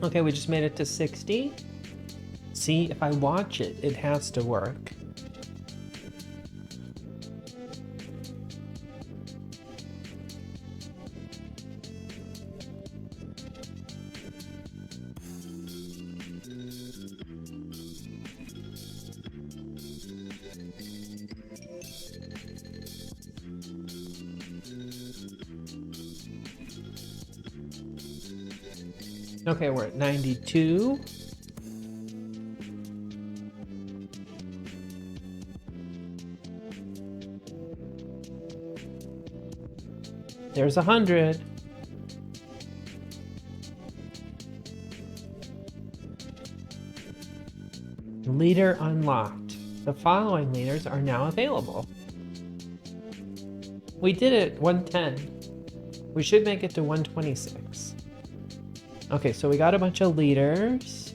Okay, we just made it to 60. See, if I watch it, it has to work. Okay, we're at 92. There's 100. Leader unlocked. The following leaders are now available. We did it, 110. We should make it to 126. Okay, so we got a bunch of leaders.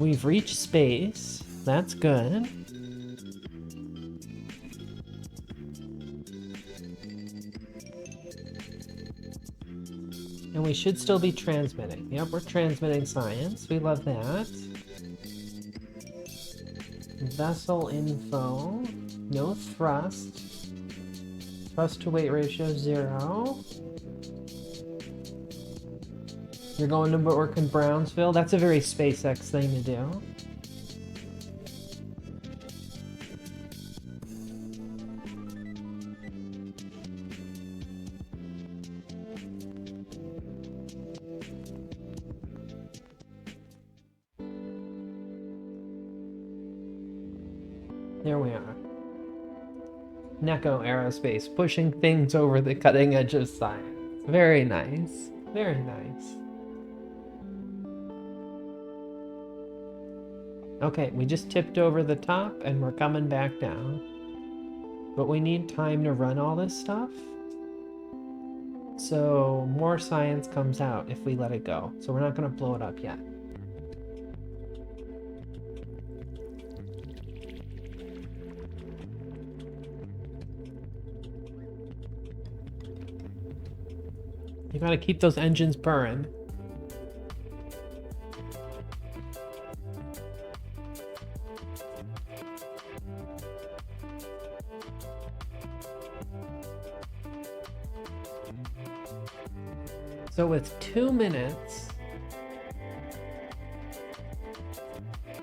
We've reached space. That's good. And we should still be transmitting. Yep, we're transmitting science. We love that. Vessel info. No thrust. Thrust to weight ratio 0. You're going to work in Brownsville? That's a very SpaceX thing to do. There we are. Neko Aerospace, pushing things over the cutting edge of science. Very nice. Very nice. Okay, we just tipped over the top and we're coming back down. But we need time to run all this stuff. So more science comes out if we let it go. So we're not going to blow it up yet. You gotta keep those engines purring. So with 2 minutes,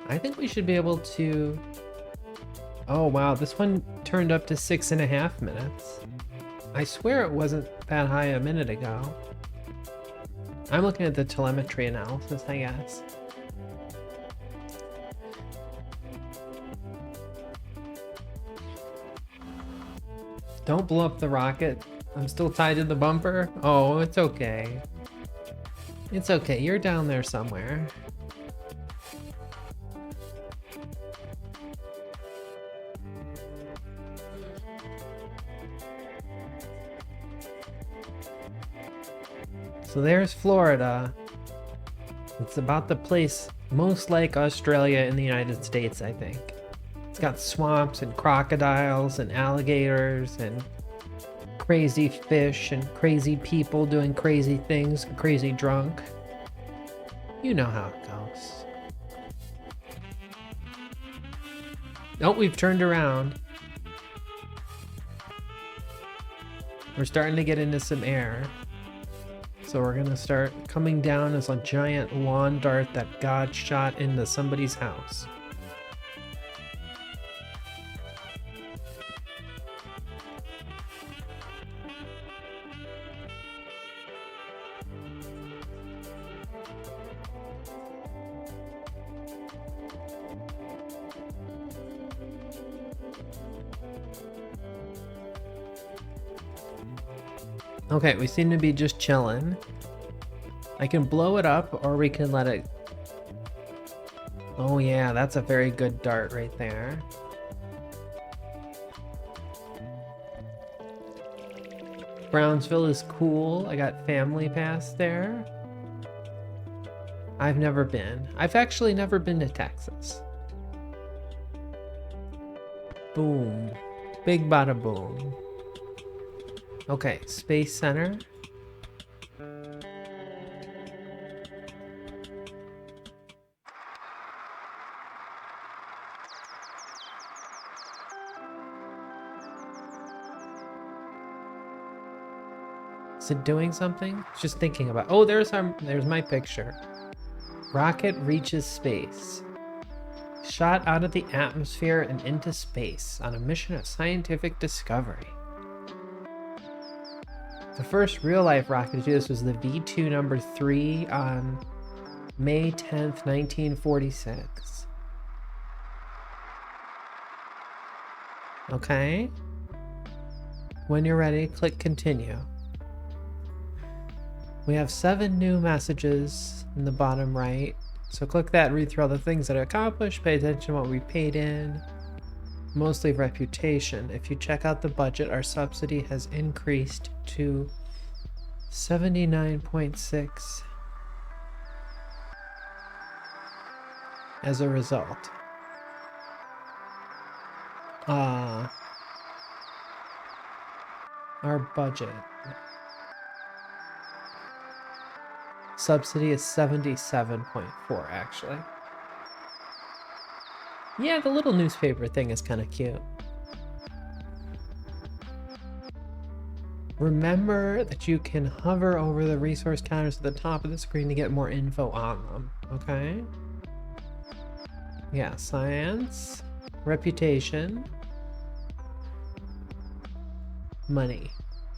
I think we should be able to... Oh wow, this one turned up to 6.5 minutes. I swear it wasn't that high a minute ago. I'm looking at the telemetry analysis, I guess. Don't blow up the rocket. I'm still tied to the bumper. Oh, it's okay. It's okay, you're down there somewhere. So there's Florida. It's about the place most like Australia in the United States, I think. It's got swamps and crocodiles and alligators and crazy fish and crazy people doing crazy things, crazy drunk. You know how it goes. Oh, we've turned around. We're starting to get into some air. So we're gonna start coming down as a giant lawn dart that God shot into somebody's house. Okay, we seem to be just chilling. I can blow it up or we can let it... Oh yeah, that's a very good dart right there. Brownsville is cool. I got family pass there. I've never been. I've actually never been to Texas. Boom. Big bada boom. Okay, Space Center. Is it doing something? Just thinking about... Oh, there's my picture. Rocket reaches space. Shot out of the atmosphere and into space on a mission of scientific discovery. The first real-life rocket to do this was the V2 number 3 on May 10th, 1946. Okay. When you're ready, click continue. We have 7 new messages in the bottom right. So click that, read through all the things that are accomplished, pay attention to what we paid in. Mostly reputation. If you check out the budget, our subsidy has increased to 79.6. as a result. Our budget. Subsidy is 77.4 actually. Yeah, the little newspaper thing is kind of cute. Remember that you can hover over the resource counters at the top of the screen to get more info on them, okay? Yeah, science, reputation, money,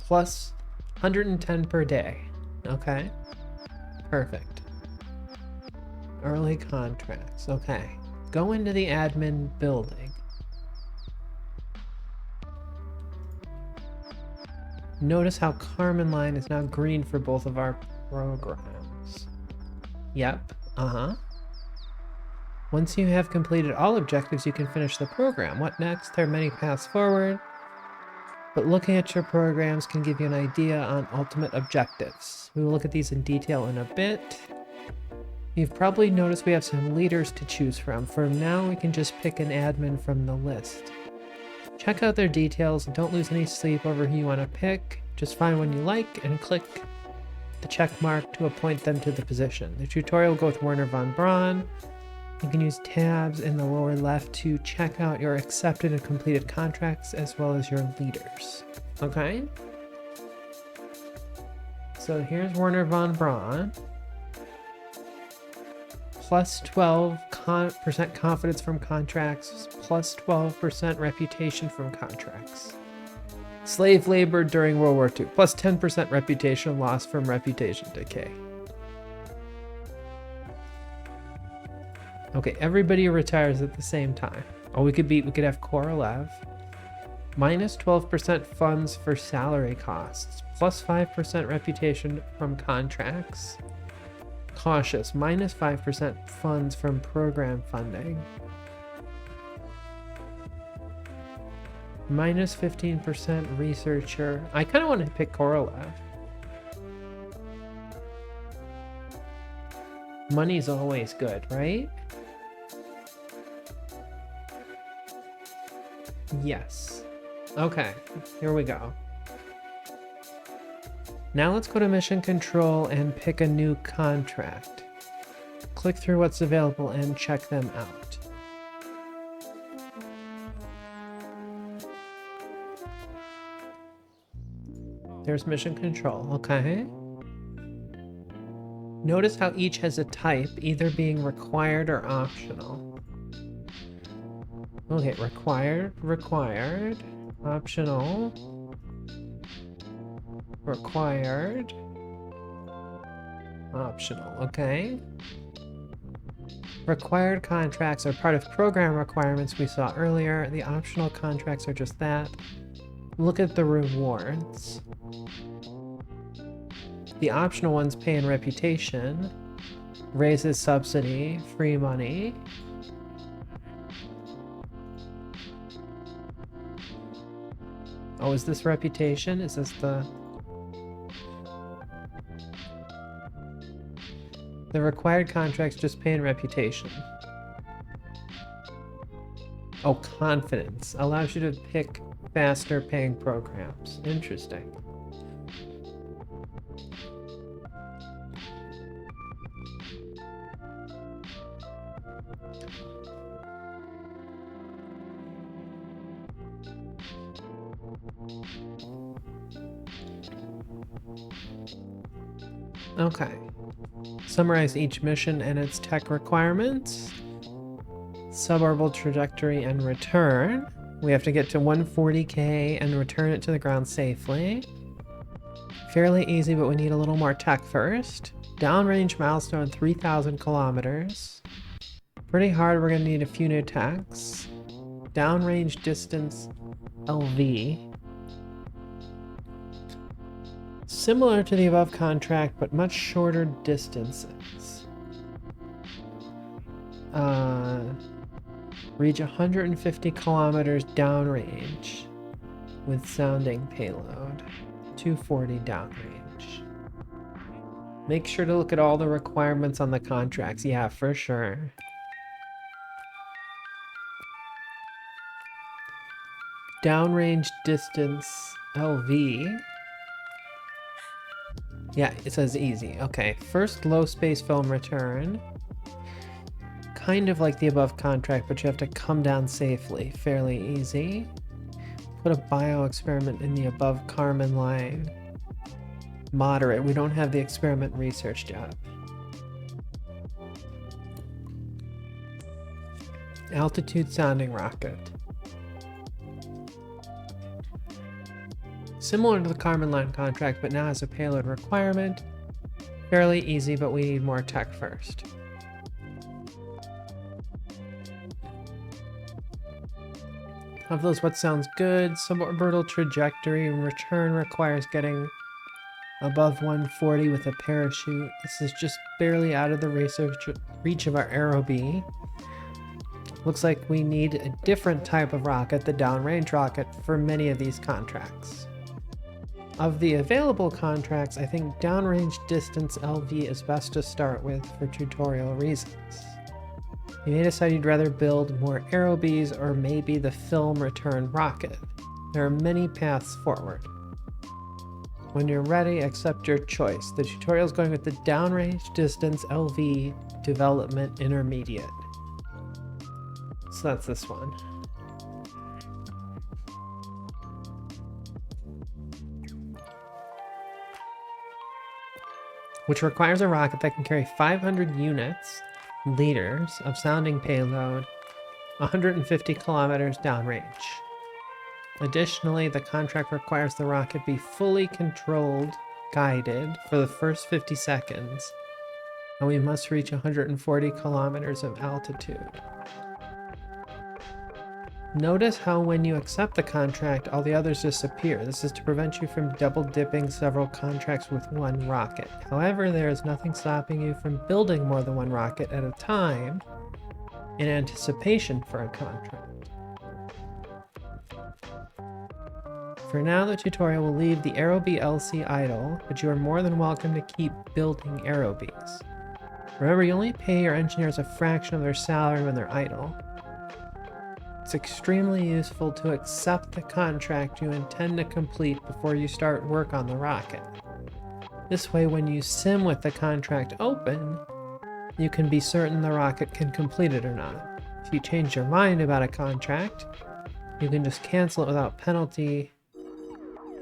plus 110 per day, okay? Perfect. Early contracts, okay. Go into the admin building. Notice how Carmen line is now green for both of our programs. Yep, Once you have completed all objectives, you can finish the program. What next? There are many paths forward, but looking at your programs can give you an idea on ultimate objectives. We will look at these in detail in a bit. You've probably noticed we have some leaders to choose from. For now, we can just pick an admin from the list. Check out their details and don't lose any sleep over who you want to pick. Just find one you like and click the check mark to appoint them to the position. The tutorial will go with Werner von Braun. You can use tabs in the lower left to check out your accepted and completed contracts as well as your leaders. Okay? So here's Werner von Braun. Plus 12% confidence from contracts, plus 12% reputation from contracts. Slave labor during World War II, plus 10% reputation loss from reputation decay. Okay, everybody retires at the same time. Oh, we could have Korolev. Minus 12% funds for salary costs, plus 5% reputation from contracts. Cautious, minus 5% funds from program funding. Minus 15% researcher. I kind of want to pick Korolev. Money's always good, right? Yes. Okay, here we go. Now let's go to mission control and pick a new contract. Click through what's available and check them out. There's mission control, okay. Notice how each has a type, either being required or optional. Okay, required, optional, required, optional, okay. Required contracts are part of program requirements we saw earlier. The optional contracts are just that. Look at the rewards. The optional ones pay in reputation, raises subsidy, free money. Oh, is this reputation? Is this the... The required contracts just pay in reputation. Oh, confidence. Allows you to pick faster paying programs. Interesting. Okay. Summarize each mission and its tech requirements. Suborbital trajectory and return. We have to get to 140K and return it to the ground safely. Fairly easy, but we need a little more tech first. Downrange milestone 3,000 kilometers. Pretty hard, we're gonna need a few new techs. Downrange distance LV. Similar to the above contract, but much shorter distances. Reach 150 kilometers downrange with sounding payload. 240 downrange. Make sure to look at all the requirements on the contracts. Yeah, for sure. Downrange distance LV. Yeah, it says easy. Okay, first low space film return. Kind of like the above contract, but you have to come down safely. Fairly easy. Put a bio experiment in the above Carmen line. Moderate. We don't have the experiment researched yet. Altitude sounding rocket. Similar to the Carmen line contract, but now has a payload requirement. Fairly easy, but we need more tech first. Of those, what sounds good? Suborbital trajectory and return requires getting above 140 with a parachute. This is just barely out of the reach of our Aero-B. Looks like we need a different type of rocket, the downrange rocket, for many of these contracts. Of the available contracts, I think downrange distance LV is best to start with for tutorial reasons. You may decide you'd rather build more Aero-Bs or maybe the film return rocket. There are many paths forward. When you're ready, accept your choice. The tutorial is going with the downrange distance LV development intermediate. So that's this one. Which requires a rocket that can carry 500 liters of sounding payload, 150 kilometers downrange. Additionally, the contract requires the rocket be fully controlled, guided for the first 50 seconds, and we must reach 140 kilometers of altitude. Notice how when you accept the contract, all the others disappear. This is to prevent you from double dipping several contracts with one rocket. However, there is nothing stopping you from building more than one rocket at a time in anticipation for a contract. For now, the tutorial will leave the Aero-B LC idle, but you are more than welcome to keep building Aero-Bs. Remember, you only pay your engineers a fraction of their salary when they're idle. It's extremely useful to accept the contract you intend to complete before you start work on the rocket. This way, when you sim with the contract open, you can be certain the rocket can complete it or not. If you change your mind about a contract, you can just cancel it without penalty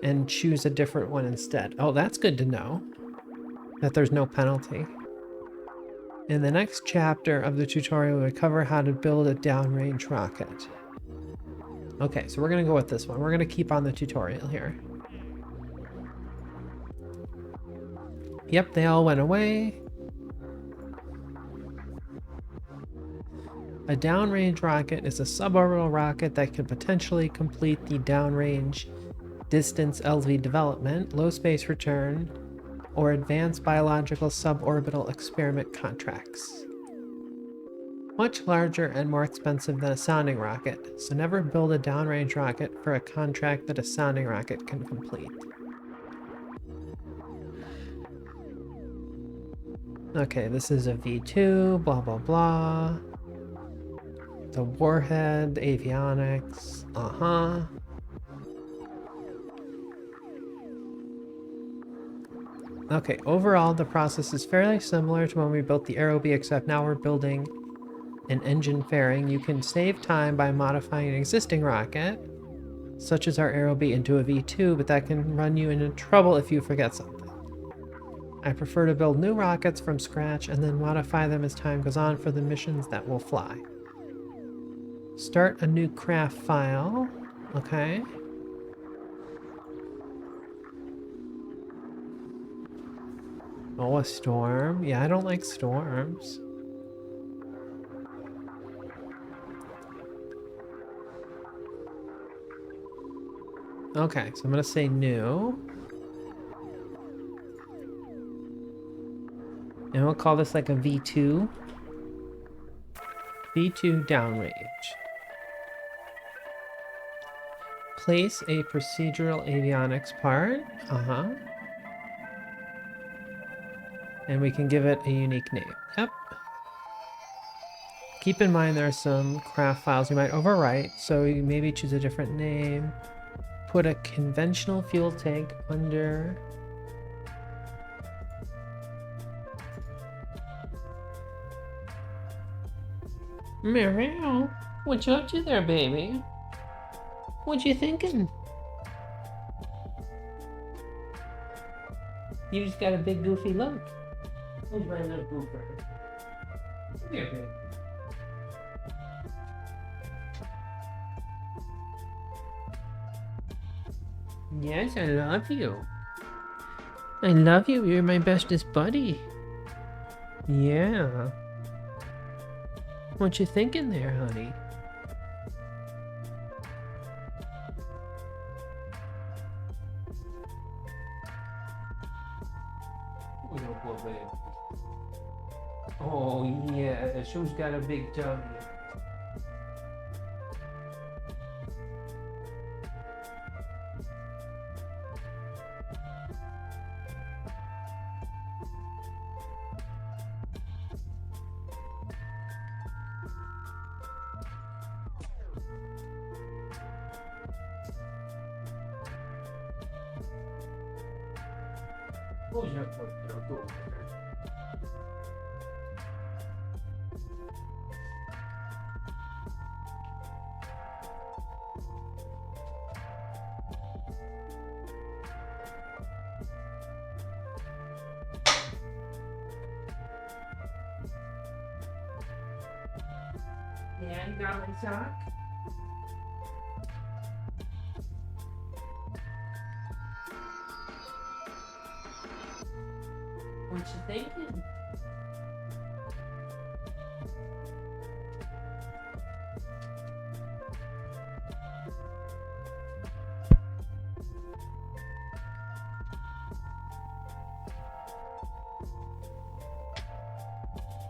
and choose a different one instead. Oh, that's good to know, that there's no penalty. In the next chapter of the tutorial, we cover how to build a downrange rocket. Okay, so we're gonna go with this one. We're gonna keep on the tutorial here. Yep, they all went away. A downrange rocket is a suborbital rocket that can potentially complete the downrange distance LV development, low space return, or advanced biological suborbital experiment contracts. Much larger and more expensive than a sounding rocket, so never build a downrange rocket for a contract that a sounding rocket can complete. Okay, this is a V2, blah blah blah. The warhead, the avionics, Okay, overall the process is fairly similar to when we built the Aero-B, except now we're building an engine fairing. You can save time by modifying an existing rocket, such as our Aero-B, into a V2, but that can run you into trouble if you forget something. I prefer to build new rockets from scratch and then modify them as time goes on for the missions that will fly. Start a new craft file. Okay. Oh, a storm. Yeah, I don't like storms. Okay, so I'm gonna say new. And we'll call this like a V2. V2 downrange. Place a procedural avionics part. And we can give it a unique name. Yep. Keep in mind there are some craft files you might overwrite, so you maybe choose a different name. Put a conventional fuel tank under... Meow. What you up to there, baby? What you thinking? You just got a big goofy look. Who's my little goofer? Come here, baby. Yes, I love you. I love you. You're my bestest buddy. Yeah. What you thinking there, honey? Oh yeah, she's got a big tummy. Who's your little goof? Yeah, you got my sock? What you thinking?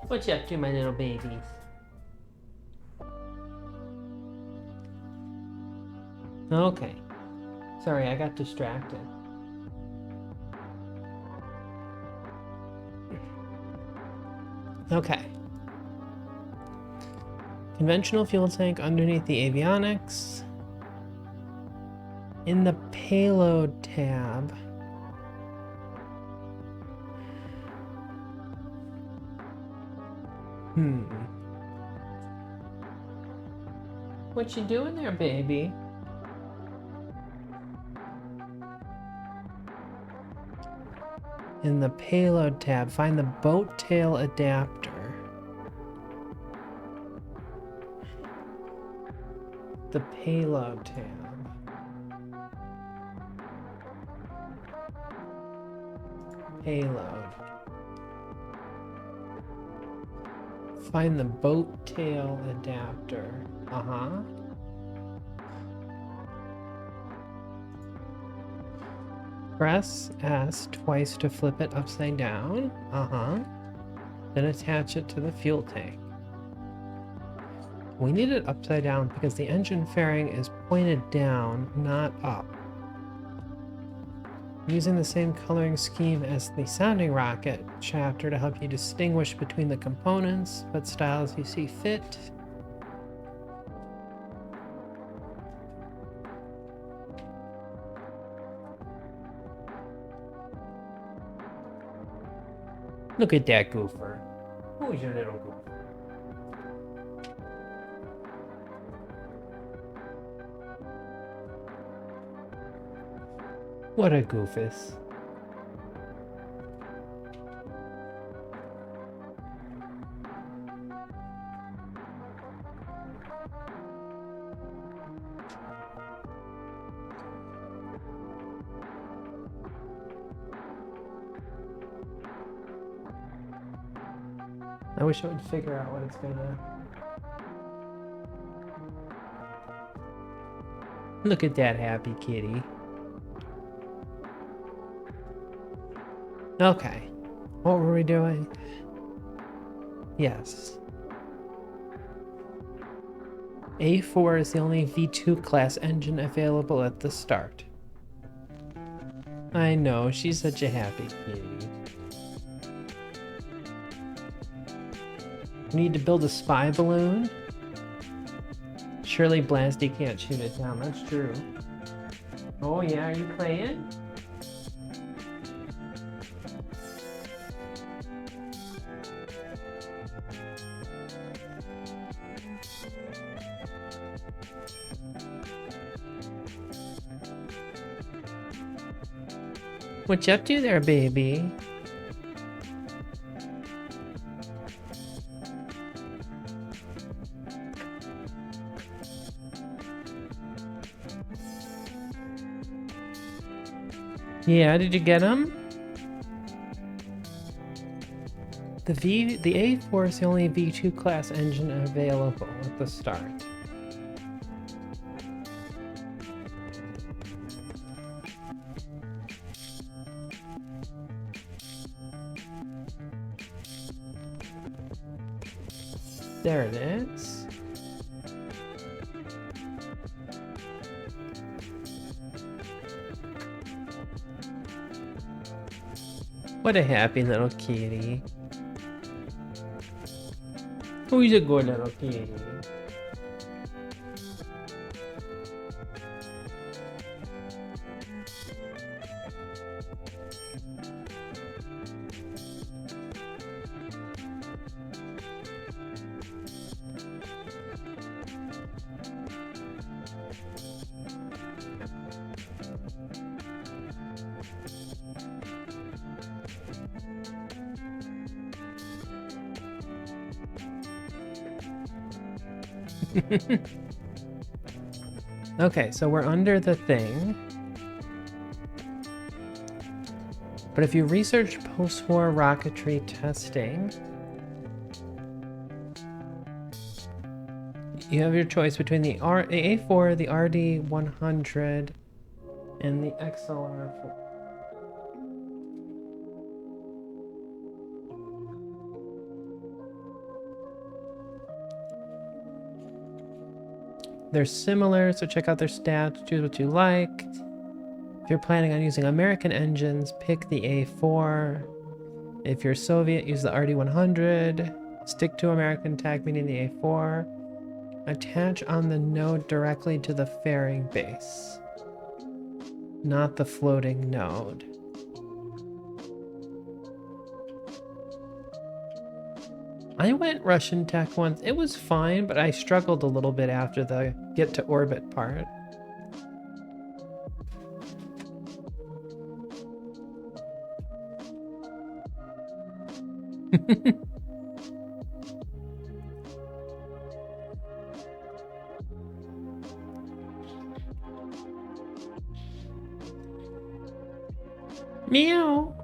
What you up to, my little babies? Okay. Sorry, I got distracted. Okay. Conventional fuel tank underneath the avionics. In the payload tab. What you doing there, baby? In the payload tab, find the boat tail adapter. The payload tab. Payload. Find the boat tail adapter. Press S twice to flip it upside down. Then attach it to the fuel tank. We need it upside down because the engine fairing is pointed down, not up. I'm using the same coloring scheme as the sounding rocket chapter to help you distinguish between the components, but style as you see fit. Look at that goofer. Who's your little goofer? What a goofus. I wish I would figure out what it's gonna... Look at that happy kitty. Okay. What were we doing? Yes. A4 is the only V2 class engine available at the start. I know, she's such a happy kitty. We need to build a spy balloon. Surely Blasty can't shoot it down, that's true. Oh yeah, are you playing? What you up to there, baby? Yeah, did you get him? The A4 is the only V2 class engine available at the start. There it is. What a happy little kitty. Who's a good little kitty? Okay, so we're under the thing. But if you research post-war rocketry testing, you have your choice between the A4, the RD-100, and the XLR-4. They're similar, so check out their stats, choose what you like. If you're planning on using American engines, pick the A4. If you're Soviet, use the RD-100. Stick to American tag, meaning the A4. Attach on the node directly to the fairing base, not the floating node. I went Russian tech once. It was fine, but I struggled a little bit after the get to orbit part. Meow.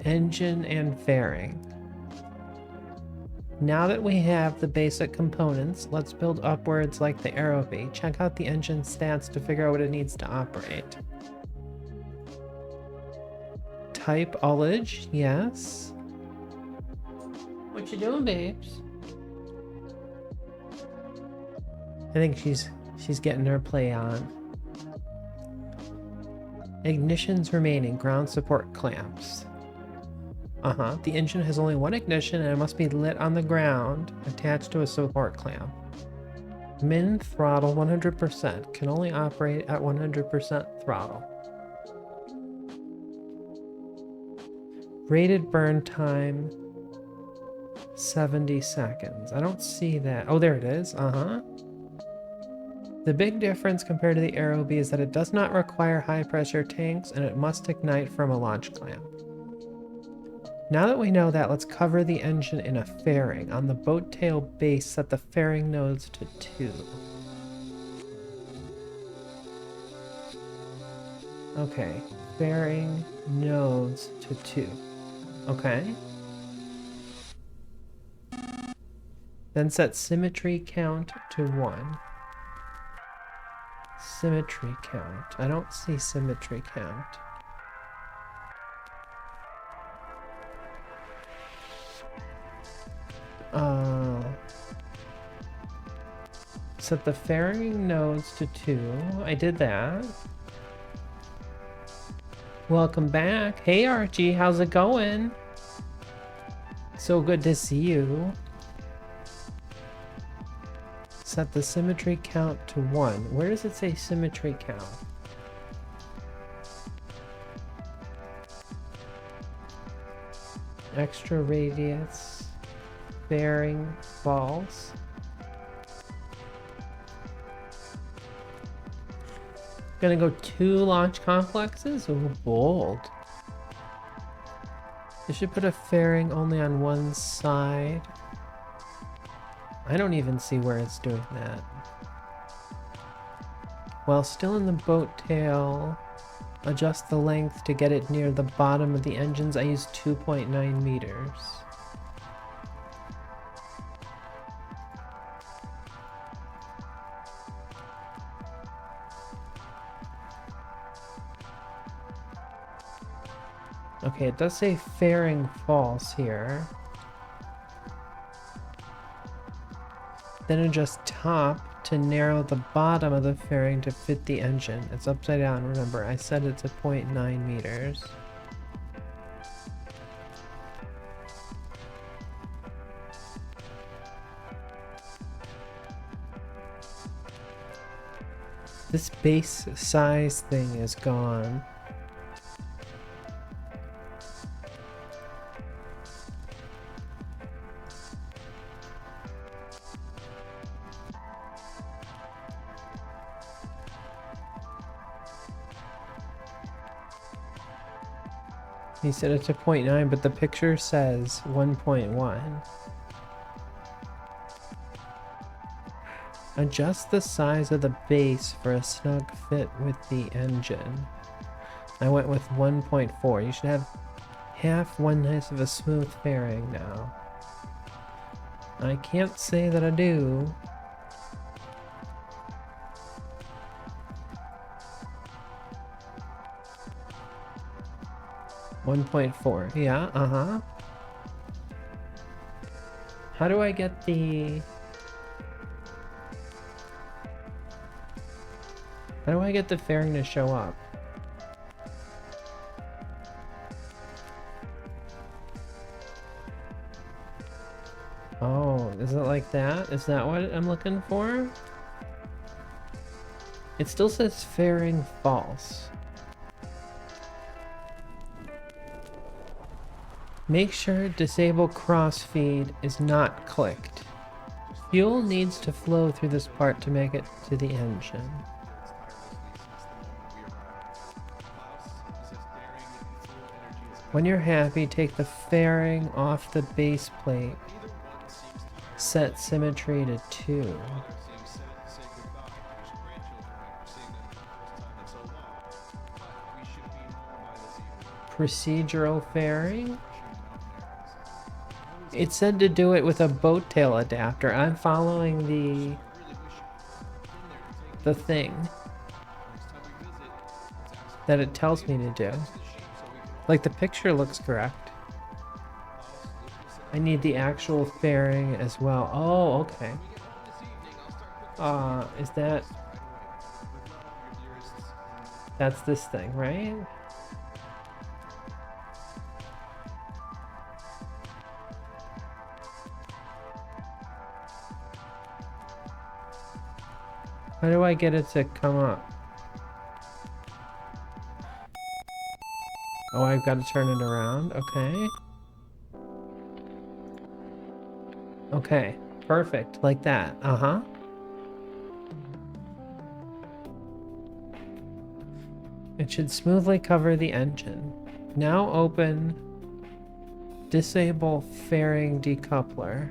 Engine and fairing. Now that we have the basic components, let's build upwards like the Aerobee. Check out the engine stats to figure out what it needs to operate. Type ullage, yes. What you doing, babes? I think she's getting her play on. Ignitions remaining, ground support clamps. The engine has only one ignition and it must be lit on the ground, attached to a support clamp. Min throttle 100%, can only operate at 100% throttle. Rated burn time 70 seconds. I don't see that. Oh, there it is. The big difference compared to the Aerobee is that it does not require high pressure tanks and it must ignite from a launch clamp. Now that we know that, let's cover the engine in a fairing. On the boat tail base, set the fairing nodes to 2. Okay, fairing nodes to 2. Okay. Then set symmetry count to 1. Symmetry count. I don't see symmetry count. Set the fairing nodes to 2. I did that. Welcome back. Hey Archie, how's it going? So good to see you. Set the symmetry count to 1. Where does it say symmetry count? Extra radius, bearing, false. Gonna go 2 launch complexes? Oh, bold. You should put a fairing only on one side. I don't even see where it's doing that. While still in the boat tail, adjust the length to get it near the bottom of the engines. I use 2.9 meters. Okay, it does say fairing false here. Then adjust top to narrow the bottom of the fairing to fit the engine. It's upside down, remember. I said it's a 0.9 meters. This base size thing is gone. He said it's a 0.9, but the picture says 1.1. Adjust the size of the base for a snug fit with the engine. I went with 1.4. You should have half one nice of a smooth fairing now. I can't say that I do. $1.4. Yeah, uh-huh. How do I get the... How do I get the fairing to show up? Oh, is it like that? Is that what I'm looking for? It still says fairing false. Make sure disable crossfeed is not clicked. Fuel needs to flow through this part to make it to the engine. When you're happy, take the fairing off the base plate. Set symmetry to 2. Procedural fairing? It said to do it with a boat tail adapter. I'm following the thing that it tells me to do. Like, the picture looks correct. I need the actual fairing as well. Oh, okay. Is that... That's this thing, right? How do I get it to come up? Oh, I've got to turn it around. Okay. Okay. Perfect. Like that. Uh-huh. It should smoothly cover the engine. Now open disable fairing decoupler.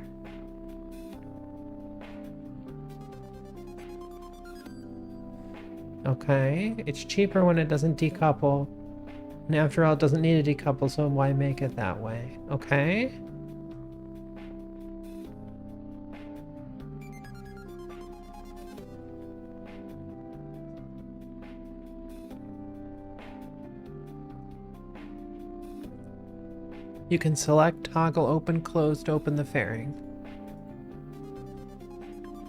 Okay, it's cheaper when it doesn't decouple. And after all, it doesn't need to decouple, so why make it that way? Okay. You can select toggle open close to open the fairing.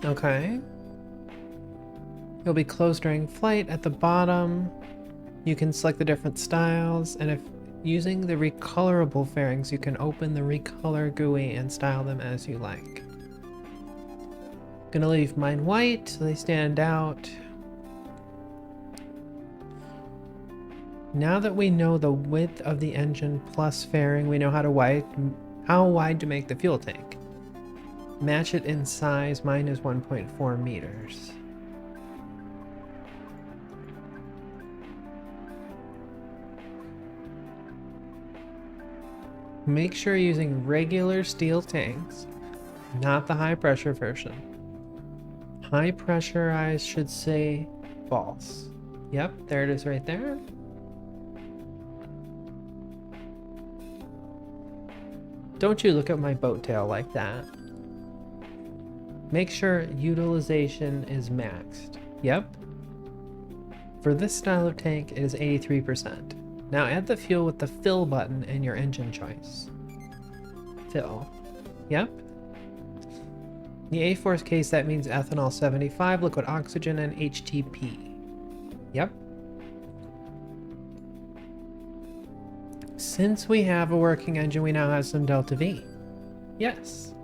Okay. You'll be closed during flight at the bottom. You can select the different styles, and if using the recolorable fairings, you can open the recolor GUI and style them as you like. Gonna leave mine white so they stand out. Now that we know the width of the engine plus fairing, we know how wide to make the fuel tank. Match it in size. Mine is 1.4 meters. Make sure you're using regular steel tanks, not the high pressure version. High pressurized should say false. Yep, there it is right there. Don't you look at my boat tail like that. Make sure utilization is maxed. Yep. For this style of tank, it is 83%. Now add the fuel with the fill button and your engine choice. Fill. Yep. The A-Force case, that means ethanol 75, liquid oxygen, and HTP. Yep. Since we have a working engine, we now have some delta V. Yes.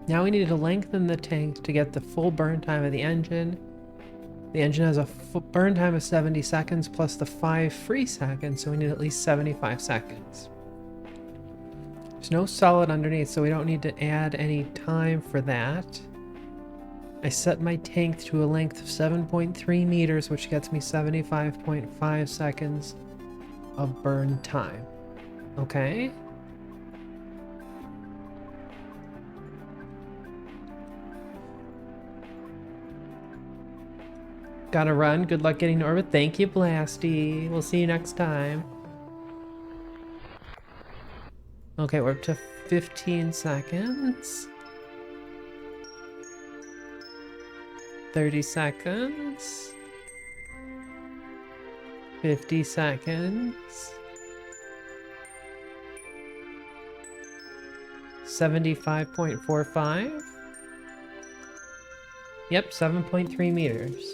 Now we need to lengthen the tank to get the full burn time of the engine. The engine has a burn time of 70 seconds plus the 5 free seconds, so we need at least 75 seconds. There's no solid underneath, so we don't need to add any time for that. I set my tank to a length of 7.3 meters, which gets me 75.5 seconds of burn time. Okay? Gotta run. Good luck getting to orbit. Thank you, Blasty. We'll see you next time. Okay, we're up to 15 seconds. 30 seconds. 50 seconds. 75.45. Yep, 7.3 meters.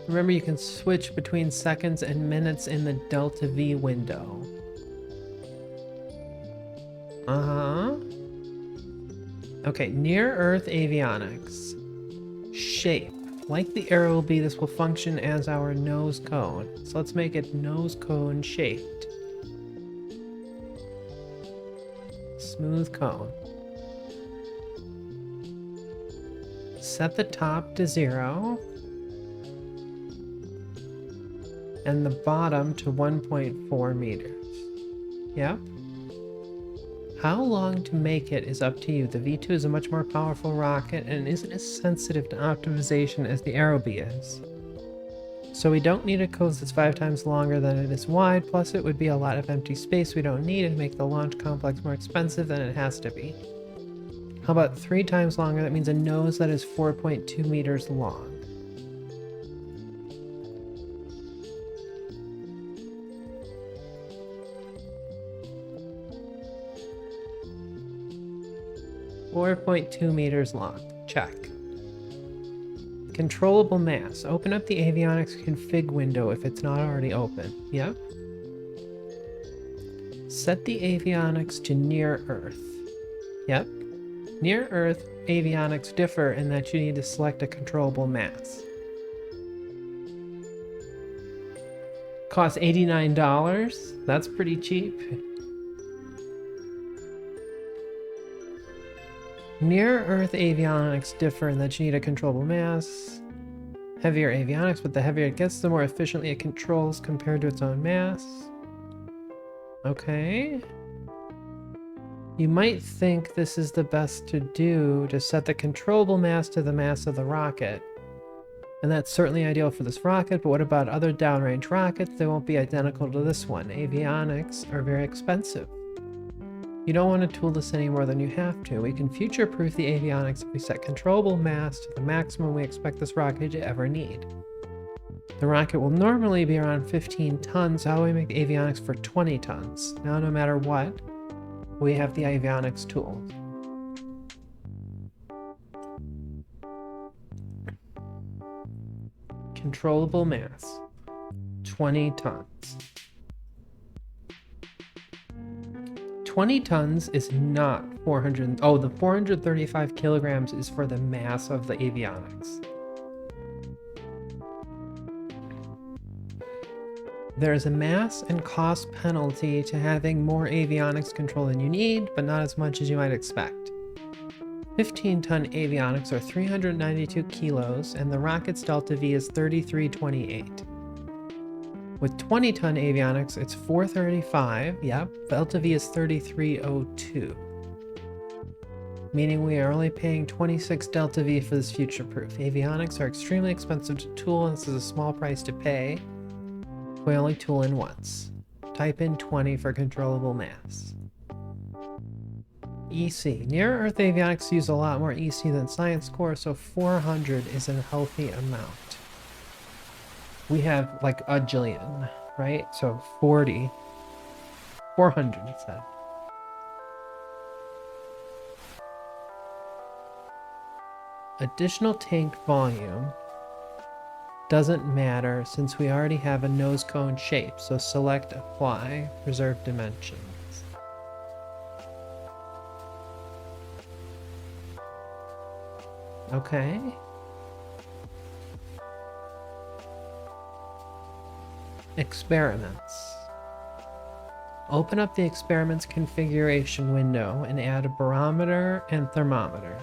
Remember, you can switch between seconds and minutes in the delta V window. Okay, near Earth avionics. Shape. Like the arrow will be, this will function as our nose cone. So let's make it nose cone shaped. Smooth cone. Set the top to 0. And the bottom to 1.4 meters. Yep. How long to make it is up to you. The V2 is a much more powerful rocket and isn't as sensitive to optimization as the Aerobee is. So we don't need a coast that's 5 times longer than it is wide, plus it would be a lot of empty space we don't need and make the launch complex more expensive than it has to be. How about 3 times longer? That means a nose that is 4.2 meters long. .2 meters long. Check. Controllable mass. Open up the avionics config window if it's not already open. Yep. Set the avionics to near Earth. Yep. Near Earth avionics differ in that you need to select a controllable mass. Costs $89. That's pretty cheap. Near-Earth avionics differ in that you need a controllable mass. Heavier avionics, but the heavier it gets, the more efficiently it controls compared to its own mass. Okay. You might think this is the best to do, to set the controllable mass to the mass of the rocket. And that's certainly ideal for this rocket, but what about other downrange rockets? They won't be identical to this one. Avionics are very expensive. You don't want to tool this any more than you have to. We can future-proof the avionics if we set controllable mass to the maximum we expect this rocket to ever need. The rocket will normally be around 15 tons. How do we make the avionics for 20 tons? Now, no matter what, we have the avionics tool. Controllable mass, 20 tons. 20 tons is not 400. Oh, the 435 kilograms is for the mass of the avionics. There is a mass and cost penalty to having more avionics control than you need, but not as much as you might expect. 15-ton avionics are 392 kilos, and the rocket's delta V is 3328. With 20-ton avionics, it's 435, yep, delta V is 3302. Meaning we are only paying 26 delta V for this future-proof. Avionics are extremely expensive to tool, and this is a small price to pay. We only tool in once. Type in 20 for controllable mass. EC. Near-Earth avionics use a lot more EC than science core, so 400 is a healthy amount. We have like a jillion, right? So 40. 400 instead. Additional tank volume doesn't matter since we already have a nose cone shape, so select apply, reserve dimensions. Okay. Experiments. Open up the experiments configuration window and add a barometer and thermometer.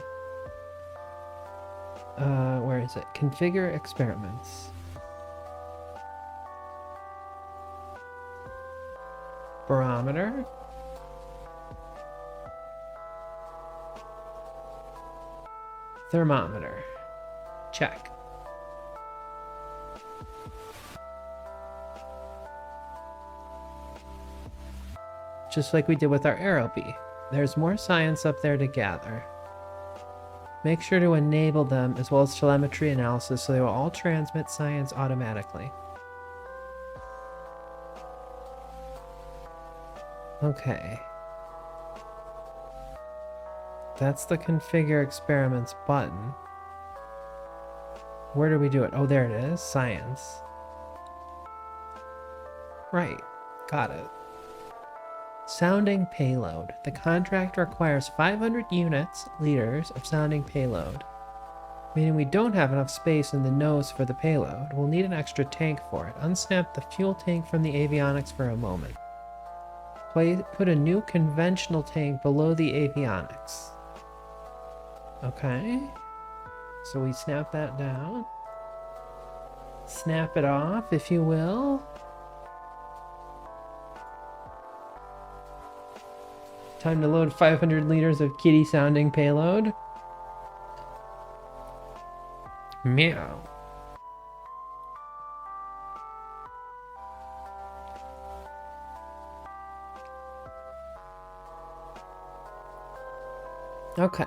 Where is it? Configure experiments. Barometer. Thermometer. Check. Just like we did with our Aerobee. There's more science up there to gather. Make sure to enable them as well as telemetry analysis so they will all transmit science automatically. Okay. That's the configure experiments button. Where do we do it? Oh, there it is. Science. Right. Got it. Sounding payload. The contract requires 500 liters of sounding payload, meaning we don't have enough space in the nose for the payload. We'll need an extra tank for it. Unsnap the fuel tank from the avionics for a moment. Put a new conventional tank below the avionics. Okay. So we snap that down. Snap it off, if you will. Time to load 500 liters of kitty sounding payload. Meow. Okay.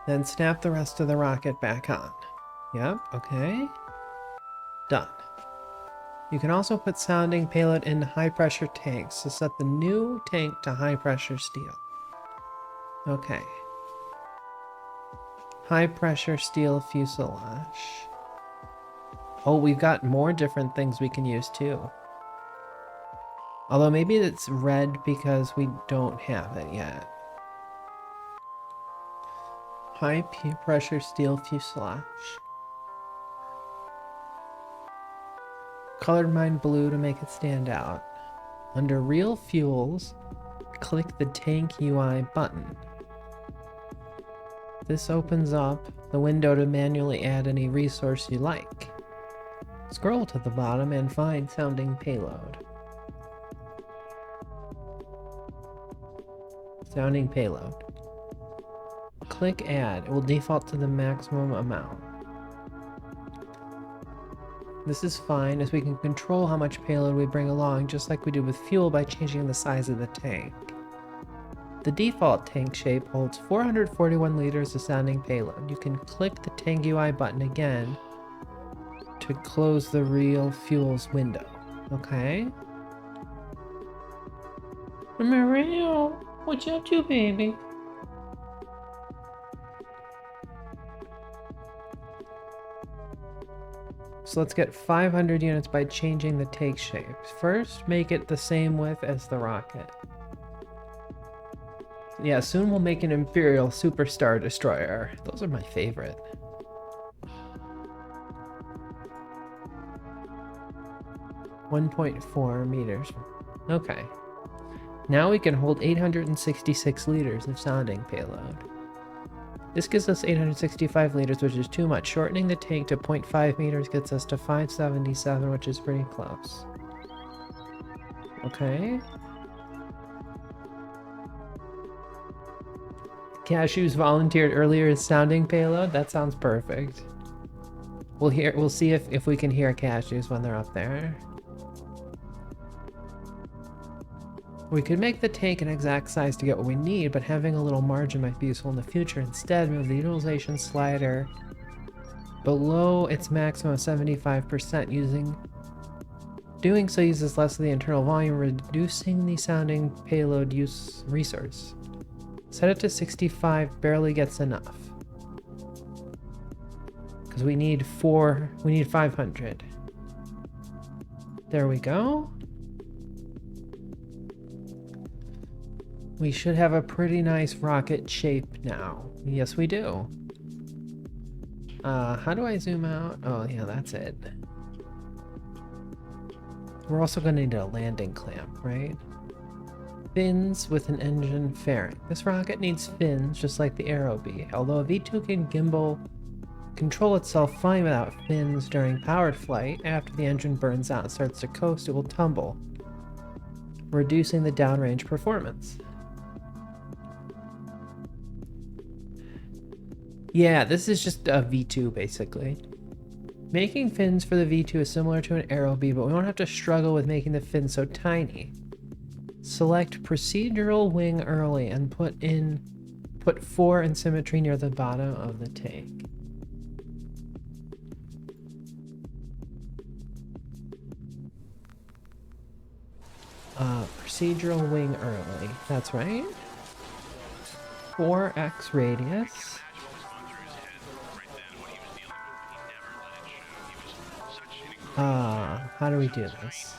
Then snap the rest of the rocket back on. Yep, okay. Done. You can also put sounding payload in high pressure tanks to set the new tank to high pressure steel. Okay. High pressure steel fuselage. Oh, we've got more different things we can use too. Although maybe it's red because we don't have it yet. High pressure steel fuselage. Colored mine blue to make it stand out. Under real fuels, click the tank UI button. This opens up the window to manually add any resource you like. Scroll to the bottom and find sounding payload. Sounding payload. Click add. It will default to the maximum amount. This is fine as we can control how much payload we bring along just like we did with fuel by changing the size of the tank. The default tank shape holds 441 liters of sounding payload. You can click the tank UI button again to close the real fuels window. Okay? Mario, what you up to, baby? So let's get 500 units by changing the take shape. First, make it the same width as the rocket. Yeah, soon we'll make an Imperial Superstar Destroyer. Those are my favorite. .4 meters. Okay. Now we can hold 866 liters of sounding payload. This gives us 865 liters, which is too much. Shortening the tank to 0.5 meters gets us to 577, which is pretty close. Okay. Cashews volunteered earlier as sounding payload. That sounds perfect. We'll see if we can hear cashews when they're up there. We could make the tank an exact size to get what we need, but having a little margin might be useful in the future. Instead, move the utilization slider below its maximum of 75%. Doing so uses less of the internal volume, reducing the sounding payload use resource. Set it to 65, barely gets enough. Because we need 500. There we go. We should have a pretty nice rocket shape now. Yes, we do. How do I zoom out? Oh, yeah, that's it. We're also going to need a landing clamp, right? Fins with an engine fairing. This rocket needs fins just like the Aero B. Although a V2 can gimbal control itself fine without fins during powered flight, after the engine burns out and starts to coast, it will tumble, reducing the downrange performance. Yeah, this is just a V2 basically. Making fins for the V2 is similar to an Aero B, but we won't have to struggle with making the fins so tiny. Select procedural wing early and put 4 in symmetry near the bottom of the tank. Procedural wing early, that's right. 4x radius. How do we do this?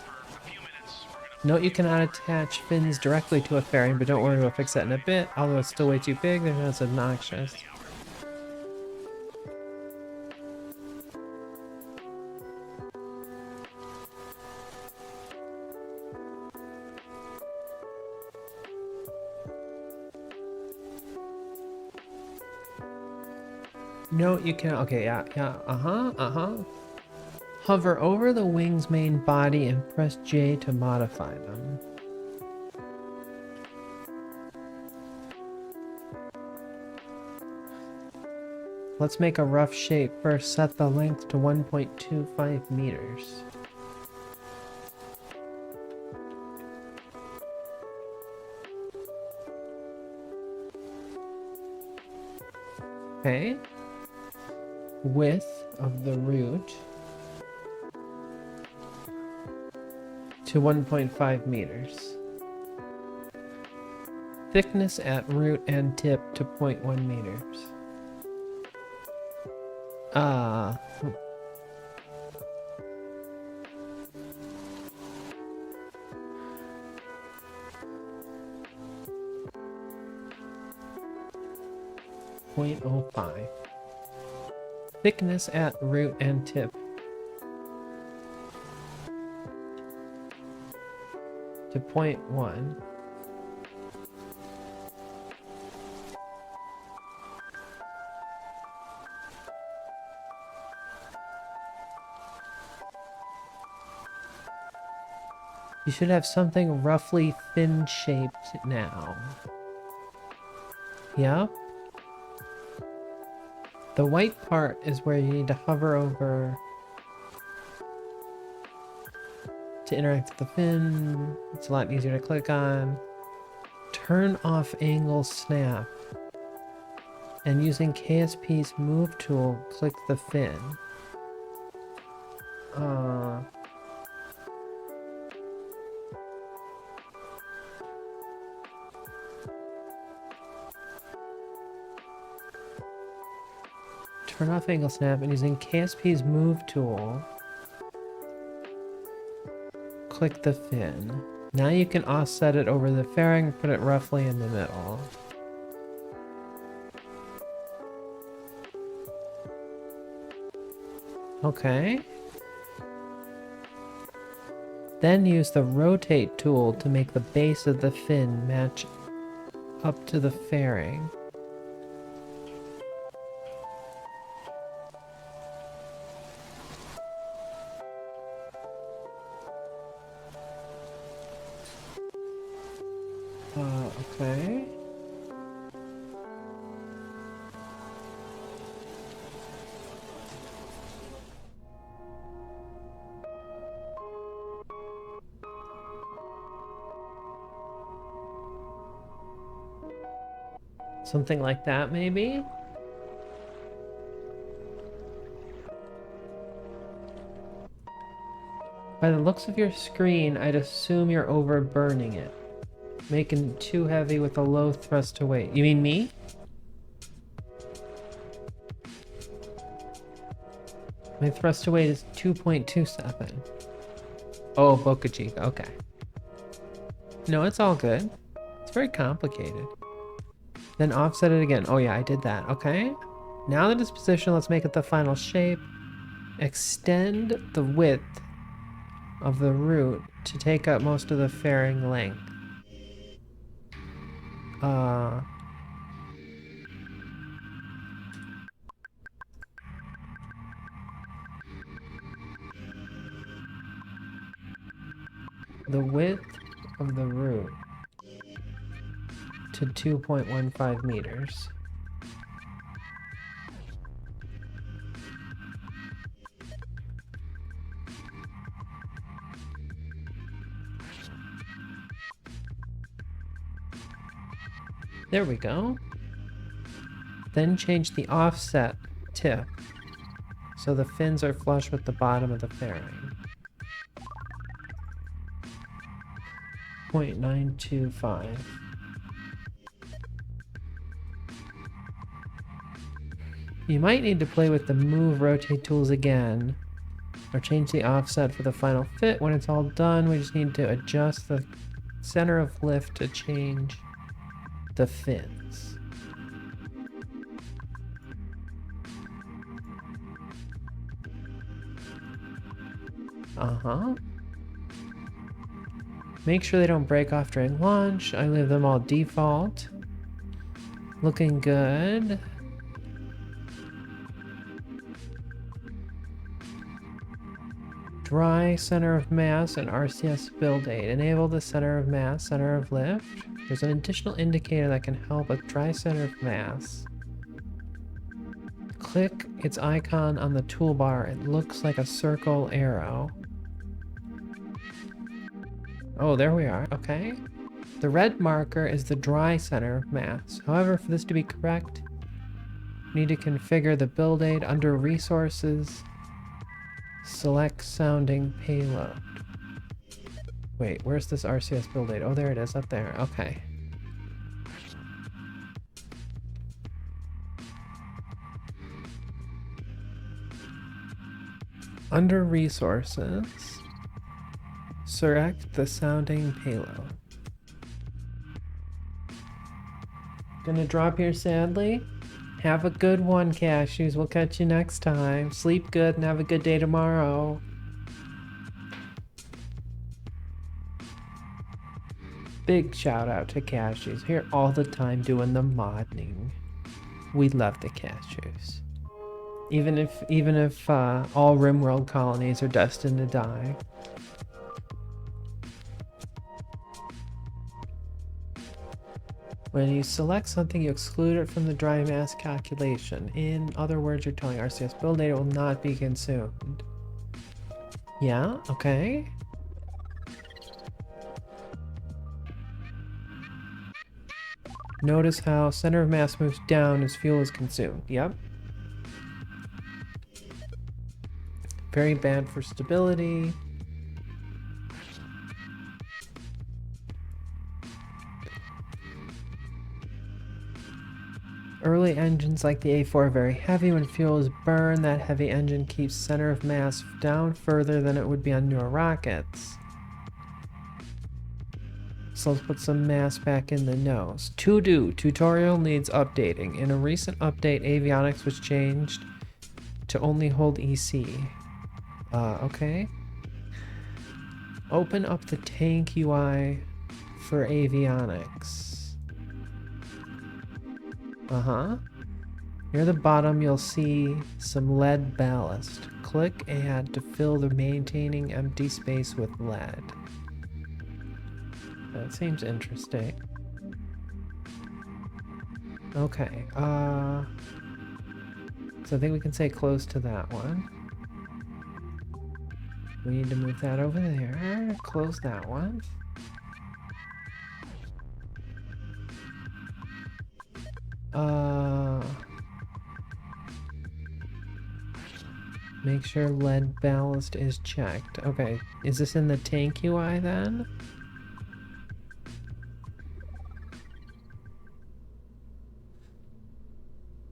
Note you cannot attach fins directly to a fairing, but don't worry, we'll fix that in a bit. Although it's still way too big, that's obnoxious. Note you can, okay, yeah, Hover over the wing's main body and press J to modify them. Let's make a rough shape. First, set the length to 1.25 meters. Okay. Width of the root to 1.5 meters. Thickness at root and tip to 0.1 meters. 0.05. Thickness at root and tip to 0.1. You should have something roughly fin-shaped now. Yep. The white part is where you need to hover over to interact with the fin. It's a lot easier to click on. Turn off angle snap. And using KSP's move tool, click the fin. Turn off angle snap and using KSP's move tool, click the fin. Now you can offset it over the fairing and put it roughly in the middle. Okay. Then use the rotate tool to make the base of the fin match up to the fairing. Okay. Something like that, maybe? By the looks of your screen, I'd assume you're overburning it. Making it too heavy with a low thrust to weight. You mean me? My thrust to weight is 2.27. Oh, Boca Chica, okay. No, it's all good. It's very complicated. Then offset it again. Oh yeah, I did that. Okay. Now that it's positioned, let's make it the final shape. Extend the width of the root to take up most of the fairing length. The width of the root to 2.15 meters. There we go. Then change the offset tip so the fins are flush with the bottom of the fairing. 0.925. You might need to play with the move rotate tools again, or change the offset for the final fit. When it's all done, we just need to adjust the center of lift to change the fins. Make sure they don't break off during launch. I leave them all default. Looking good. Dry center of mass and RCS build aid. Enable the center of mass, center of lift. There's an additional indicator that can help with dry center of mass. Click its icon on the toolbar. It looks like a circle arrow. Oh, there we are. Okay. The red marker is the dry center of mass. However, for this to be correct, you need to configure the build aid under resources. Select sounding payload. Wait, where's this RCS build aid? Oh, there it is up there. Okay. Under resources, select the sounding payload. Gonna drop here sadly. Have a good one, Cashews. We'll catch you next time. Sleep good and have a good day tomorrow. Big shout out to Cashews. Here all the time doing the modding. We love the Cashews. Even if all RimWorld colonies are destined to die. When you select something, you exclude it from the dry mass calculation. In other words, you're telling RCS build data will not be consumed. Yeah, okay. Notice how center of mass moves down as fuel is consumed. Yep. Very bad for stability. Early engines like the A4 are very heavy. When fuel is burned, that heavy engine keeps center of mass down further than it would be on newer rockets. So let's put some mass back in the nose. To do, tutorial needs updating. In a recent update, avionics was changed to only hold EC. Okay. Open up the tank UI for avionics. Near the bottom, you'll see some lead ballast. Click add to fill the maintaining empty space with lead. That seems interesting. Okay, so I think we can say close to that one. We need to move that over there. Close that one. Make sure lead ballast is checked. Okay, is this in the tank UI then?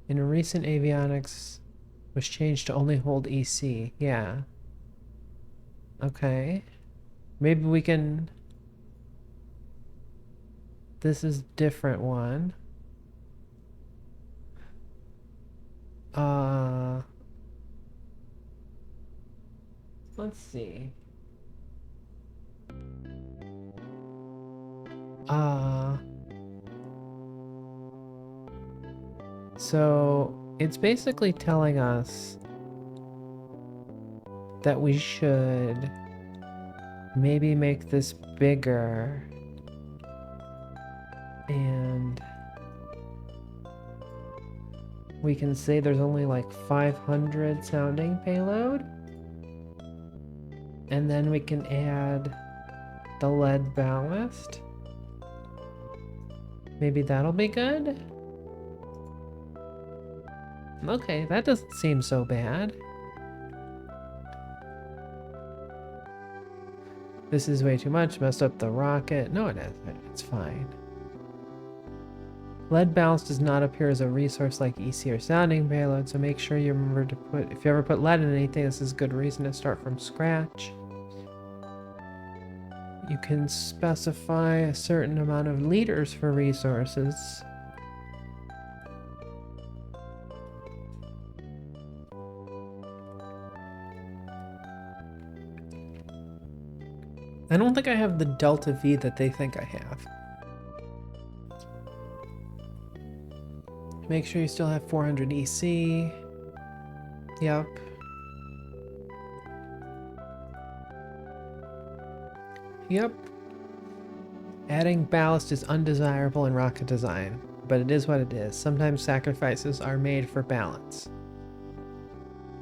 In a recent avionics was changed to only hold EC. Yeah. Okay. Maybe we can... This is different one. Let's see. So it's basically telling us that we should maybe make this bigger and we can say there's only like 500 sounding payload, and then we can add the lead ballast. Maybe that'll be good. Okay, that doesn't seem so bad. This is way too much, messed up the rocket. No, it isn't. It's fine. Lead ballast does not appear as a resource like EC or sounding payload, so make sure you remember to put, if you ever put lead in anything, this is a good reason to start from scratch. You can specify a certain amount of liters for resources. I don't think I have the delta V that they think I have. Make sure you still have 400 EC. Yep. Yep. Adding ballast is undesirable in rocket design, but it is what it is. Sometimes sacrifices are made for balance.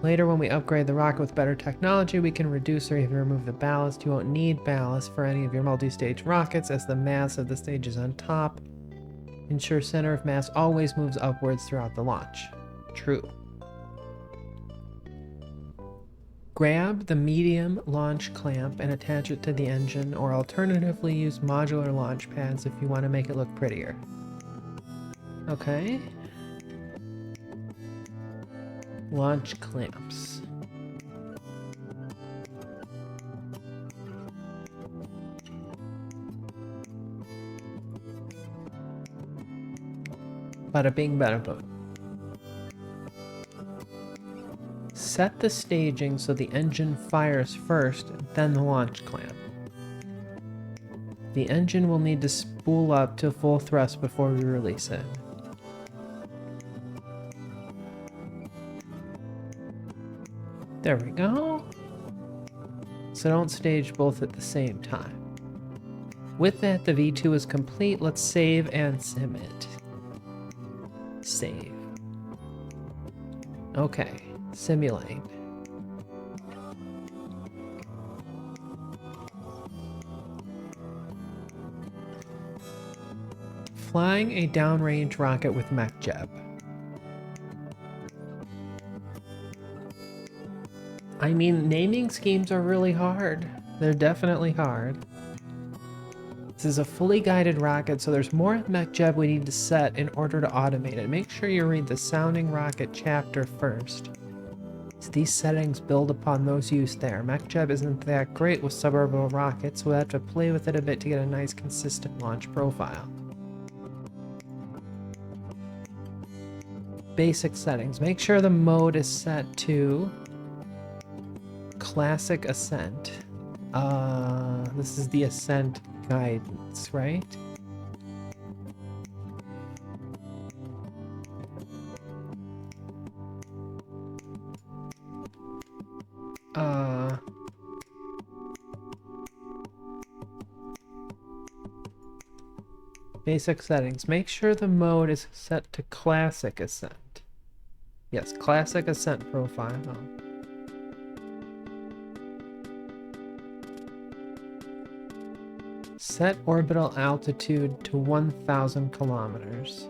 Later, when we upgrade the rocket with better technology, we can reduce or even remove the ballast. You won't need ballast for any of your multi-stage rockets, as the mass of the stage is on top. Ensure center of mass always moves upwards throughout the launch. True. Grab the medium launch clamp and attach it to the engine, or alternatively use modular launch pads if you want to make it look prettier. Okay. Launch clamps. Bada bing, bada boom. Set the staging so the engine fires first, then the launch clamp. The engine will need to spool up to full thrust before we release it. There we go. So don't stage both at the same time. With that, the V2 is complete. Let's save and sim it. Save. Okay, simulate. Flying a downrange rocket with MechJeb. I mean, naming schemes are really hard. They're definitely hard. This is a fully guided rocket, so there's more MechJeb we need to set in order to automate it. Make sure you read the sounding rocket chapter first. rockets. These settings build upon those used there. MechJeb isn't that great with suborbital rockets, so we'll have to play with it a bit to get a nice consistent launch profile. Basic settings. Make sure the mode is set to Classic Ascent. This is the Ascent guidance, right? Basic settings. Make sure the mode is set to Classic Ascent. Yes, Classic Ascent profile. Set orbital altitude to 1,000 kilometers.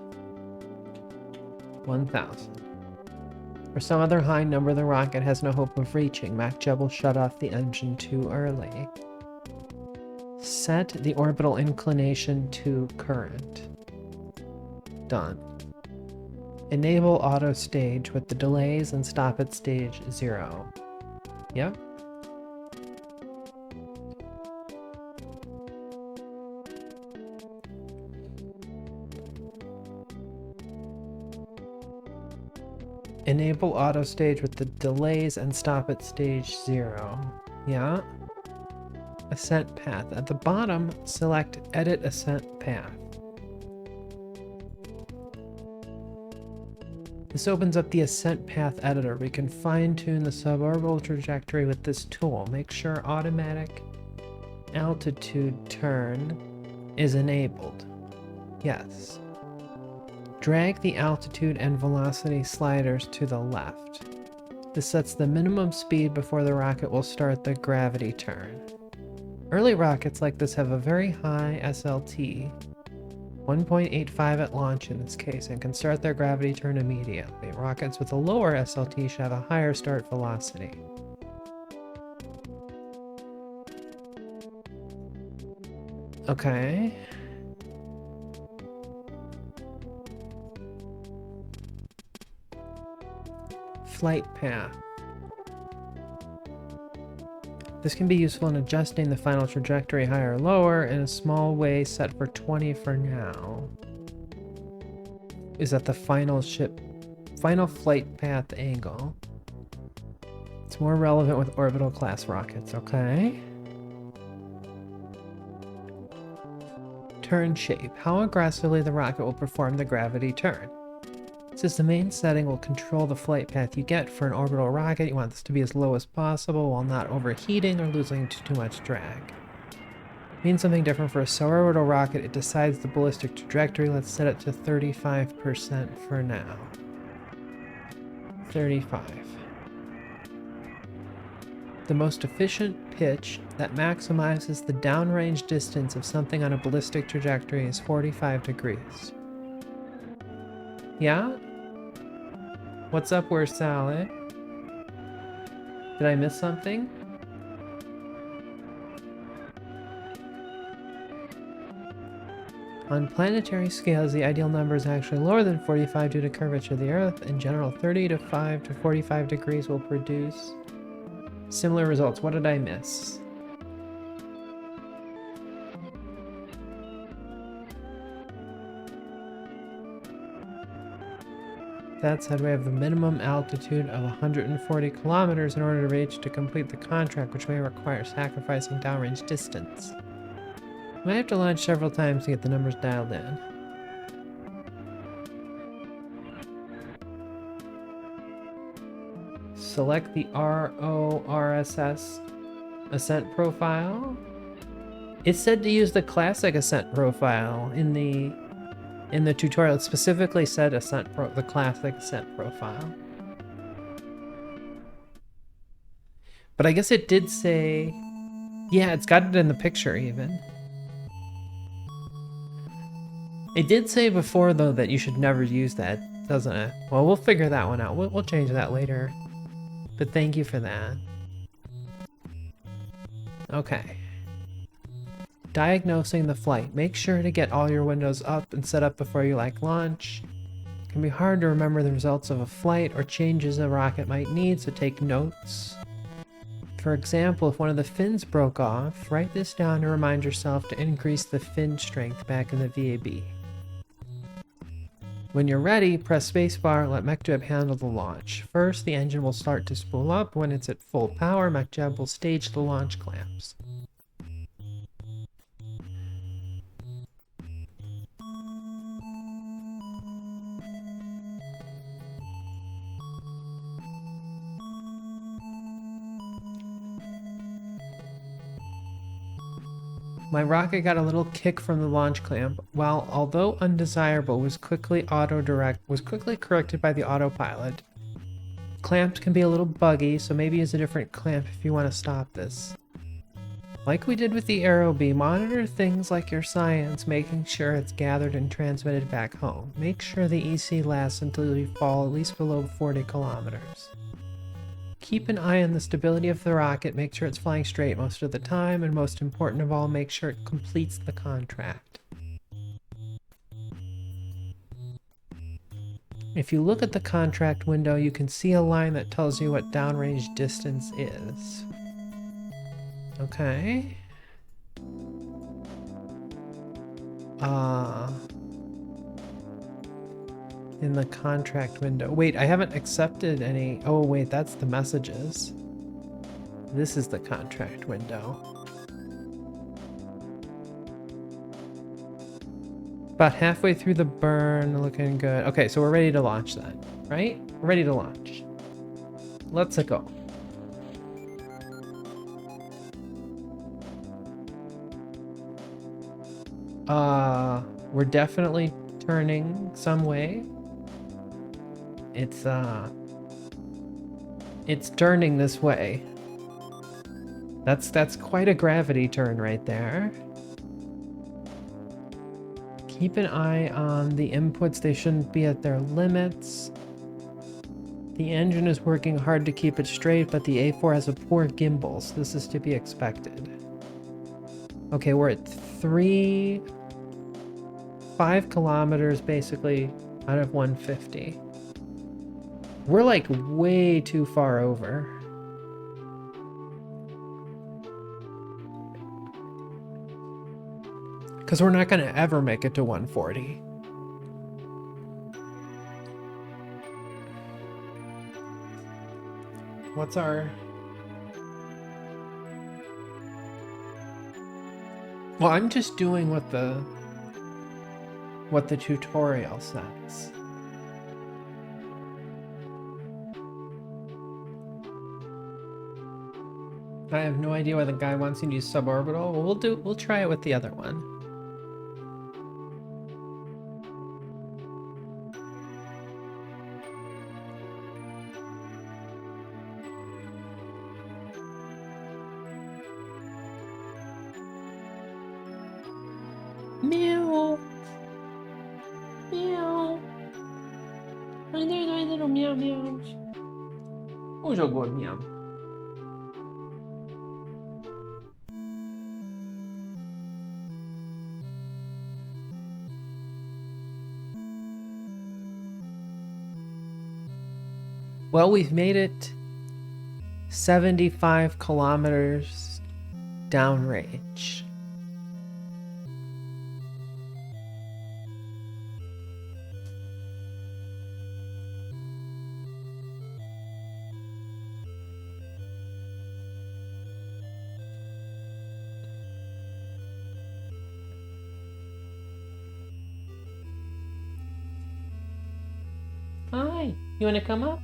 1,000. For some other high number the rocket has no hope of reaching. MechJeb will shut off the engine too early. Set the orbital inclination to current. Done. Enable auto stage with the delays and stop at stage 0. Yep. Enable auto stage with the delays and stop at stage 0. Yeah. Ascent path. At the bottom, select Edit Ascent Path. This opens up the Ascent Path editor. We can fine-tune the suborbital trajectory with this tool. Make sure automatic altitude turn is enabled. Yes. Drag the altitude and velocity sliders to the left. This sets the minimum speed before the rocket will start the gravity turn. Early rockets like this have a very high SLT, 1.85 at launch in this case, and can start their gravity turn immediately. Rockets with a lower SLT should have a higher start velocity. Okay. Flight path. This can be useful in adjusting the final trajectory higher or lower in a small way set for 20 for now. Is at the final flight path angle. It's more relevant with orbital class rockets, okay? Turn shape. How aggressively the rocket will perform the gravity turn. Since the main setting will control the flight path you get for an orbital rocket, you want this to be as low as possible while not overheating or losing too much drag. Means something different for a suborbital rocket. It decides the ballistic trajectory. Let's set it to 35% for now. 35. The most efficient pitch that maximizes the downrange distance of something on a ballistic trajectory is 45 degrees. Yeah? What's up, where's Sally? Did I miss something? On planetary scales, the ideal number is actually lower than 45 due to curvature of the Earth. In general, 35 to 45 degrees will produce similar results. What did I miss? That said, we have the minimum altitude of 140 kilometers in order to reach to complete the contract, which may require sacrificing downrange distance. We might have to launch several times to get the numbers dialed in. Select the RORSS ascent profile. It said to use the classic ascent profile in the tutorial. It specifically said the classic ascent profile. But I guess it did say, yeah, it's got it in the picture even. It did say before though that you should never use that, doesn't it? Well, we'll figure that one out. We'll change that later. But thank you for that. Okay. Diagnosing the flight. Make sure to get all your windows up and set up before you launch. It can be hard to remember the results of a flight or changes a rocket might need, so take notes. For example, if one of the fins broke off, write this down to remind yourself to increase the fin strength back in the VAB. When you're ready, press spacebar and let MechJeb handle the launch. First, the engine will start to spool up. When it's at full power, MechJeb will stage the launch clamps. My rocket got a little kick from the launch clamp, while although undesirable was quickly corrected by the autopilot. Clamps can be a little buggy, so maybe use a different clamp if you want to stop this. Like we did with the Aero Bee, monitor things like your science, making sure it's gathered and transmitted back home. Make sure the EC lasts until you fall at least below 40 kilometers. Keep an eye on the stability of the rocket, make sure it's flying straight most of the time, and most important of all, make sure it completes the contract. If you look at the contract window, you can see a line that tells you what downrange distance is. Okay. In the contract window. Wait, I haven't accepted any. Oh, wait, that's the messages. This is the contract window. About halfway through the burn, looking good. Okay, so we're ready to launch then, right? We're ready to launch. Let's go. We're definitely turning some way. It's turning this way. That's quite a gravity turn right there. Keep an eye on the inputs, they shouldn't be at their limits. The engine is working hard to keep it straight, but the A4 has a poor gimbal, so this is to be expected. Okay, we're at 5 kilometers basically out of 150. We're like way too far over. Because we're not going to ever make it to 140. What's our... Well, I'm just doing what the tutorial says. I have no idea why the guy wants you to use suborbital. Well, we'll try it with the other one. Meow. Meow. Ai, little meow meow. Who jogou meow? Well, we've made it 75 kilometers downrange. Hi, you want to come up?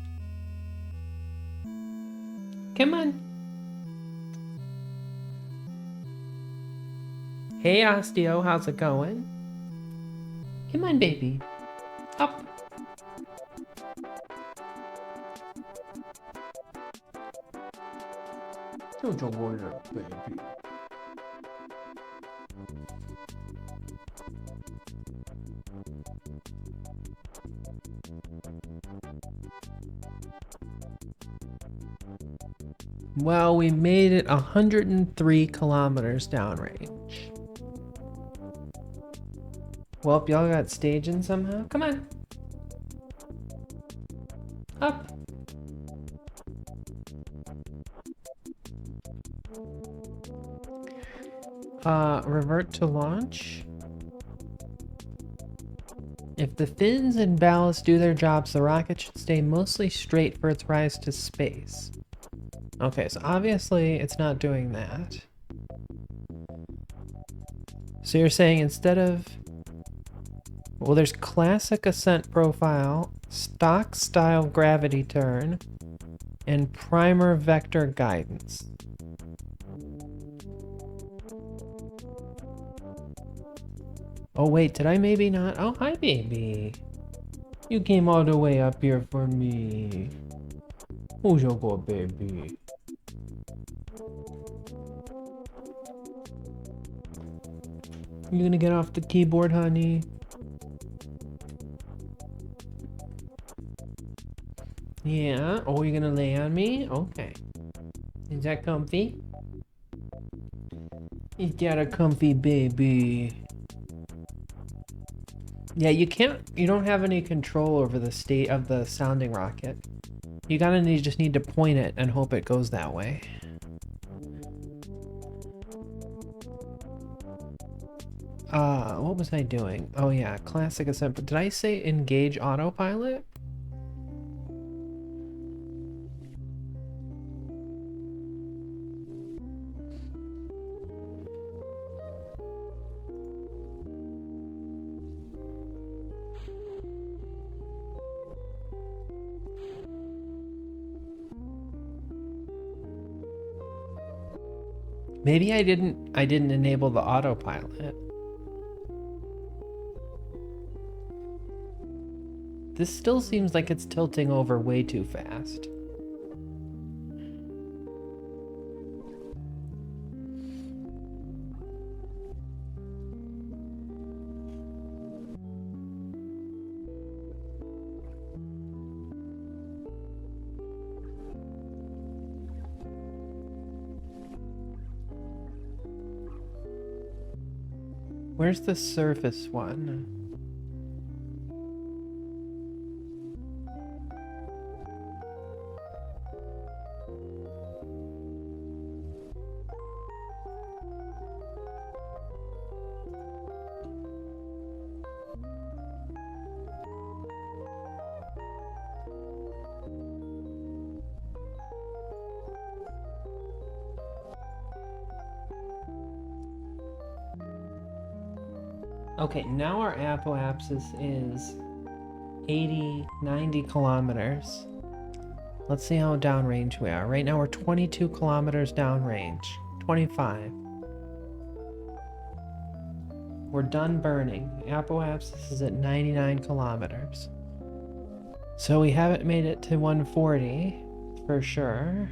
Come on. Hey, Osteo, how's it going? Come on, baby. Up. Jojo warrior, baby. Well, we made it 103 kilometers downrange. Well, y'all got staging somehow? Come on. Up. Revert to launch. If the fins and ballast do their jobs, the rocket should stay mostly straight for its rise to space. Okay, so obviously it's not doing that. So you're saying instead of... Well, there's classic ascent profile, stock style gravity turn, and primer vector guidance. Oh wait, did I maybe not? Oh, hi baby. You came all the way up here for me. Who's your good baby? You gonna get off the keyboard, honey? Yeah. Oh, you're gonna lay on me? Okay. Is that comfy? Is that a comfy baby? Yeah, you don't have any control over the state of the sounding rocket. You just need to point it and hope it goes that way. What was I doing? Oh yeah, classic ascent. But did I say engage autopilot? Maybe I didn't enable the autopilot. This still seems like it's tilting over way too fast. Where's the surface one? Okay, now our apoapsis is 80, 90 kilometers. Let's see how downrange we are. Right now we're 22 kilometers downrange. 25. We're done burning. Apoapsis is at 99 kilometers. So we haven't made it to 140 for sure.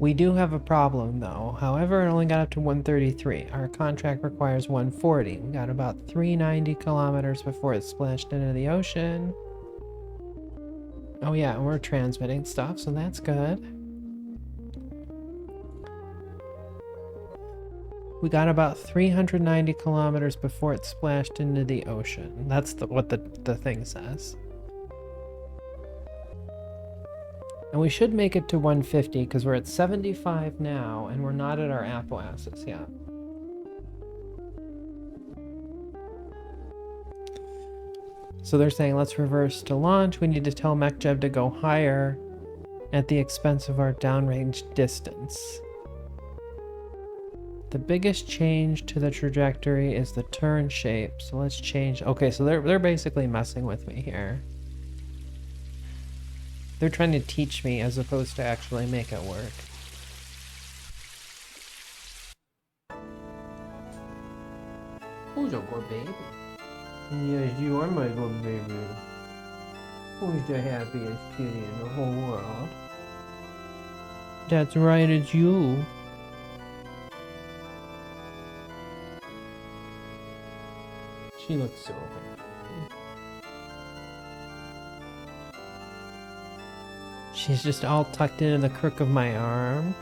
We do have a problem though. However, it only got up to 133. Our contract requires 140. We got about 390 kilometers before it splashed into the ocean. Oh yeah, and we're transmitting stuff, so that's good. We got about 390 kilometers before it splashed into the ocean. That's what the thing says. And we should make it to 150 because we're at 75 now and we're not at our apoapsis yet. So they're saying let's reverse to launch. We need to tell MechJeb to go higher at the expense of our downrange distance. The biggest change to the trajectory is the turn shape. So let's change. Okay, so they're basically messing with me here. They're trying to teach me as opposed to actually make it work. Who's your good baby? Yes, you are my good baby. Who's the happiest kitty in the whole world? That's right, it's you. She looks so happy. She's just all tucked into the crook of my arm.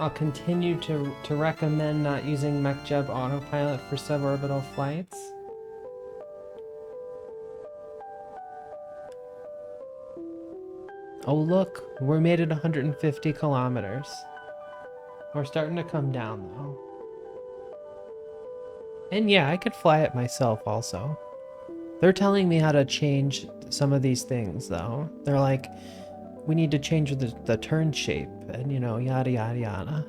I'll continue to recommend not using MechJeb autopilot for suborbital flights. Oh look, we made it 150 kilometers. We're starting to come down though. And yeah, I could fly it myself also. They're telling me how to change some of these things though. They're like, we need to change the turn shape and you know, yada yada yada.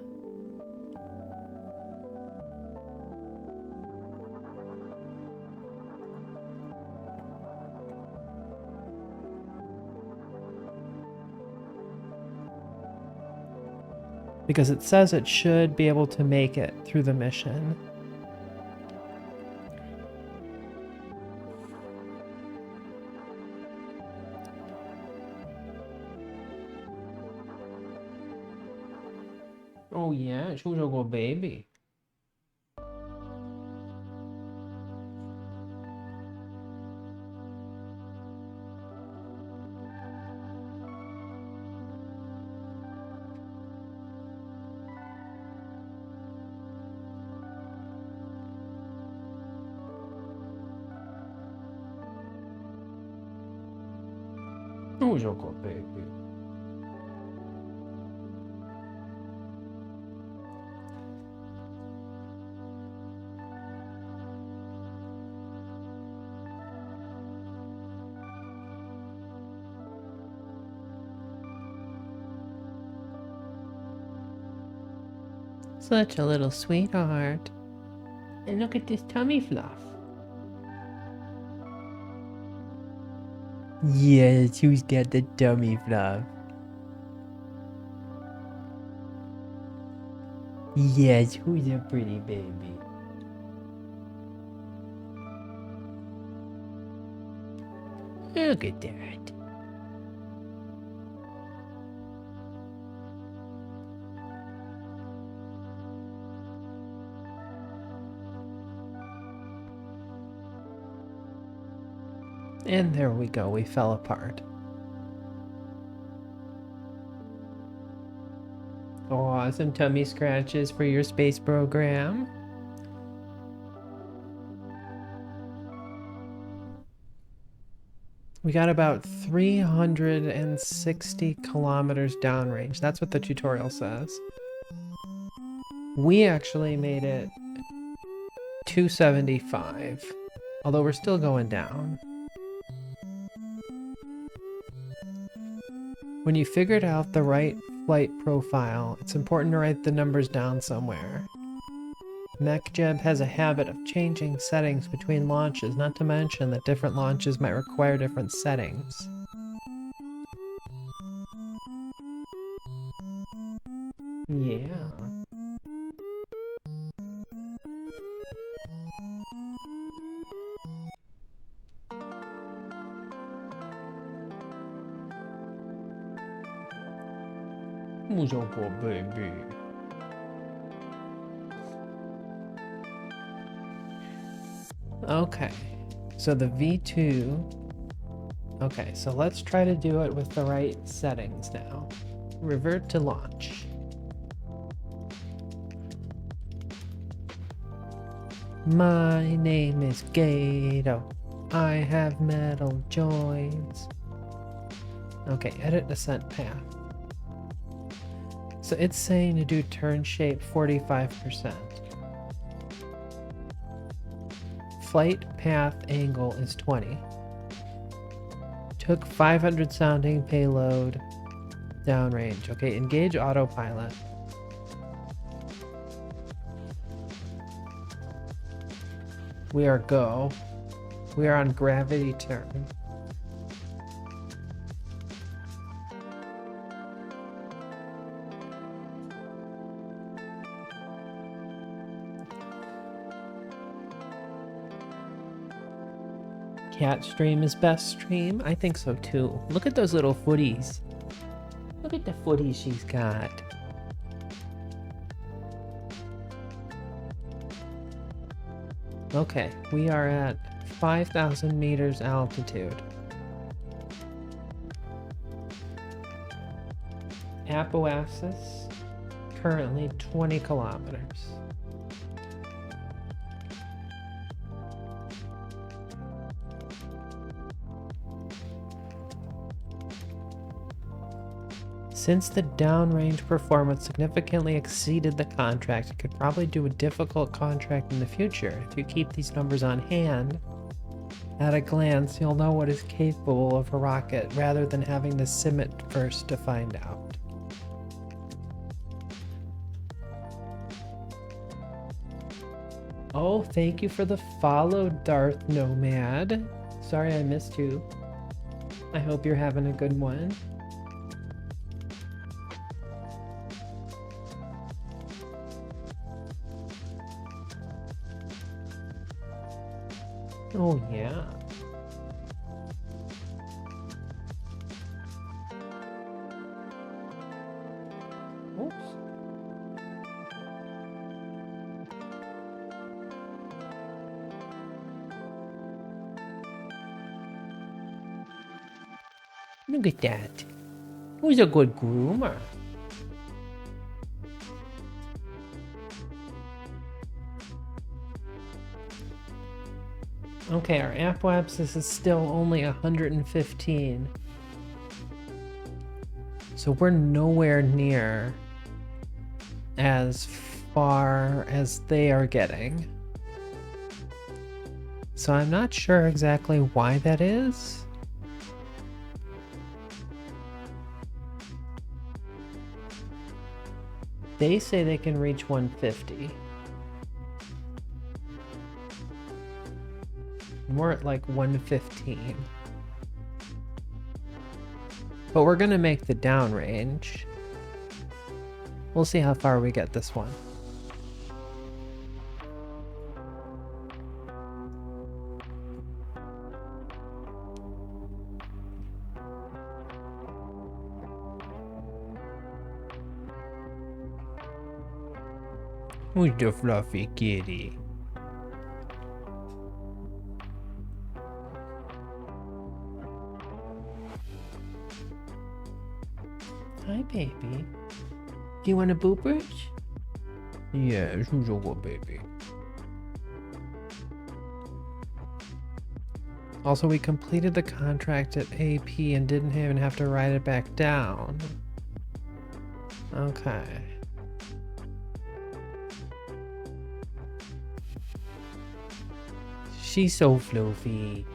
Because it says it should be able to make it through the mission. Oh yeah, who's a good baby? Who's a good baby? Such a little sweetheart. And look at this tummy fluff. Yes, who's got the tummy fluff? Yes, who's a pretty baby? Look at that. And there we go, we fell apart. Oh, some tummy scratches for your space program. We got about 360 kilometers downrange. That's what the tutorial says. We actually made it 275, although we're still going down. When you figured out the right flight profile, it's important to write the numbers down somewhere. MechJeb has a habit of changing settings between launches, not to mention that different launches might require different settings. Yeah. Who's your poor baby? Okay, so the V2. Okay, so let's try to do it with the right settings now. Revert to launch. My name is Gato. I have metal joints. Okay, edit descent path. So it's saying to do turn shape 45%. Flight path angle is 20. Took 500 sounding payload downrange. Okay, engage autopilot. We are go. We are on gravity turn. Cat stream is best stream? I think so too. Look at those little footies. Look at the footies she's got. Okay, we are at 5,000 meters altitude. Apoapsis, currently 20 kilometers. Since the downrange performance significantly exceeded the contract, you could probably do a difficult contract in the future. If you keep these numbers on hand, at a glance, you'll know what is capable of a rocket rather than having to sim it first to find out. Oh, thank you for the follow, Darth Nomad. Sorry I missed you. I hope you're having a good one. Oh, yeah. Oops. Look at that. Who's a good groomer? Okay, our apoapsis is still only 115. So we're nowhere near as far as they are getting. So I'm not sure exactly why that is. They say they can reach 150. We're at like 115. But we're gonna make the downrange. We'll see how far we get this one. Who's the fluffy kitty? Hi, baby. Do you want a boopers? Yeah, who's a good baby? Also, we completed the contract at AP and didn't even have to write it back down. Okay. She's so fluffy.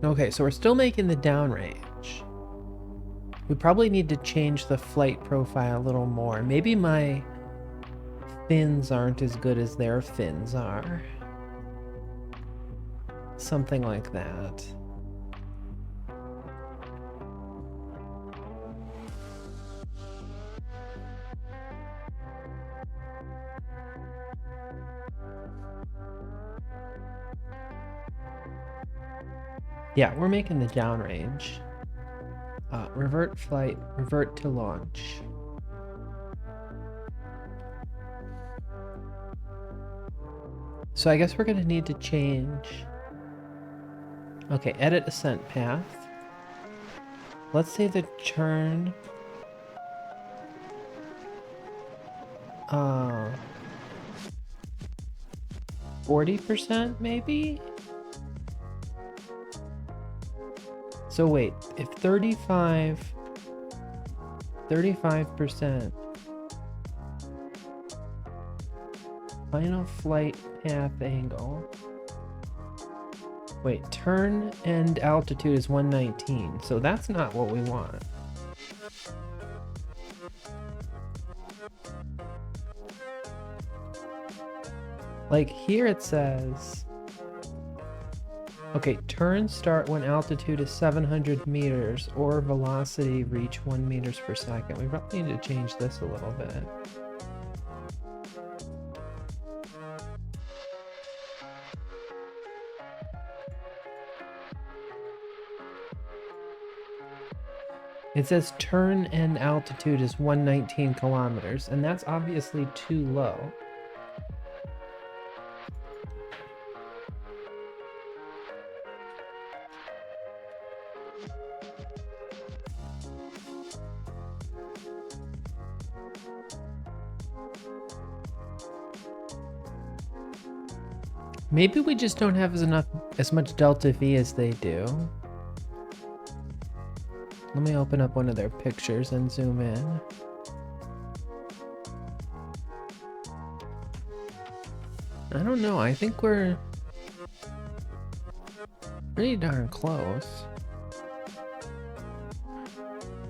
Okay, so we're still making the downrange. We probably need to change the flight profile a little more. Maybe my fins aren't as good as their fins are. Something like that. Yeah, we're making the downrange. Revert flight, revert to launch. So I guess we're gonna need to change. Okay, edit ascent path. Let's say the turn. 40% maybe? So wait, if 35% final flight path angle. Wait, turn end altitude is 119, so that's not what we want. Like here it says, okay, turn start when altitude is 700 meters or velocity reach 1 meters per second. We probably need to change this a little bit. It says turn and altitude is 119 kilometers, and that's obviously too low. Maybe we just don't have as much delta V as they do. Let me open up one of their pictures and zoom in. I don't know, I think we're pretty darn close.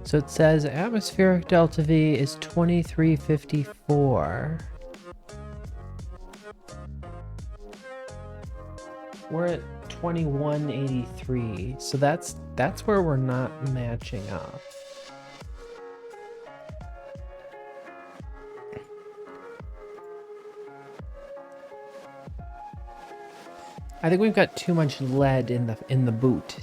So it says atmospheric delta V is 2354. We're at 2183, so that's where we're not matching up. I think we've got too much lead in the boot.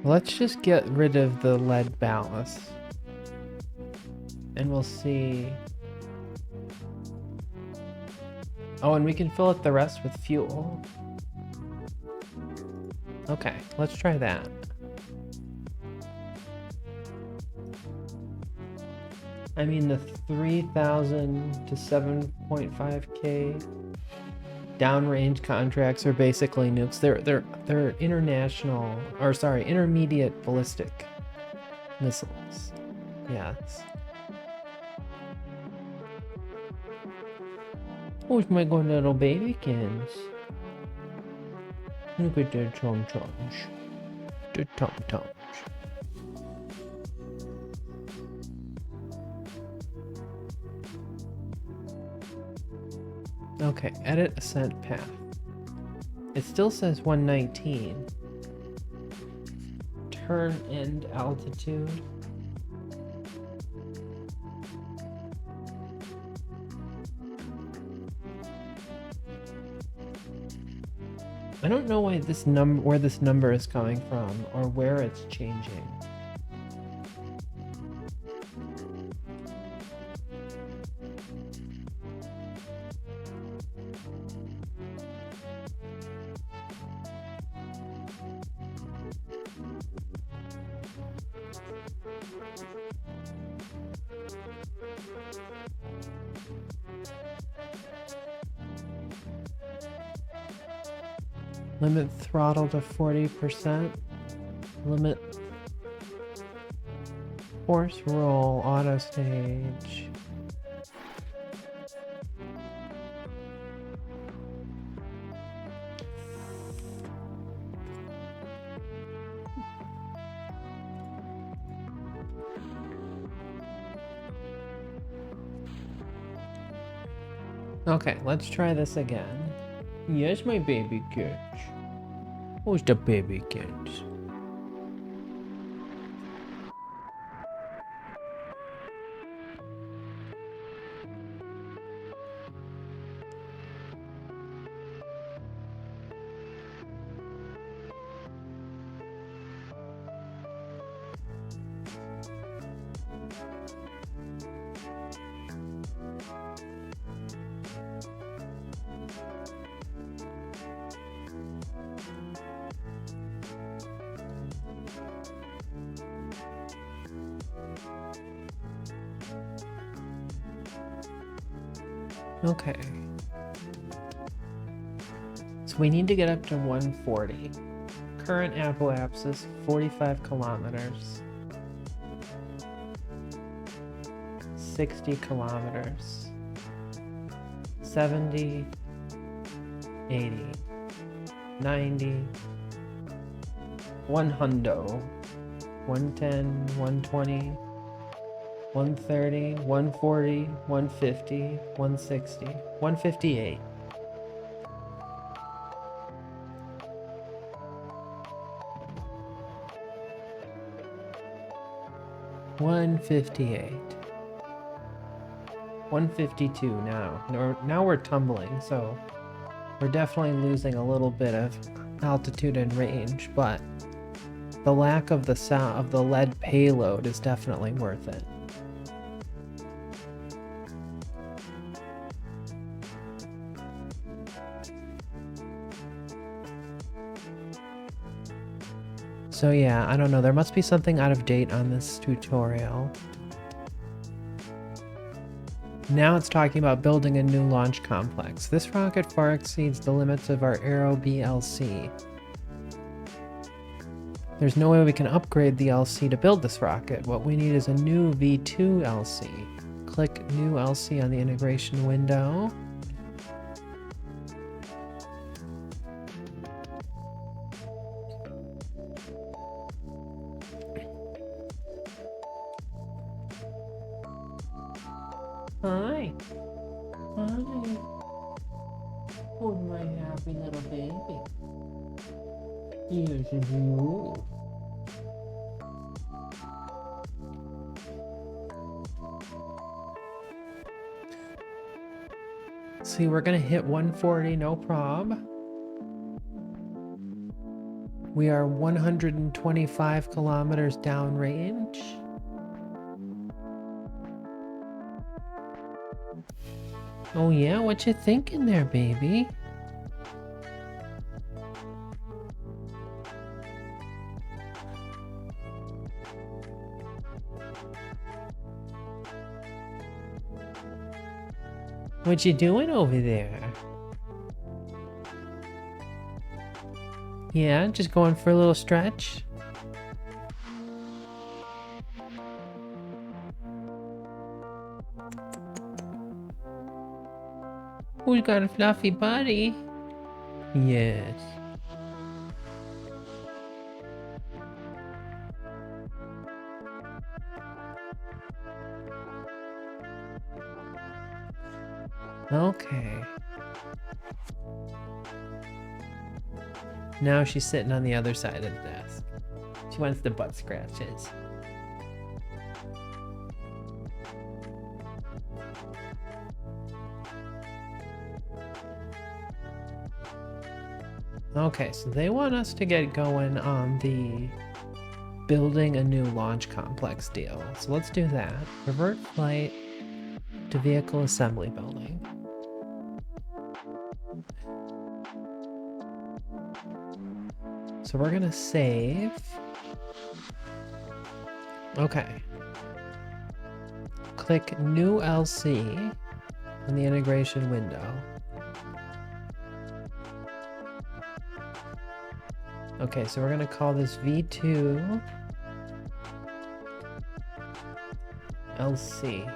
Let's just get rid of the lead ballast. And we'll see. Oh, and we can fill up the rest with fuel. Okay, let's try that. I mean, the 3,000 to 7.5K downrange contracts are basically nukes. They're international, or sorry, intermediate ballistic missiles. Yes. Where's my good little babykins? Look at their tom-toms. The tom-toms. Okay, edit ascent path. It still says 119. Turn end altitude. I don't know why where this number is coming from or where it's changing. Limit throttle to 40%. Limit force roll auto stage. Okay, let's try this again. Yes, my baby kids. Who's the baby kids? Okay. So we need to get up to 140. Current apoapsis, 45 kilometers. 60 kilometers. 70, 80, 90, 100, 110, 120, 130, 140, 150, 160, 158. 158. 152 now. Now we're tumbling, so we're definitely losing a little bit of altitude and range, but the lack of the sound of the lead payload is definitely worth it. So yeah, I don't know, there must be something out of date on this tutorial. Now it's talking about building a new launch complex. This rocket far exceeds the limits of our Aero BLC. There's no way we can upgrade the LC to build this rocket. What we need is a new V2 LC. Click New LC on the integration window. Hi. Hi. Oh, my happy little baby. Here's you. See, we're gonna hit 140, no prob. We are 125 kilometers downrange. Oh yeah, what you thinking there, baby? What you doing over there? Yeah, just going for a little stretch. Who's got a fluffy body? Yes. Okay. Now she's sitting on the other side of the desk. She wants the butt scratches. Okay, so they want us to get going on the building a new launch complex deal. So let's do that. Revert flight to vehicle assembly building. So we're gonna save. Okay. Click New LC in the integration window. Okay, so we're gonna call this V2 LC.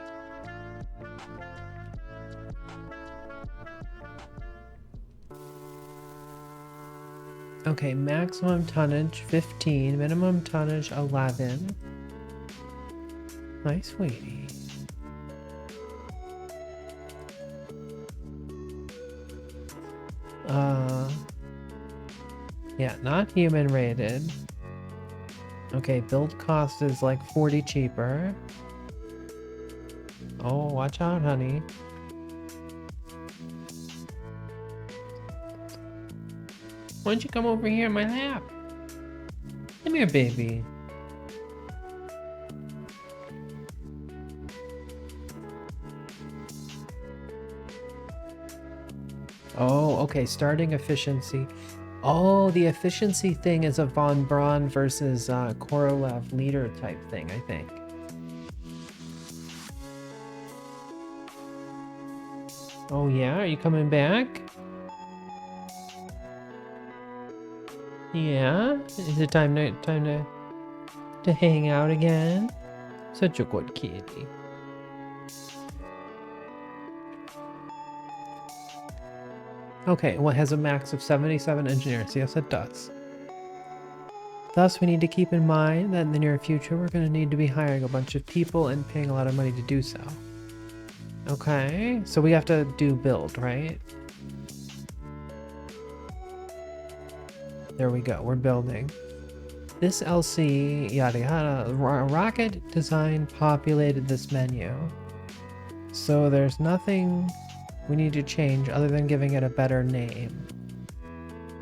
Okay, maximum tonnage 15, minimum tonnage 11. Nice, sweetie. Yeah, not human rated. Okay, build cost is like 40 cheaper. Oh, watch out, honey. Why don't you come over here in my lap? Come here, baby. Oh, okay, starting efficiency. Oh, the efficiency thing is a Von Braun versus Korolev leader type thing, I think. Oh yeah, are you coming back? Yeah? Is it time to hang out again? Such a good kitty. Okay, well, it has a max of 77 engineers. Yes, it does. Thus, we need to keep in mind that in the near future, we're going to need to be hiring a bunch of people and paying a lot of money to do so. Okay, so we have to do build, right? There we go, we're building. This LC, yada yada, rocket design populated this menu. So there's nothing we need to change other than giving it a better name.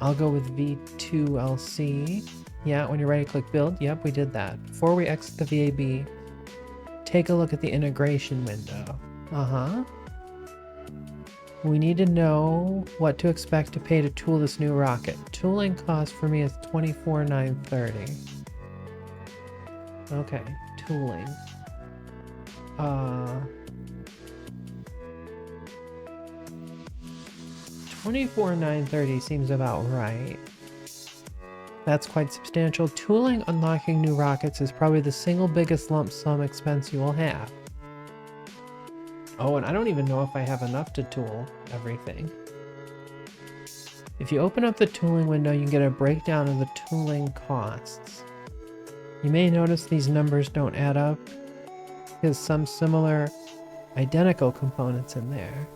I'll go with V2LC. Yeah, when you're ready, click build. Yep, we did that. Before we exit the VAB, take a look at the integration window. We need to know what to expect to pay to tool this new rocket. Tooling cost for me is $24,930. Okay, tooling. $24,930 seems about right. That's quite substantial. Tooling unlocking new rockets is probably the single biggest lump sum expense you will have. Oh, and I don't even know if I have enough to tool everything. If you open up the tooling window, you can get a breakdown of the tooling costs. You may notice these numbers don't add up because some similar identical components in there.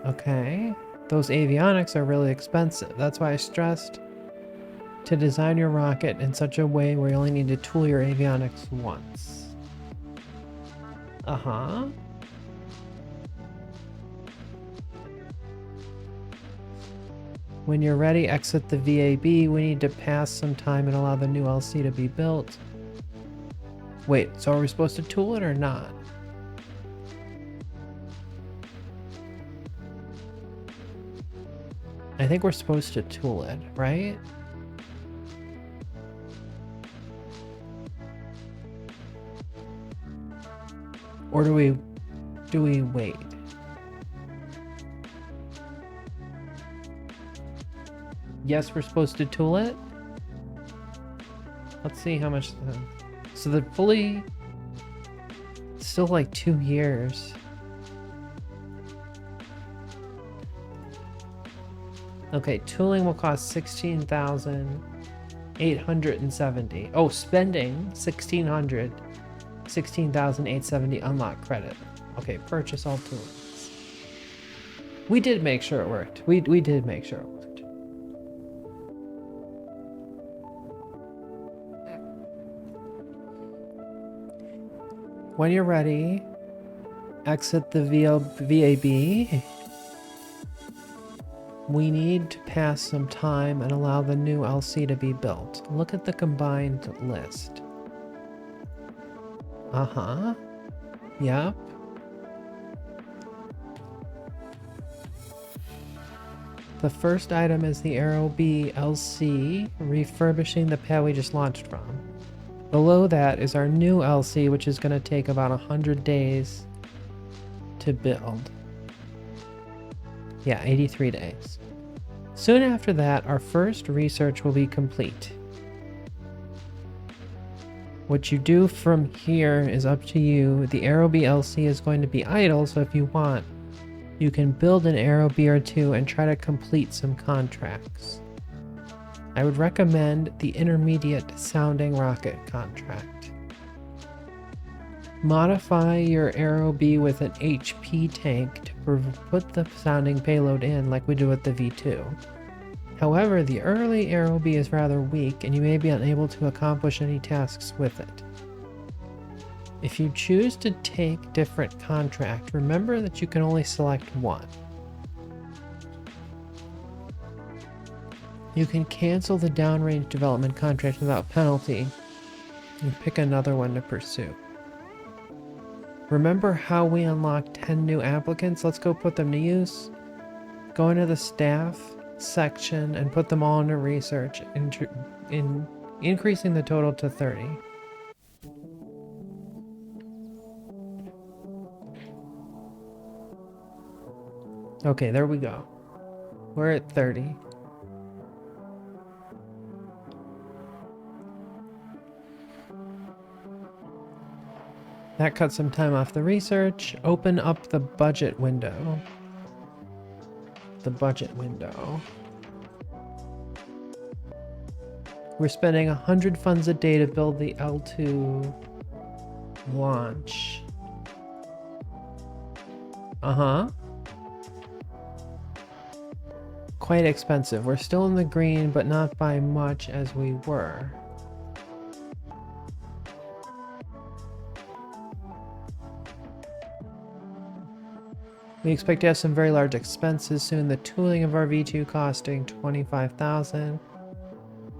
Okay, those avionics are really expensive. That's why I stressed to design your rocket in such a way where you only need to tool your avionics once. When you're ready, exit the VAB. We need to pass some time and allow the new LC to be built. Wait, so are we supposed to tool it or not? I think we're supposed to tool it, right? Or do we wait? Yes, we're supposed to tool it. Let's see how much. So the fully, still like 2 years. Okay, tooling will cost $16,870. Oh, spending $16,870 unlock credit. Okay, purchase all toolings. We did make sure it worked. We did make sure it worked. When you're ready, exit the VAB. We need to pass some time and allow the new LC to be built. Look at the combined list. Yep. The first item is the Aero B LC, refurbishing the pad we just launched from. Below that is our new LC, which is going to take about 100 days to build. Yeah, 83 days. Soon after that, our first research will be complete. What you do from here is up to you. The Aero B LC is going to be idle, so if you want, you can build an Aero B or two and try to complete some contracts. I would recommend the intermediate sounding rocket contract. Modify your Aero B with an HP tank to put the sounding payload in like we do with the V2. However, the early Aero B is rather weak and you may be unable to accomplish any tasks with it. If you choose to take different contract, remember that you can only select one. You can cancel the downrange development contract without penalty and pick another one to pursue. Remember how we unlocked 10 new applicants? Let's go put them to use. Go into the staff section and put them all into research, increasing the total to 30. Okay, there we go. We're at 30. That cuts some time off the research. Open up the budget window. The budget window. We're spending 100 funds a day to build the L2 launch. quite expensive. We're still in the green, but not by much as we were. We expect to have some very large expenses soon. The tooling of our V2 costing $25,000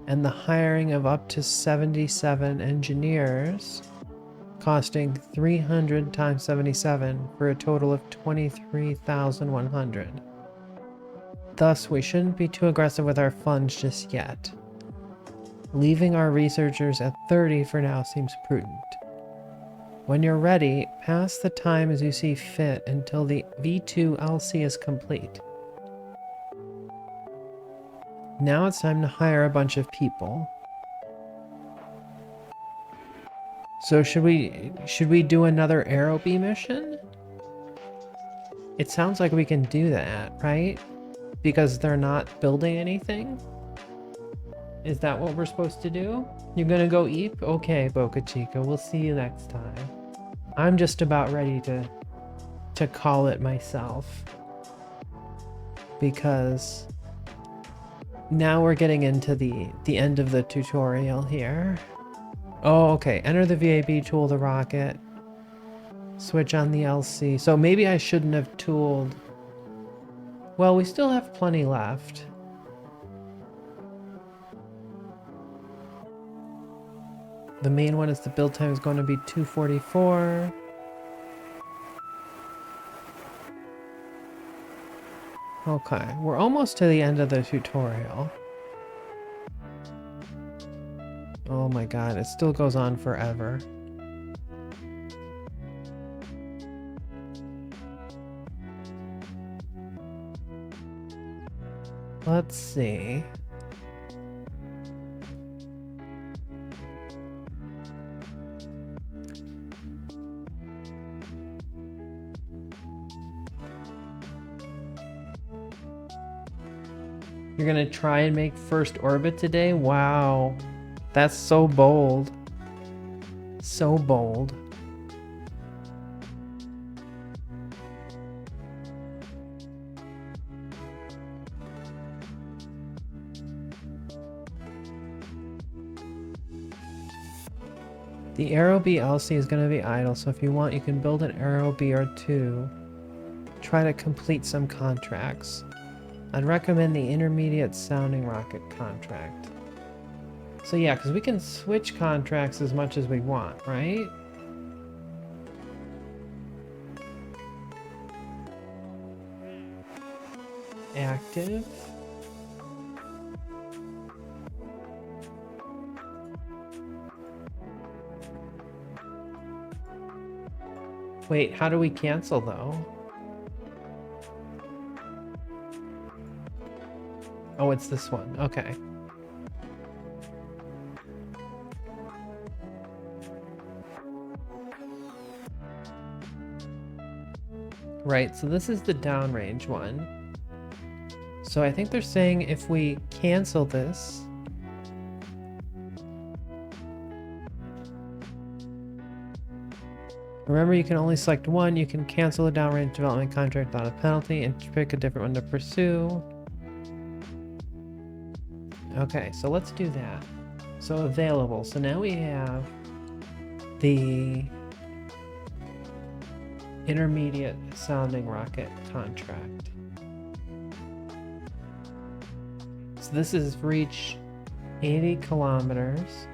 and the hiring of up to 77 engineers costing 300 times 77 for a total of 23,100. Thus, we shouldn't be too aggressive with our funds just yet. Leaving our researchers at 30 for now seems prudent. When you're ready, pass the time as you see fit until the V2 LC is complete. Now it's time to hire a bunch of people. So should we do another Aero B mission? It sounds like we can do that, right? Because they're not building anything? Is that what we're supposed to do? You're gonna go eep? Okay, Boca Chica, we'll see you next time. I'm just about ready to call it myself. Because now we're getting into the end of the tutorial here. Oh, okay. Enter the VAB, tool the rocket. Switch on the LC. So maybe I shouldn't have tooled. Well, we still have plenty left. The main one is the build time is going to be 244. Okay, we're almost to the end of the tutorial. Oh my god, it still goes on forever. Let's see. You're gonna try and make first orbit today? Wow. That's so bold. So bold. The Aero B LC is going to be idle, so if you want, you can build an Aero B or two. Try to complete some contracts. I'd recommend the intermediate sounding rocket contract. So yeah, because we can switch contracts as much as we want, right? Active. Wait, how do we cancel though? Oh, it's this one. Okay. Right, so this is the downrange one. So I think they're saying if we cancel this, remember you can only select one, you can cancel the downrange development contract without a penalty and pick a different one to pursue. Okay, so let's do that. So available. So now we have the intermediate sounding rocket contract. So this is reach 80 kilometers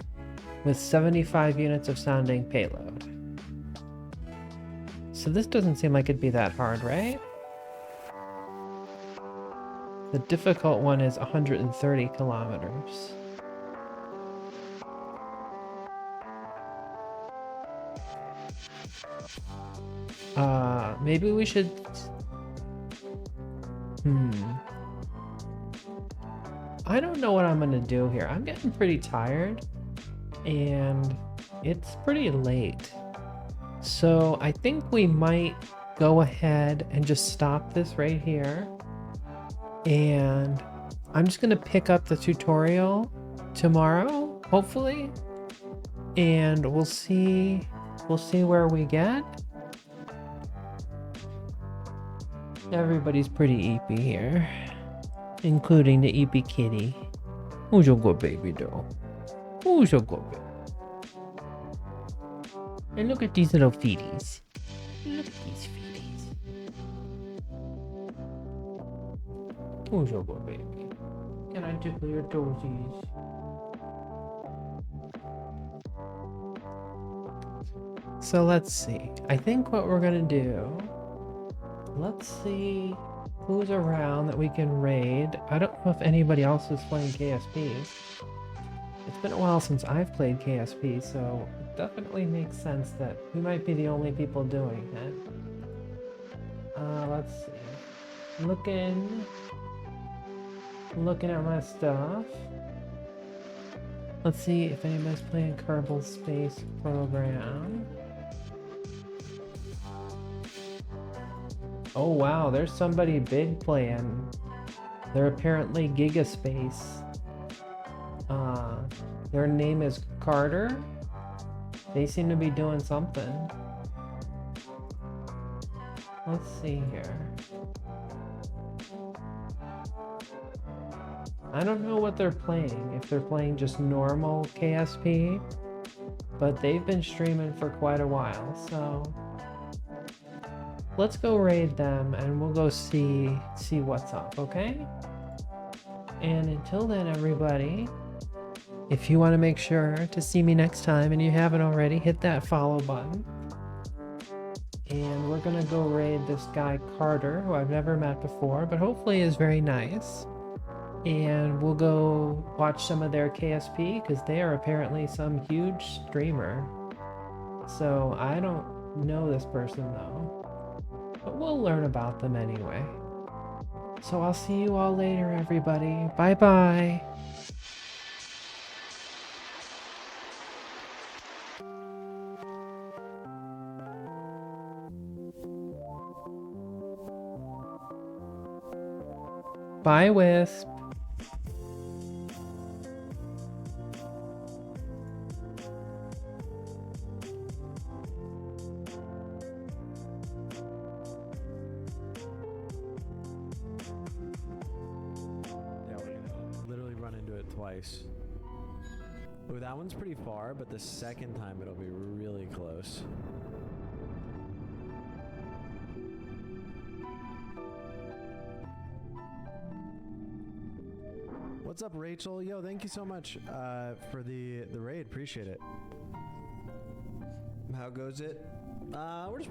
with 75 units of sounding payload. So this doesn't seem like it'd be that hard, right? The difficult one is 130 kilometers. Maybe we should... I don't know what I'm gonna do here. I'm getting pretty tired and it's pretty late. So I think we might go ahead and just stop this right here. And I'm just gonna pick up the tutorial tomorrow, hopefully. And we'll see where we get. Everybody's pretty eepy here. including the EB kitty. Who's your good baby though? Who's your good baby? And look at these little feeties. Look at these feeties. Who's your good baby? Can I tickle your toesies? So let's see. I think what we're gonna do, let's see who's around that we can raid. I don't know if anybody else is playing KSP. It's been a while since I've played KSP, so it definitely makes sense that we might be the only people doing it. Let's see. Looking at my stuff. Let's see if anybody's playing Kerbal Space Program. Oh wow, there's somebody big playing. They're apparently Gigaspace. Their name is Carter. They seem to be doing something. Let's see here. I don't know what they're playing, if they're playing just normal KSP, but they've been streaming for quite a while, so let's go raid them and we'll go see what's up, okay? And until then, everybody, if you want to make sure to see me next time and you haven't already, hit that follow button. And we're gonna go raid this guy Carter, who I've never met before, but hopefully is very nice. And we'll go watch some of their KSP, because they are apparently some huge streamer. So I don't know this person though, but we'll learn about them anyway. So I'll see you all later, everybody. Bye bye. Bye, Wisp. Literally run into it twice. Ooh, that one's pretty far, but the second time it'll be really close. What's up, Rachel? Yo, thank you so much for the raid. Appreciate it. How goes it? We're just